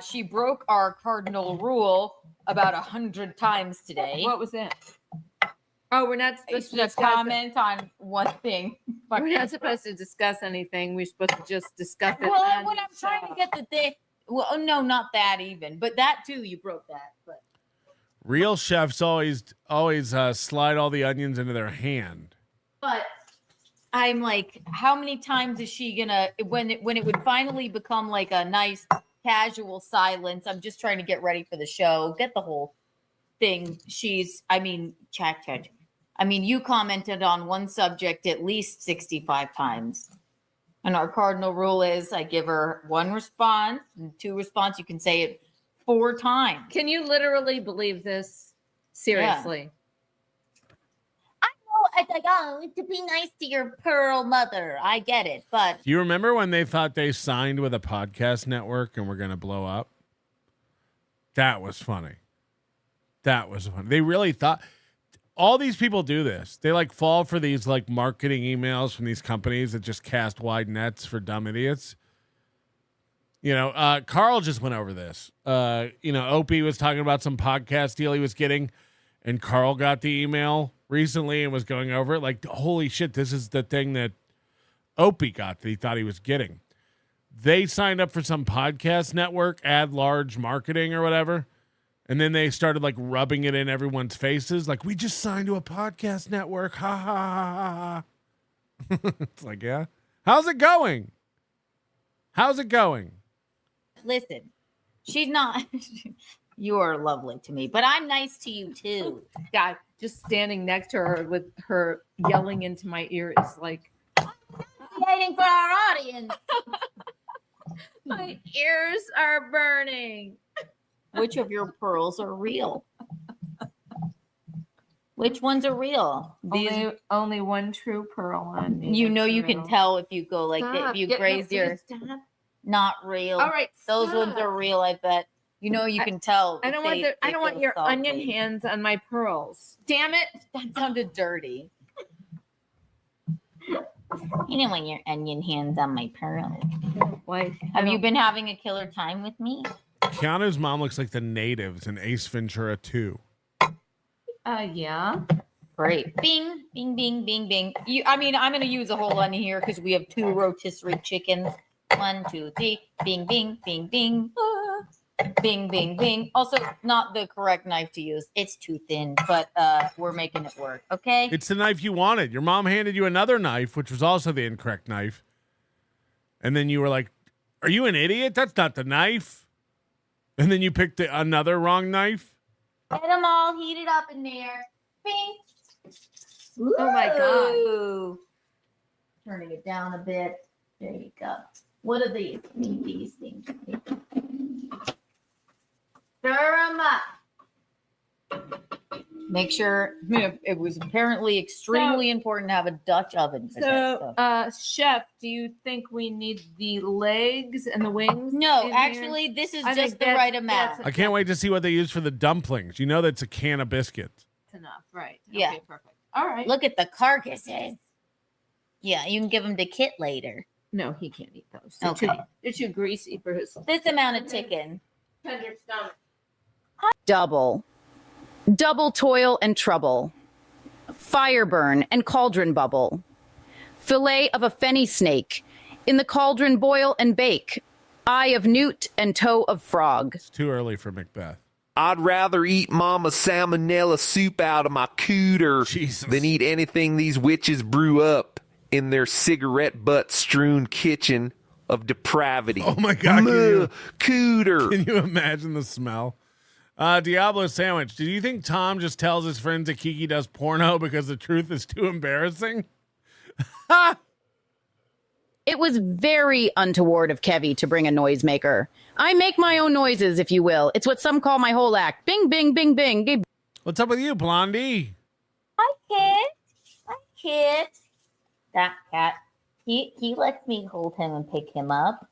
she broke our cardinal rule about 100 times today. What was that? Oh, we're not supposed to comment on one thing. We're not supposed to discuss anything. We're supposed to just discuss it. Well, when I'm trying to get the thing, well, no, not that even, but that too, you broke that. But Real chefs always slide all the onions into their hand. But I'm like, how many times is she gonna when it would finally become like a nice casual silence? I'm just trying to get ready for the show, get the whole thing. Check. I mean, you commented on one subject at least 65 times. And our cardinal rule is I give her one response and two response. You can say it 4 times. Can you literally believe this? Seriously. It's like, oh, to be nice to your pearl mother. I get it. But Do you remember when they thought they signed with a podcast network and were going to blow up? That was funny. They really thought all these people do this. They like fall for these like marketing emails from these companies that just cast wide nets for dumb idiots. You know, Carl just went over this. Opie was talking about some podcast deal he was getting, and Carl got the email recently and was going over it. Like, holy shit, this is the thing that Opie got that he thought he was getting. They signed up for some podcast network, ad large marketing or whatever. And then they started like rubbing it in everyone's faces. Like, we just signed to a podcast network. Ha ha ha ha. It's like, yeah. How's it going? listen, she's not. You are lovely to me, but I'm nice to you too. God, just standing next to her with her yelling into my ear is like waiting for our audience. My ears are burning. Which of your pearls are real? Which ones are real? Only one true pearl on me. You know, you can tell if you go like that, if you graze your. Not real. All right, those ones are real. I bet. You know, you can tell. I don't want your onion hands on my pearls. Damn it! That sounded dirty. You don't want your onion hands on my pearls. Why? Have you been having a killer time with me? Keanu's mom looks like the natives in Ace Ventura 2. Yeah. Great. Bing, bing, bing, bing, bing. I'm going to use a whole onion here because we have 2 rotisserie chickens. 1, 2, 3. Bing, bing, bing, bing. Bing, bing, bing. Also, not the correct knife to use. It's too thin, but we're making it work, okay? It's the knife you wanted. Your mom handed you another knife, which was also the incorrect knife. And then you were like, are you an idiot? That's not the knife. And then you picked another wrong knife. Get them all heated up in there. Bing. Oh, my God. Ooh. Turning it down a bit. There you go. What are these? These things. Stir them up. Make sure it was apparently extremely important to have a Dutch oven. For So, chef, do you think we need the legs and the wings? No, actually, this is just the right amount. I can't wait to see what they use for the dumplings. You know that's a can of biscuits. That's enough, right? Yeah. Okay, perfect. All right. Look at the carcasses. Yeah, you can give them to Kit later. No, he can't eat those. Okay. They're too greasy for his. This amount of chicken. Tender stomach. Double toil and trouble. Fire burn and cauldron bubble. Fillet of a fenny snake. In the cauldron boil and bake. Eye of newt and toe of frog. It's too early for Macbeth. I'd rather eat Mama salmonella soup out of my cooter than eat anything these witches brew up in their cigarette butt strewn kitchen of depravity. Oh my God. Cooter. Can you imagine the smell? Diablo Sandwich, do you think Tom just tells his friends that Kiki does porno because the truth is too embarrassing? It was very untoward of Kevy to bring a noisemaker. I make my own noises, if you will. It's what some call my whole act. Bing, bing, bing, bing. What's up with you, Blondie? Hi, Kit. Hi, Kit. That cat. He lets me hold him and pick him up.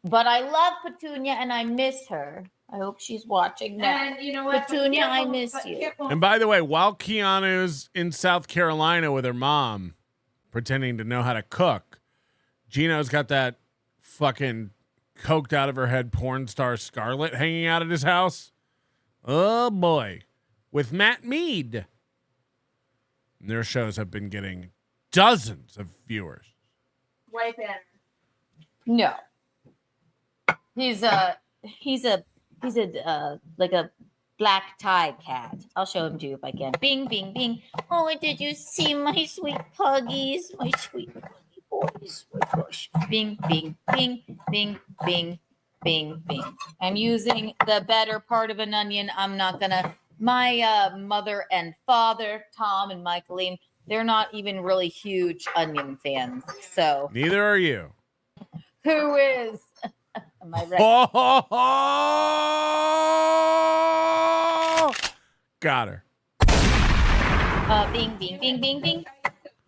But I love Petunia and I miss her. I hope she's watching now. And you know what? Petunia, I miss you. And by the way, while Keanu's in South Carolina with her mom, pretending to know how to cook, Gino's got that fucking coked out of her head porn star Scarlett hanging out at his house. Oh boy. With Matt Mead. And their shows have been getting dozens of viewers. Wife at her. No. He's like a black tie cat. I'll show him to you if I can. Bing, bing, bing. Oh, did you see my sweet puggies? My sweet puggy boys. Oh my gosh. Bing, bing, bing, bing, bing, bing, bing. I'm using the better part of an onion. I'm not gonna. My mother and father, Tom and Michaeline, they're not even really huge onion fans. So neither are you. Who is? Am I right? Oh! Got her. Bing, bing, bing, bing, bing.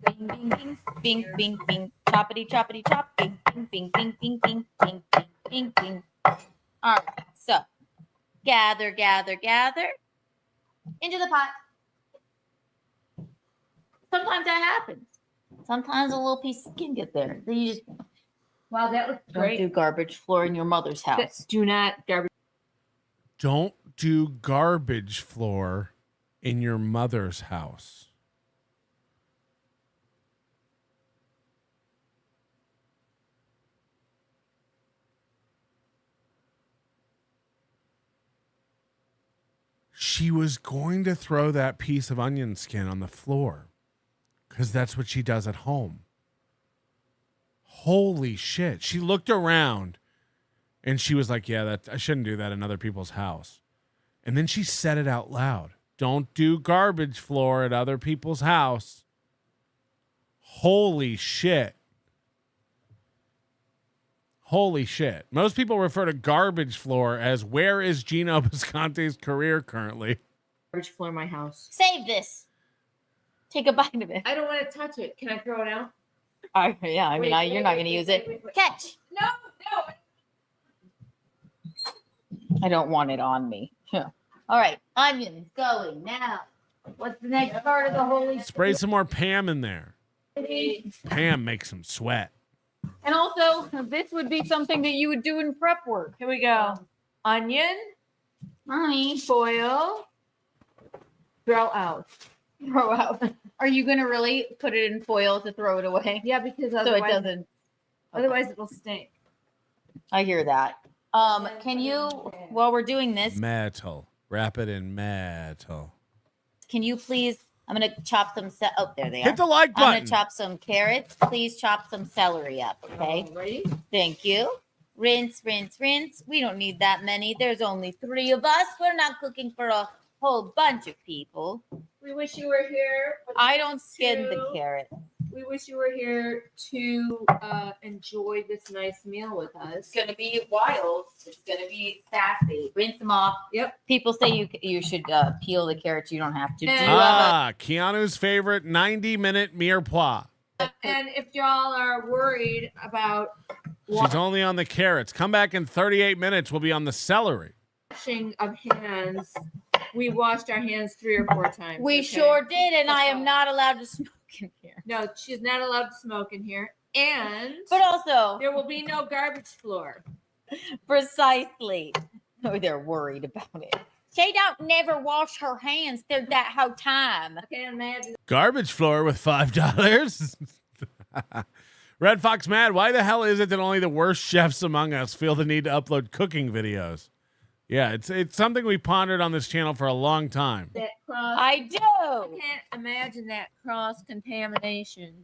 Bing, bing, bing, bing, bing, bing. Choppity, choppity, chop. Bing, bing, bing, bing, bing, bing, bing, bing, bing, bing. All right, so gather, gather, gather into the pot. Sometimes that happens. Sometimes a little piece of skin get there. Then you just Wow, that looks great. don't do garbage floor in your mother's house. Do not garbage. Don't do garbage floor in your mother's house. She was going to throw that piece of onion skin on the floor because that's what she does at home. Holy shit. She looked around and she was like, yeah, I shouldn't do that in other people's house. And then she said it out loud. Don't do garbage floor at other people's house. Holy shit. Holy shit. Most people refer to garbage floor as where is Gino Bisconte's career currently? Garbage floor in my house. Save this. Take a bite of it. I don't want to touch it. Can I throw it out? Yeah, I mean, you're not going to use it. Wait. Catch. No. I don't want it on me. Yeah. All right, onions going now. What's the next part of the holy? Spray some more Pam in there. Pam makes them sweat. And also, this would be something that you would do in prep work. Here we go. Onion. Foil. Throw out. Throw out. Are you going to really put it in foil to throw it away? Yeah, because so it doesn't. Otherwise, it'll stink. I hear that. Can you, while we're doing this, Metal. Wrap it in metal. Can you please? I'm going to chop some. Oh, there they are. Hit the like button. I'm going to chop some carrots. Please chop some celery up. Okay. Ready? Thank you. Rinse, rinse, rinse. We don't need that many. There's only 3 of us. We're not cooking for a whole bunch of people. We wish you were here. I don't skin the carrot. We wish you were here to enjoy this nice meal with us. It's going to be wild. It's going to be sassy. Rinse them off. Yep. People say you should peel the carrots. You don't have to. Keanu's favorite 90-minute mirepoix. And if y'all are worried about She's only on the carrots. Come back in 38 minutes. We'll be on the celery. washing of hands, we washed our hands 3 or 4 times. We sure did, and I am not allowed to smoke in here. No, she's not allowed to smoke in here. And but also there will be no garbage floor. Precisely. Oh, they're worried about it. She don't never wash her hands. They're that whole time. I can't imagine. Garbage floor with $5. Red Fox Mad, why the hell is it that only the worst chefs among us feel the need to upload cooking videos? Yeah, it's something we pondered on this channel for a long time. That cross. I do. I can't imagine that cross contamination.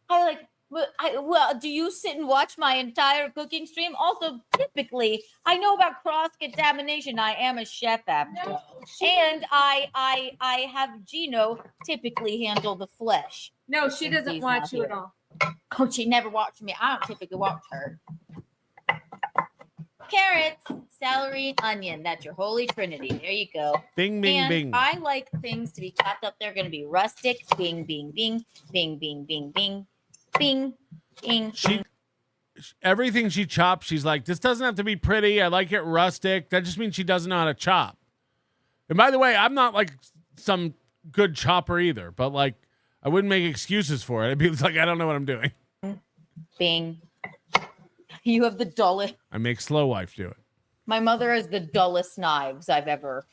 Well, do you sit and watch my entire cooking stream? Also, typically, I know about cross contamination. I am a chef after, and I have Gino typically handle the flesh. No, she doesn't watch you at all. Oh, she never watched me. I don't typically watch her. Carrots, celery, onion. That's your holy trinity. There you go. Bing, bing, and bing. I like things to be chopped up. They're going to be rustic. Bing, bing, bing, bing, bing, bing, bing, bing, bing. everything she chops, she's like, this doesn't have to be pretty. I like it rustic. That just means she doesn't know how to chop. And by the way, I'm not like some good chopper either, but like I wouldn't make excuses for it. I'd be like, I don't know what I'm doing. Bing. You have the dullest. I make slow wife do it. My mother has the dullest knives I've ever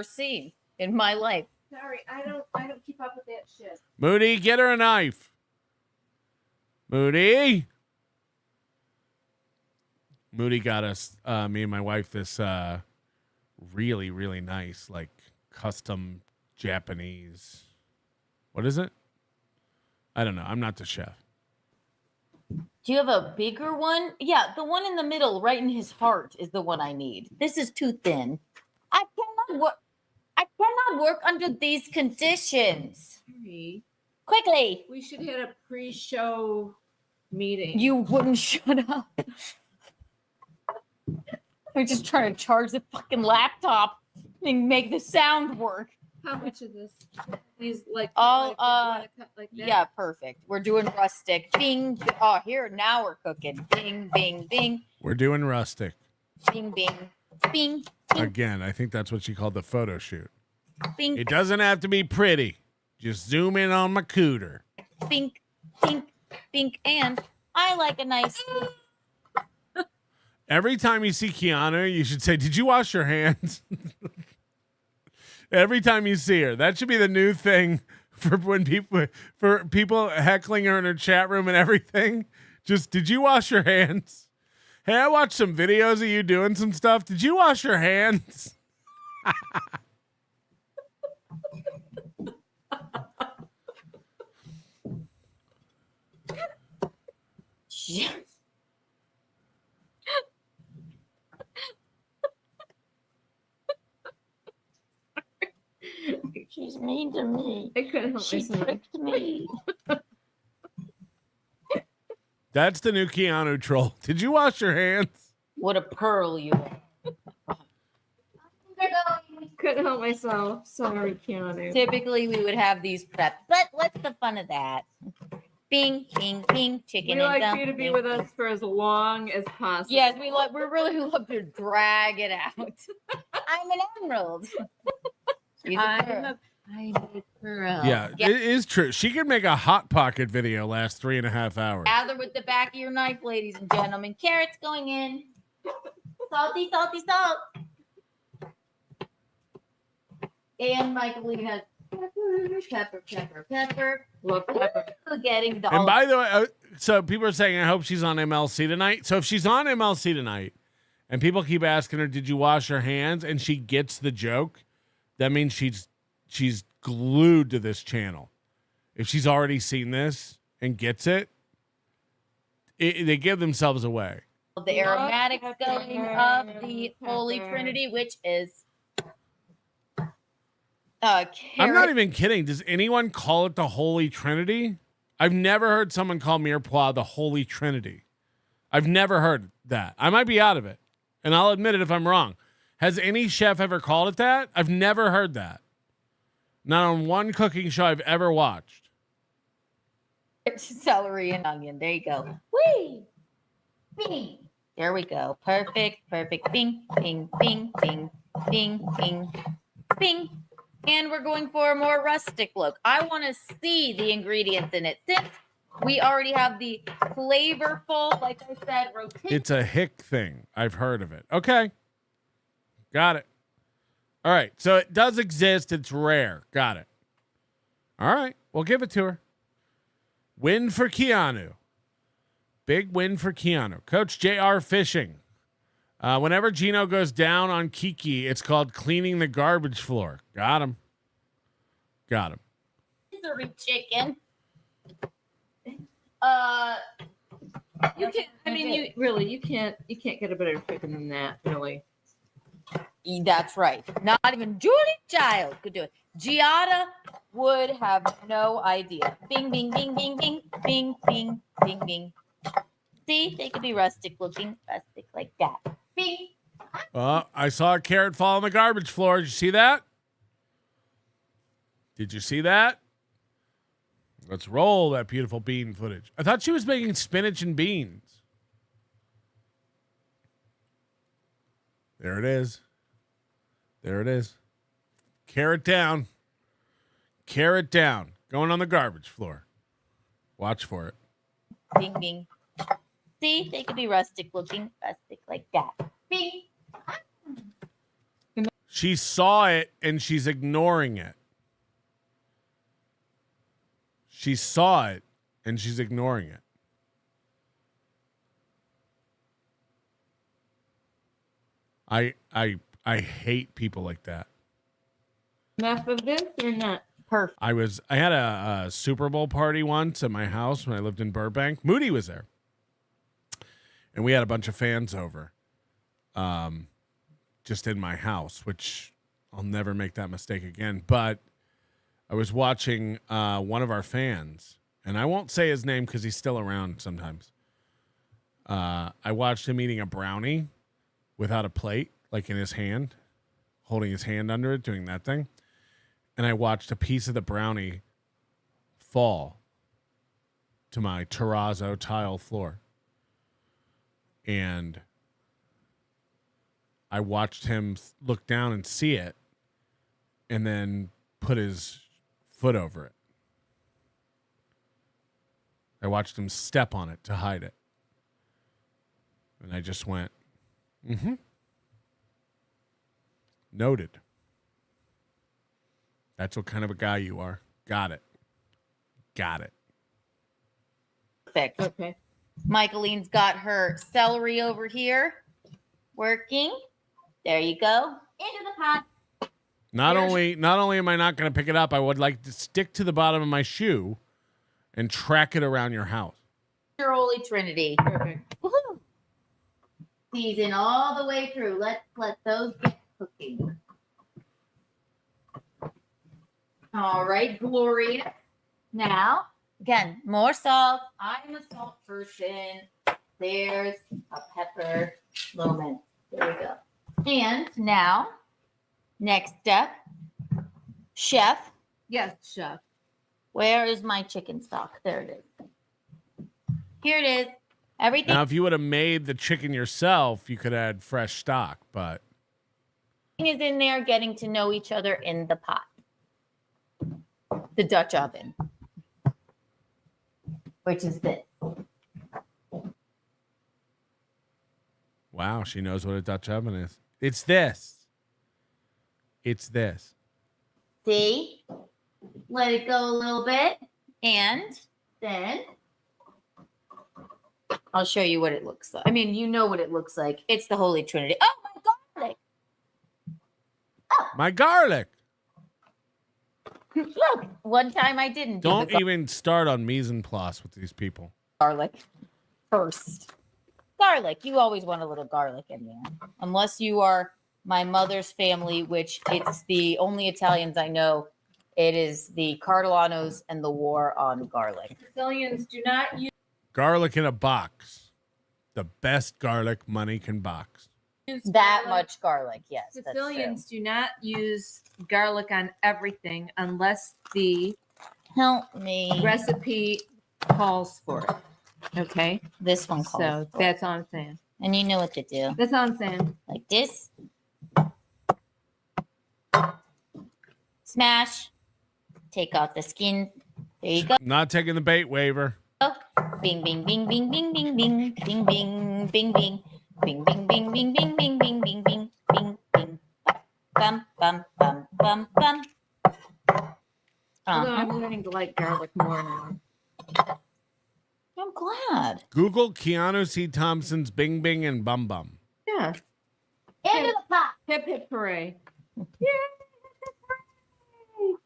seen in my life. Sorry, I don't keep up with that shit. Moody, get her a knife. Moody got us, me and my wife, this really, really nice, like custom Japanese. What is it? I don't know. I'm not the chef. Do you have a bigger one? Yeah, the one in the middle, right in his heart, is the one I need. This is too thin. I cannot work under these conditions. Sorry. Quickly. We should have a pre-show meeting. You wouldn't shut up. We're just trying to charge the fucking laptop and make the sound work. How much of this? These like all like that? Yeah, perfect. We're doing rustic. Bing. Oh, here now we're cooking. Bing, bing, bing. We're doing rustic. Bing, bing, bing. Again, I think that's what she called the photo shoot. Bing. It doesn't have to be pretty. Just zoom in on my cooter. Bink, bink, bink, and I like a nice. Every time you see Keanu, you should say, "Did you wash your hands?" Every time you see her, that should be the new thing for people heckling her in her chat room and everything. Just, did you wash your hands? Hey, I watched some videos of you doing some stuff. Did you wash your hands? Yes. She's mean to me. I couldn't help She myself. tricked me. That's the new Keanu troll. Did you wash your hands? What a pearl you are. Couldn't help myself. Sorry, Keanu. Typically, we would have these prepped, but what's the fun of that? Bing, bing, bing, chicken We and like you to be with us for as long as possible. Yes, we really love to drag it out. I'm an emerald. She's a pearl. Yeah, it is true. She could make a Hot Pocket video last 3.5 hours. Gather with the back of your knife, ladies and gentlemen. Carrots going in. Salty, salty, salt. And Michaeline has pepper, pepper, pepper. Love pepper. Getting the. And by the way, so people are saying, I hope she's on MLC tonight. So if she's on MLC tonight and people keep asking her, did you wash your hands? And she gets the joke, that means she's glued to this channel. If she's already seen this and gets it, they give themselves away. The aromatic filling of the Holy Trinity, which is I'm not even kidding. Does anyone call it the Holy Trinity? I've never heard someone call mirepoix the Holy Trinity. I've never heard that. I might be out of it, and I'll admit it if I'm wrong. Has any chef ever called it that? I've never heard that. Not on one cooking show I've ever watched. Celery and onion. There you go. Whee! Bing. There we go. Perfect. Perfect. Bing, bing, bing, bing, bing, bing, bing. And we're going for a more rustic look. I want to see the ingredients in it. Since we already have the flavorful, like I said, rotisserie. It's a hick thing. I've heard of it. Okay. Got it. All right. So it does exist. It's rare. Got it. All right. We'll give it to her. Win for Keanu. Big win for Keanu. Coach JR Fishing. Whenever Gino goes down on Kiki, it's called cleaning the garbage floor. Got him. Got him. Rotisserie chicken. You can't. I mean, you can't get a better chicken than that, really. That's right. Not even Julie Giles could do it. Giada would have no idea. Bing, bing, bing, bing, bing, bing, bing, bing, bing. See, they could be rustic looking, rustic like that. Bing. I saw a carrot fall on the garbage floor. Did you see that? Did you see that? Let's roll that beautiful bean footage. I thought she was making spinach and beans. There it is. There it is. Carrot down. Carrot down. Going on the garbage floor. Watch for it. Bing, bing. See, they could be rustic looking. Rustic like that. Bing. She saw it and she's ignoring it. She saw it and she's ignoring it. I hate people like that. Enough of this or not? Perfect. I had a Super Bowl party once at my house when I lived in Burbank. Moody was there. And we had a bunch of fans over. Just in my house, which I'll never make that mistake again. But I was watching one of our fans, and I won't say his name because he's still around sometimes. I watched him eating a brownie without a plate, like in his hand, holding his hand under it, doing that thing. And I watched a piece of the brownie fall to my terrazzo tile floor. And I watched him look down and see it and then put his foot over it. I watched him step on it to hide it. And I just went, noted. That's what kind of a guy you are. Got it. Got it. Perfect. Okay. Michaeline's got her celery over here working. There you go. Into the pot. Not only am I not going to pick it up, I would like to stick to the bottom of my shoe and track it around your house. Your Holy Trinity. Perfect. Woohoo. Season all the way through. Let those get cooking. All right, Gloria. Now, again, more salt. I'm a salt person. There's a pepper moment. There we go. And now, next step, chef. Yes, chef. Where is my chicken stock? There it is. Here it is. Everything. Now, if you would have made the chicken yourself, you could add fresh stock, but is in there getting to know each other in the pot. The Dutch oven, which is this. Wow, she knows what a Dutch oven is. It's this. It's this. See? Let it go a little bit. And then I'll show you what it looks like. I mean, you know what it looks like. It's the Holy Trinity. Oh, my garlic. Oh. My garlic. Look, one time I didn't. Don't even start on mise en place with these people. Garlic first. Garlic. You always want a little garlic in there. Unless you are my mother's family, which it's the only Italians I know. It is the Cardolanos and the war on garlic. Sicilians do not use Garlic in a box. The best garlic money can box. That much garlic, yes. Sicilians do not use garlic on everything unless the recipe calls for it. Okay? This one calls So for that's it. all I'm saying. And you know what to do. That's all I'm saying. Like this. Smash. Take out the skin. There you go. Not taking the bait waiver. Bing, bing, bing, bing, bing, bing, bing, bing, bing, bing, bing. Bing, bing, bing, bing, bing, bing, bing, bing, bing, bing, bing. Bum, bum, bum, bum, bum. Although I'm learning to like garlic more now. I'm glad. Google Keanu C. Thompson's Bing Bing and Bum Bum. Yeah. Into the pot. Hip hip hooray.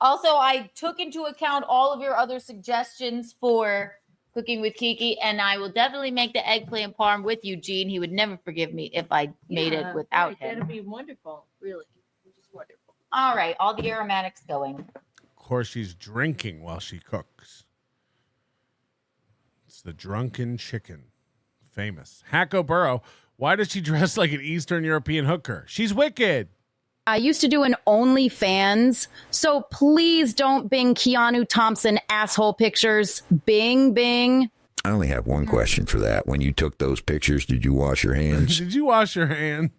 Also, I took into account all of your other suggestions for Cooking with Kiki, and I will definitely make the eggplant parm with you, Gene. He would never forgive me if I made it without him. That'd be wonderful, really. Just wonderful. All right, all the aromatics going. Of course, she's drinking while she cooks. It's the drunken chicken. Famous. Hacko Burrow. Why does she dress like an Eastern European hooker? She's wicked. I used to do an OnlyFans, so please don't Bing Keanu Thompson asshole pictures. Bing, Bing. I only have one question for that. When you took those pictures, did you wash your hands? Did you wash your hands?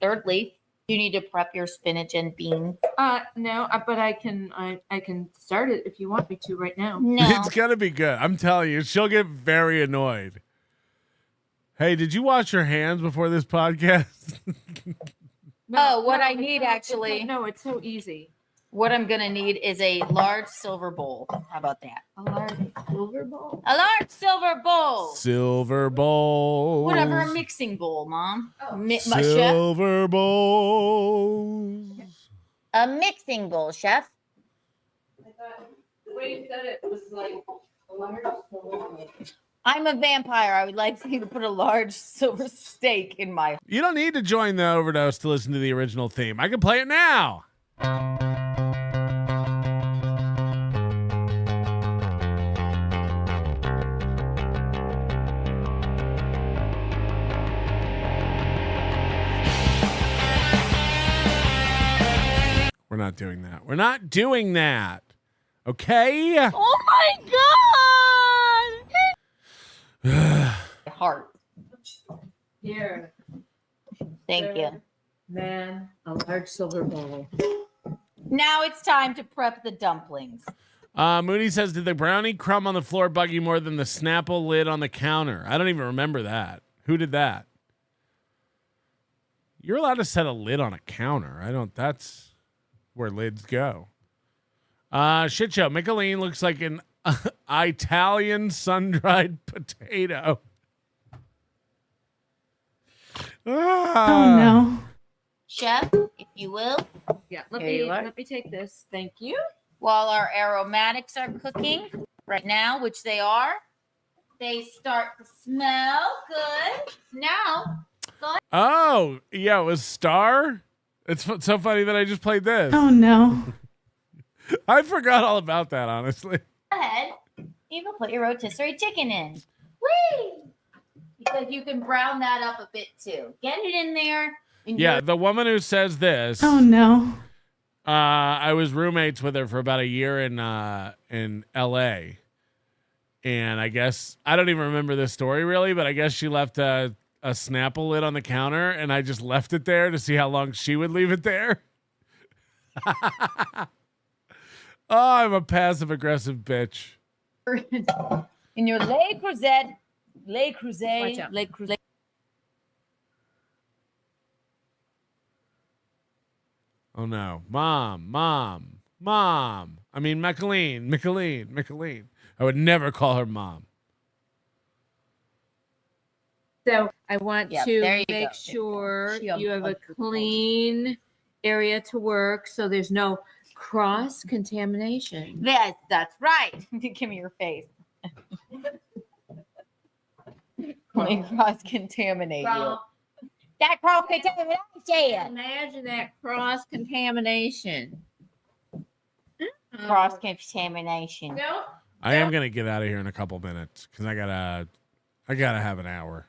Thirdly, you need to prep your spinach and beans. No, but I can start it if you want me to right now. No. It's gonna be good. I'm telling you, she'll get very annoyed. Hey, did you wash your hands before this podcast? What I need actually. No, it's so easy. What I'm gonna need is a large silver bowl. How about that? A large silver bowl. A large silver bowl. Silver bowl. Whatever, a mixing bowl, Mom. Chef. Silver bowls. A mixing bowl, Chef. I thought the way you said it was like a large silver bowl. I'm a vampire. I would like for you to put a large silver steak in my. You don't need to join the Overdose to listen to the original theme. I can play it now. We're not doing that. We're not doing that. Okay? Oh my God! Heart. Here. Thank you. Man, a large silver bowl. Now it's time to prep the dumplings. Mooney says, did the brownie crumb on the floor bug you more than the Snapple lid on the counter? I don't even remember that. Who did that? You're allowed to set a lid on a counter. That's where lids go. Shit show. Micheline looks like an Italian sun-dried potato. Oh no. Chef, if you will. Yeah, Here let you are. me take this. Thank you. While our aromatics are cooking right now, which they are, they start to smell good. Now, go ahead. Oh, yeah, it was Star. It's so funny that I just played this. Oh no. I forgot all about that, honestly. Go ahead. You can put your rotisserie chicken in. Whee! Because you can brown that up a bit too. Get it in there. Yeah, the woman who says this. Oh no. I was roommates with her for about a year in L.A. And I guess I don't even remember this story really, but I guess she left a Snapple lid on the counter, and I just left it there to see how long she would leave it there. Oh, I'm a passive aggressive bitch. In your Le Creuset, Watch out. Le Creuset. Oh no, Mom. I mean, Micheline. I would never call her Mom. So I want Yeah, to there you make go. sure She you have a unplugged the clean area to work so there's no cross contamination. That's right. Give me your face. Let me cross contaminate you. That cross contamination. Imagine that cross contamination. Cross contamination. No. I am gonna get out of here in a couple minutes because I gotta have an hour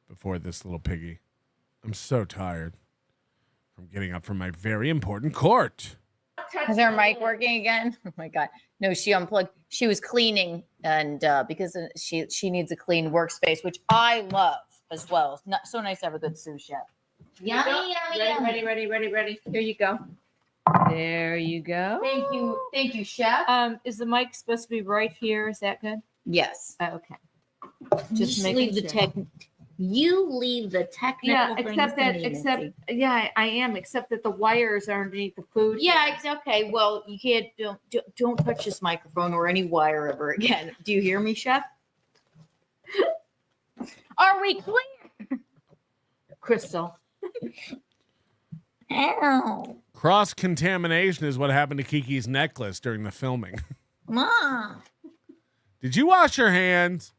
before this little piggy. I'm so tired from getting up from my very important court. Is her mic working again? Oh my God. No, she unplugged. She was cleaning and because she needs a clean workspace, which I love as well. It's not so nice to have a good sous chef. Yummy. Ready. Here you go. There you go. Thank you, chef. Is the mic supposed to be right here? Is that good? Yes. Okay. Just making leave the sure. You leave the technical Yeah, things except to that, me, except Nancy. yeah, I am. Except that the wires are underneath the food. Yeah, it's okay. Well, you can't don't touch this microphone or any wire ever again. Do you hear me, chef? Are we clear? Crystal. Ow. Cross contamination is what happened to Kiki's necklace during the filming. Mom. Did you wash your hands?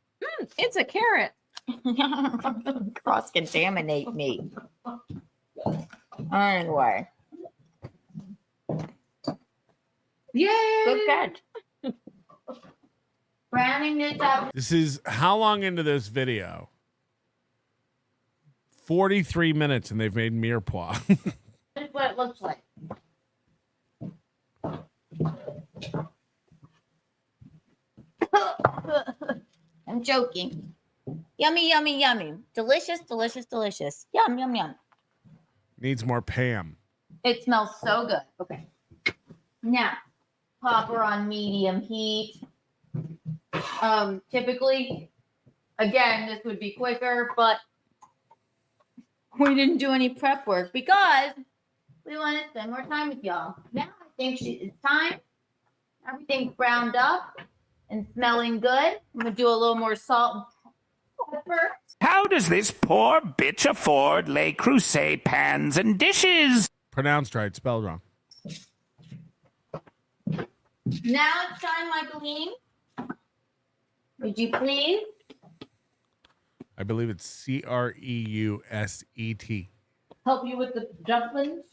It's a carrot. Cross contaminate me. Anyway. Yay! Good catch. Browning this up. This is how long into this video? 43 minutes, and they've made mirepoix. This is what it looks like. I'm joking. Yummy. Delicious. Yum. Needs more Pam. It smells so good. Okay. Now, pop her on medium heat. Typically, again, this would be quicker, but we didn't do any prep work because we want to spend more time with y'all. Now I think it's time. Everything's browned up and smelling good. I'm gonna do a little more salt and pepper. How does this poor bitch afford Le Creuset pans and dishes? Pronounced right, spelled wrong. Now it's time, Michaeline. Would you please? I believe it's Creuset. Help you with the dumplings?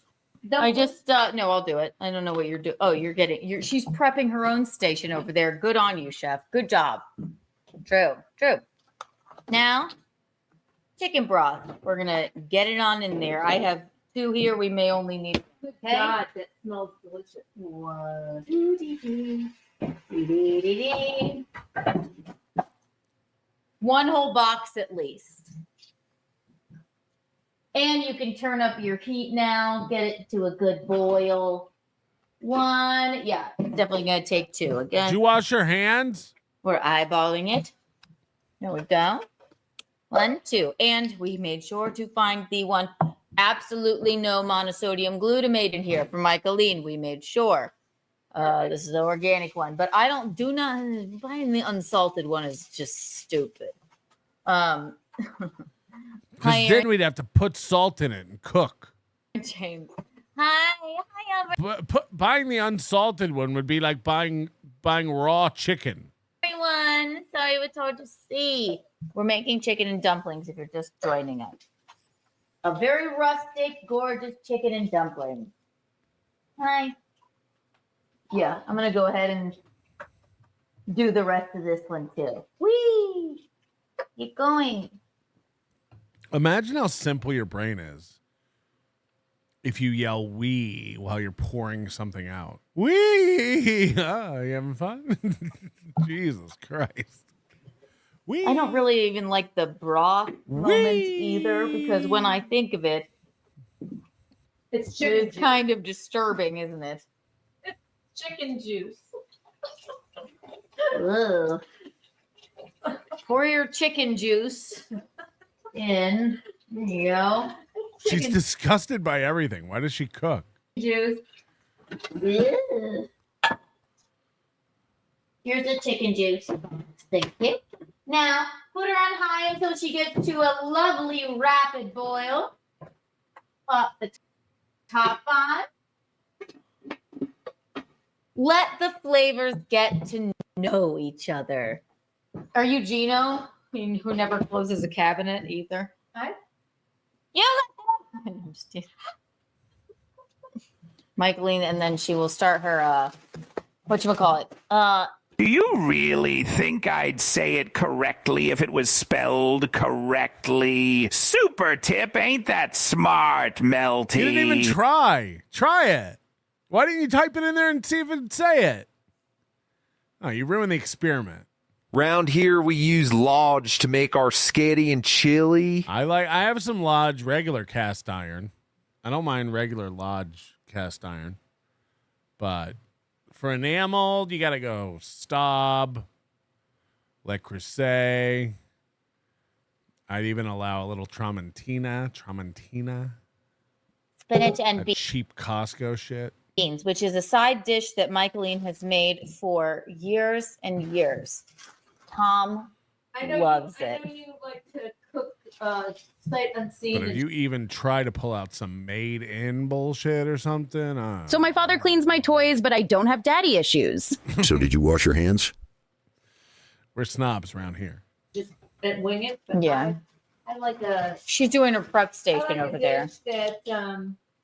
I just no, I'll do it. I don't know what you're doing. Oh, she's prepping her own station over there. Good on you, chef. Good job. True. Now, chicken broth. We're gonna get it on in there. I have 2 here. We may only need. Okay. God, that smells delicious. What? One whole box at least. And you can turn up your heat now, get it to a good boil. 1, yeah, it's definitely gonna take 2. Again, Did you wash your hands? we're eyeballing it. There we go. 1, 2. And we made sure to find the one. Absolutely no monosodium glutamate in here for Michaeline. We made sure. This is the organic one, but buying the unsalted one is just stupid. Because then we'd have to put salt in it and cook. James. Hi, Buying the unsalted one would be like buying raw chicken. everyone. Sorry, it's hard to see. We're making chicken and dumplings if you're just joining us. A very rustic, gorgeous chicken and dumpling. Hi. Yeah, I'm going to go ahead and do the rest of this one too. Whee! Keep going. Imagine how simple your brain is if you yell "wee" while you're pouring something out. Wee! Oh, you having fun? Jesus Christ. Wee! I don't really even like the broth moment either because when I think of it, It's chicken it's kind of disturbing, isn't it? chicken juice. Ugh. Pour your chicken juice in. There you go. She's disgusted by everything. Why does she cook? Juice. Ugh. Here's the chicken juice. Thank you. Now, put her on high until she gets to a lovely rapid boil. Pop the top on. Let the flavors get to know each other. Are you Gino, who never closes a cabinet either? Hi. Yeah. I'm just kidding. Michaeline, and then she will start her whatchamacallit. Do you really think I'd say it correctly if it was spelled correctly? Super tip, ain't that smart, Melty? You didn't even try. Try it. Why didn't you type it in there and see if it'd say it? Oh, you ruined the experiment. Round here, we use Lodge to make our sketty and chili. I have some Lodge regular cast iron. I don't mind regular Lodge cast iron. But for enameled, you got to go Staub, Le Creuset. I'd even allow a little Tramontina. Spinach and That cheap Costco shit. beans, which is a side dish that Michaeline has made for years and years. Tom loves it. I know you like to cook sight unseen. But if you even try to pull out some made-in bullshit or something, So my father cleans my toys, but I don't have daddy issues. So did you wash your hands? We're snobs around here. Just wing it. But Yeah. I like a. She's doing her prep I station like over a there. dish that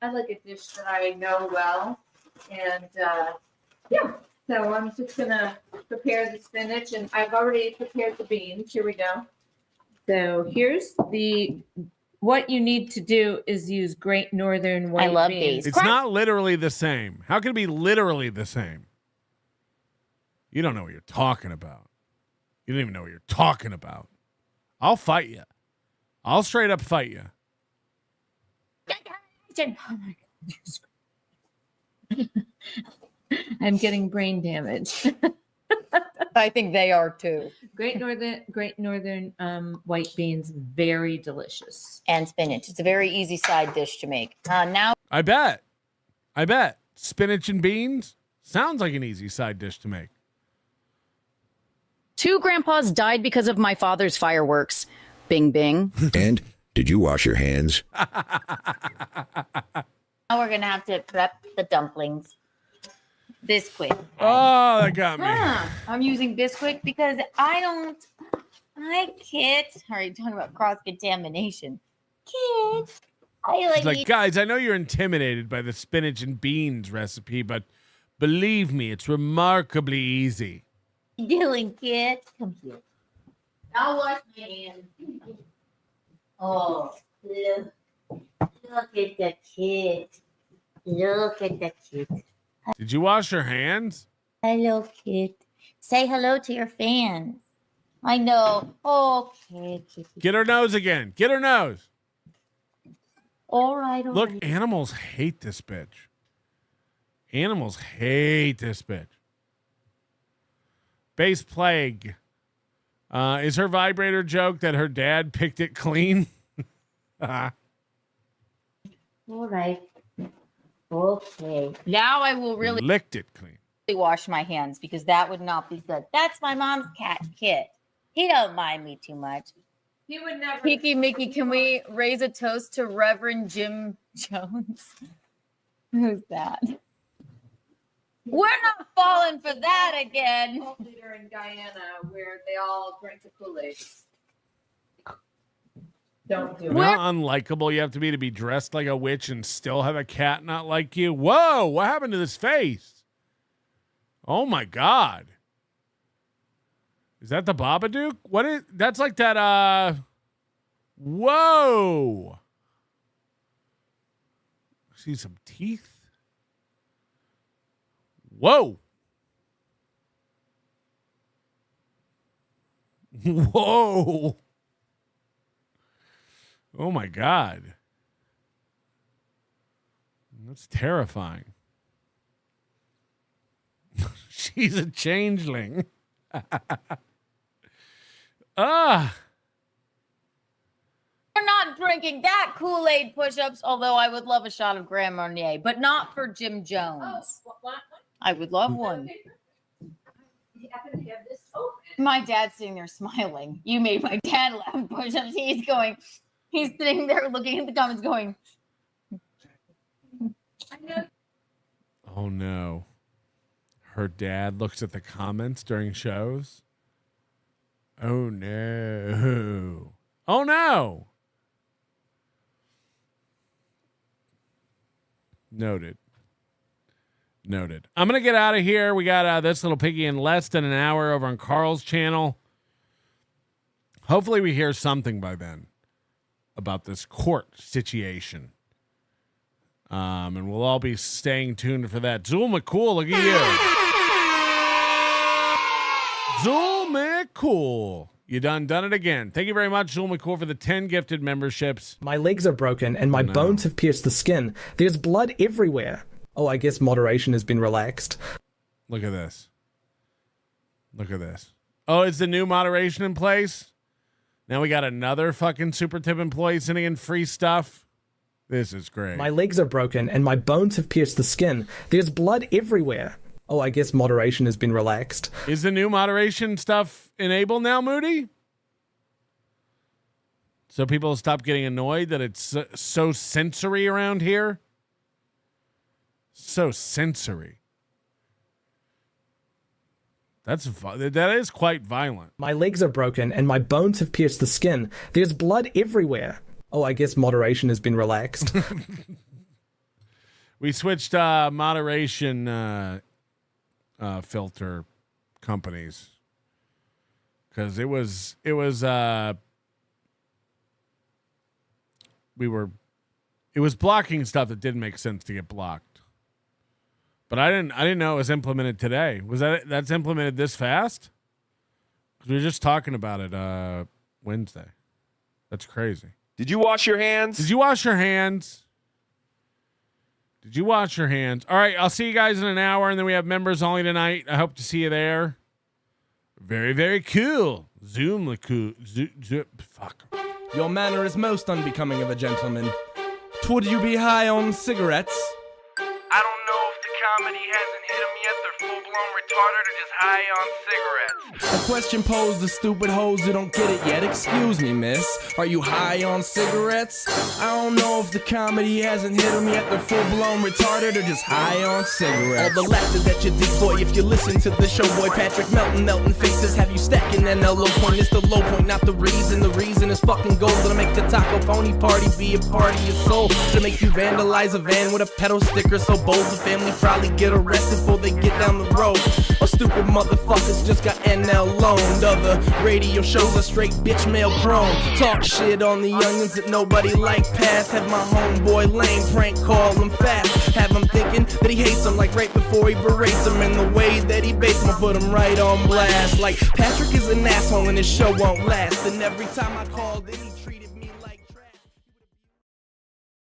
I like a dish that I know well, and yeah. So I'm just gonna prepare the spinach, and I've already prepared the beans. Here we go. So here's what you need to do is use Great Northern white love beans. It's not literally the same. How can it be literally the same? You don't know what you're talking about. You don't even know what you're talking about. I'll fight you. I'll straight up fight you. kitchen. Oh my God. I'm getting brain damage. I think they are too. Great Northern white beans, very delicious. And spinach. It's a very easy side dish to make. Now I bet. Spinach and beans sounds like an easy side dish to make. 2 grandpas died because of my father's fireworks. Bing, bing. And did you wash your hands? Now we're gonna have to prep the dumplings. Bisquick. Oh, that got me. I'm using Bisquick because I can't. Are you talking about cross-contamination? Kids. It's like, guys, I know you're intimidated by the spinach and beans recipe, but believe me, it's remarkably easy. Doing, kid? Come here. I'll wash my hands. Oh, look at the kid. Look at the kid. Did you wash your hands? Hello, kid. Say hello to your fans. I know. Oh, kid. Get her nose again. Get her nose. All right. Look, animals hate this bitch. Animals hate this bitch. Base plague. Is her vibrator joke that her dad picked it clean? All right. Okay. Now I will really licked it clean. Wash my hands because that would not be good. That's my mom's cat, Kit. He don't mind me too much. He would never. Kiki, Mickey, can we raise a toast to Reverend Jim Jones? Who's that? We're not falling for that again. Cult leader in Guyana, where they all drink the Kool-Aid. Don't do it. You know how unlikable you have to be dressed like a witch and still have a cat not like you? Whoa, what happened to this face? Oh my God. Is that the Babadook? What is that's like that whoa. See some teeth? Whoa. Whoa. Oh my God. That's terrifying. She's a changeling. Ah. We're not drinking that Kool-Aid push-ups, although I would love a shot of Grand Marnier, but not for Jim Jones. I would love one. My dad's sitting there smiling. You made my dad laugh push-ups. He's sitting there looking at the comments going, Oh no. Her dad looks at the comments during shows. Oh no. Oh no. Noted. I'm going to get out of here. We got this little piggy in less than an hour over on Carl's channel. Hopefully we hear something by then about this court situation. And we'll all be staying tuned for that. Zool McCool, look at you. Zool McCool. You done it again. Thank you very much, Zool McCool, for the 10 gifted memberships. My legs are broken and my bones have pierced the skin. There's blood everywhere. Oh, I guess moderation has been relaxed. Look at this. Oh, is the new moderation in place? Now we got another fucking Super Tip employee sending in free stuff. This is great. My legs are broken and my bones have pierced the skin. There's blood everywhere. Oh, I guess moderation has been relaxed. Is the new moderation stuff enabled now, Moody? So people stop getting annoyed that it's so sensory around here? So sensory. That is quite violent. My legs are broken and my bones have pierced the skin. There's blood everywhere. Oh, I guess moderation has been relaxed. We switched moderation filter companies because it was blocking stuff that didn't make sense to get blocked. But I didn't know it was implemented today. That's implemented this fast? Because we were just talking about it Wednesday. That's crazy. Did you wash your hands? Did you wash your hands? All right, I'll see you guys in an hour, and then we have members only tonight. I hope to see you there. Very, very cool. Zoom, cool. Fuck. Your manner is most unbecoming of a gentleman. Would you be high on cigarettes? I don't know if the comedy hasn't hit them yet. They're full-blown retarded or just high on cigarettes. A question posed to stupid hoes who don't get it yet. Excuse me, miss. Are you high on cigarettes? I don't know if the comedy hasn't hit them yet. They're full-blown retarded or just high on cigarettes. All the laughter that you dig, boy, if you listen to the show, boy. Patrick Melton, Melton faces have you stacking NLO point. It's the low point, not the reason. The reason is fucking gold. Gonna make the taco pony party be a party of soul. To make you vandalize a van with a pedal sticker so bold the family probably get arrested before they get down the road. Or stupid motherfuckers just got NL loaned. Other radio shows are straight bitch male prone. Talk shit on the youngins that nobody like past. Have my homeboy lame prank call him fast. Have him thinking that he hates them like right before he berates them. And the way that he baits him, put him right on blast. Like Patrick is an asshole and his show won't last. And every time I called, then he treated